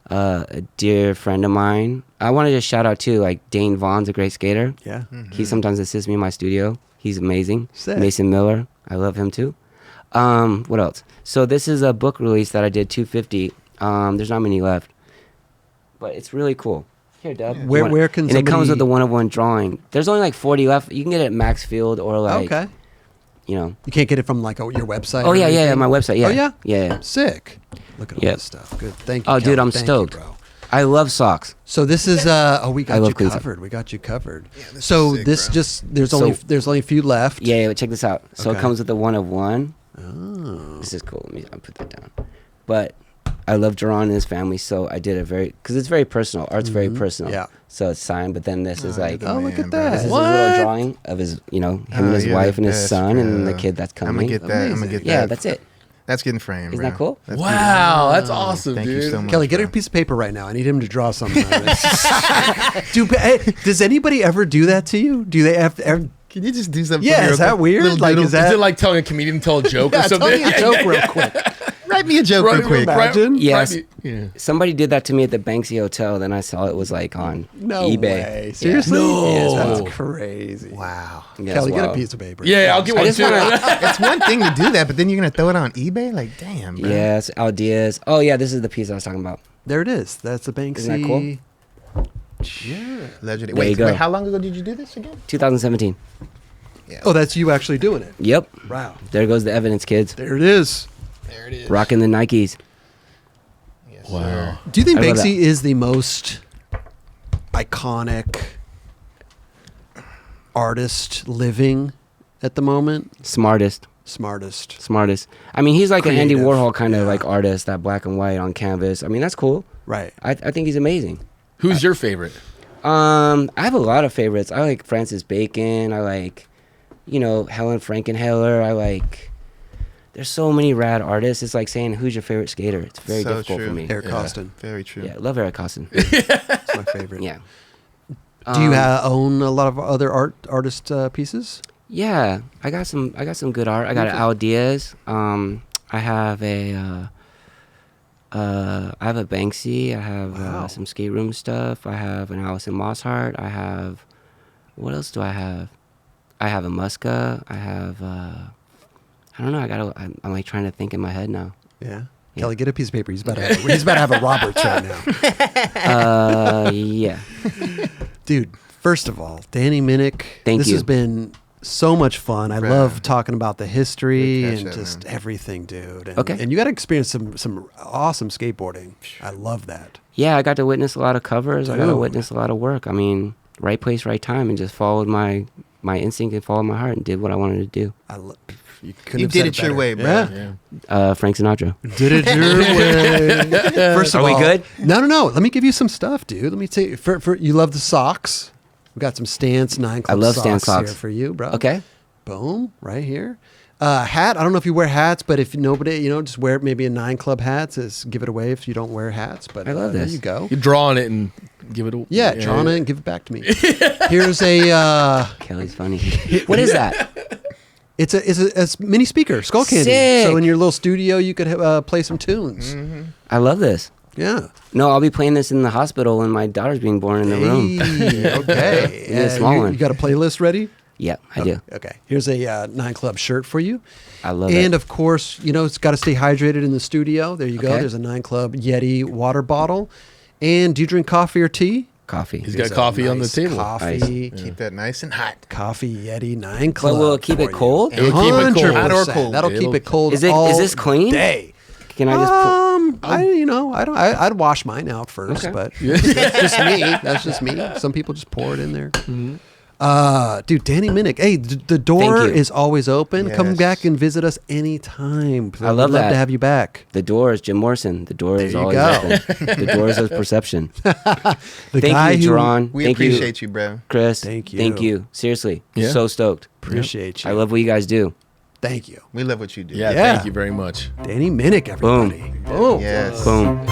a dear friend of mine. I want to just shout out too. Like Dane Vaughn's a great skater. yeah. He sometimes assists me in my studio. He's amazing. Sick. Mason Miller. I love him too. What else? So this is a book release that I did 250. There's not many left, but it's really cool. Here, Dub. Yeah. Where can and it comes with somebody- the 1-of-1 drawing. There's only like 40 left. You can get it at Maxfield or like, Okay. You You can't get it from like your website? Oh or yeah, anything? my website. Yeah. Oh, yeah? Yeah. Sick. Look at all Yep. this stuff. Good. Thank you. Oh, dude, Kelly. I'm Thank stoked. You, bro. I love socks. So this is we I got love you clean stuff. covered. We got you covered. this So is sick, this bro. just there's So- only a few left. Yeah, check this out. So Okay. it comes with the 1-of-1. Oh. This is cool. I'll put that down. But I love Jerron and his family, so I did it because it's very personal. Art's very personal. Yeah. So it's signed, but then this is you're like, the Oh, look man, at bro. that. this is What? his little drawing of his, him and his you're wife the and his best, son and bro. the kid that's I'm coming. gonna get that. I'm gonna Amazing. get that. Yeah, that's it. That's getting framed. Isn't bro. that cool? That's Wow, that's awesome, Thank dude. you so much. Kelly, get her bro. a piece of paper right now. I need him to draw something on this. Does anybody ever do that to you? Do they have ever? Can you just do something? Yeah, real is that quick? weird? Little Like, doodle. is that- Is it like telling a comedian to tell a joke or Yeah, tell something? me a joke real quick. Write me a joke real quick. Imagine. Yes. Yeah. Somebody did that to me at the Banksy Hotel. Then I saw it was like on No eBay. way. Seriously? No. Yeah, that's crazy. Wow. Yeah, Kelly, it's get a wild. piece of paper. Yeah, I'll get I one just too. wanna- It's one thing to do that, but then you're gonna throw it on eBay? Like, damn, bro. Yes, ideas. Oh yeah, this is the piece I was talking about. There it is. That's the Banksy. Isn't that cool? Yeah. Legendary. There you Wait, go. how long ago did you do this again? 2017. Yeah. Oh, that's you actually doing it. Yep. Wow. There goes the evidence, kids. There it is. There it is. Rocking the Nikes. Yes, Wow. sir. Do you think I love Banksy is the most iconic artist living at the moment? Smartest. Smartest. I mean, he's like an Andy Creative, Warhol kind of yeah. like artist, that black and white on canvas. I mean, that's cool. Right. I think he's amazing. Who's your favorite? I have a lot of favorites. I like Francis Bacon. I like, Helen Frankenheller. I like. There's so many rad artists. It's like saying who's your favorite skater. It's very So difficult true. for me. Eric Yeah. Costin. Very true. Yeah, love Eric Costin. That's my favorite. Yeah. Do you own a lot of other artist pieces? Yeah, I got some good art. I got an Al Diaz. I have a Banksy. I have Wow. some skate room stuff. I have an Allison Mosshart. I have, what else do I have? I have a Muska. I have, I don't know. I'm like trying to think in my head now. Yeah. Yeah. Kelly, get a piece of paper. He's about to have a Roberts right now. Yeah. Dude, first of all, Danny Minnick. Thank this you. has been so much fun. I Right. love talking about the history Good and catch up, just man. everything, dude. And, Okay. And you got to experience some awesome skateboarding. I love that. Yeah, I got to witness a lot of covers. I got to Dude. witness a lot of work. I mean, right place, right time, and just followed my instinct and followed my heart and did what I wanted to do. You couldn't You have did said it your better. way, bro. Yeah. Yeah. Frank Sinatra. Did it your way. First of Are we all, good? No. Let me give you some stuff, dude. Let me tell you. For you love the socks. We got some Stance 9 Club I love socks, Stance socks. here for you, bro. Okay. Boom, right here. Hat. I don't know if you wear hats, but if nobody, just wear maybe a 9 Club hat. Just give it away if you don't wear hats. But I love There this. you go. You draw on it and give it away. Yeah, draw on it and give it back to me. Here's a. Kelly's funny. What is that? It's a mini speaker, skull candy. Sick. So in your little studio, you could play some tunes. I love this. Yeah. No, I'll be playing this in the hospital when my daughter's being born in the room. Hey, okay. Yeah, small one. You got a playlist ready? Yeah, I do. Okay. Here's a 9 Club shirt for you. I love it. And of course, it's got to stay hydrated in the studio. There you go. Okay. There's a 9 Club Yeti water bottle. And do you drink coffee or tea? Coffee. He's got coffee on the table. Coffee. Keep that nice and hot. Coffee Yeti 9 Club. But will it keep it for cold? you. It will keep it cold. 100%. Hot or cold. That'll It'll- keep it cold. Is this clean? Day. Can I just I'd wash mine out first, Okay. but that's just me. That's just me. Some people just pour it in there. Dude, Danny Minnick. Hey, the door Thank you. is always open. Come Yes. back and visit us anytime. I love We'd love that. to have you back. The door is Jim Morrison. The door is you always go. open. The doors of perception. The Thank guy you, who Jaron. We Thank appreciate you, bro. Chris. Thank you. Thank you. Seriously. Yeah. So stoked. appreciate you. I love what you guys do. Thank you, We love what you do. Yeah, Yeah. thank you very much. Danny Minnick. Everybody. Boom. Yes. Boom.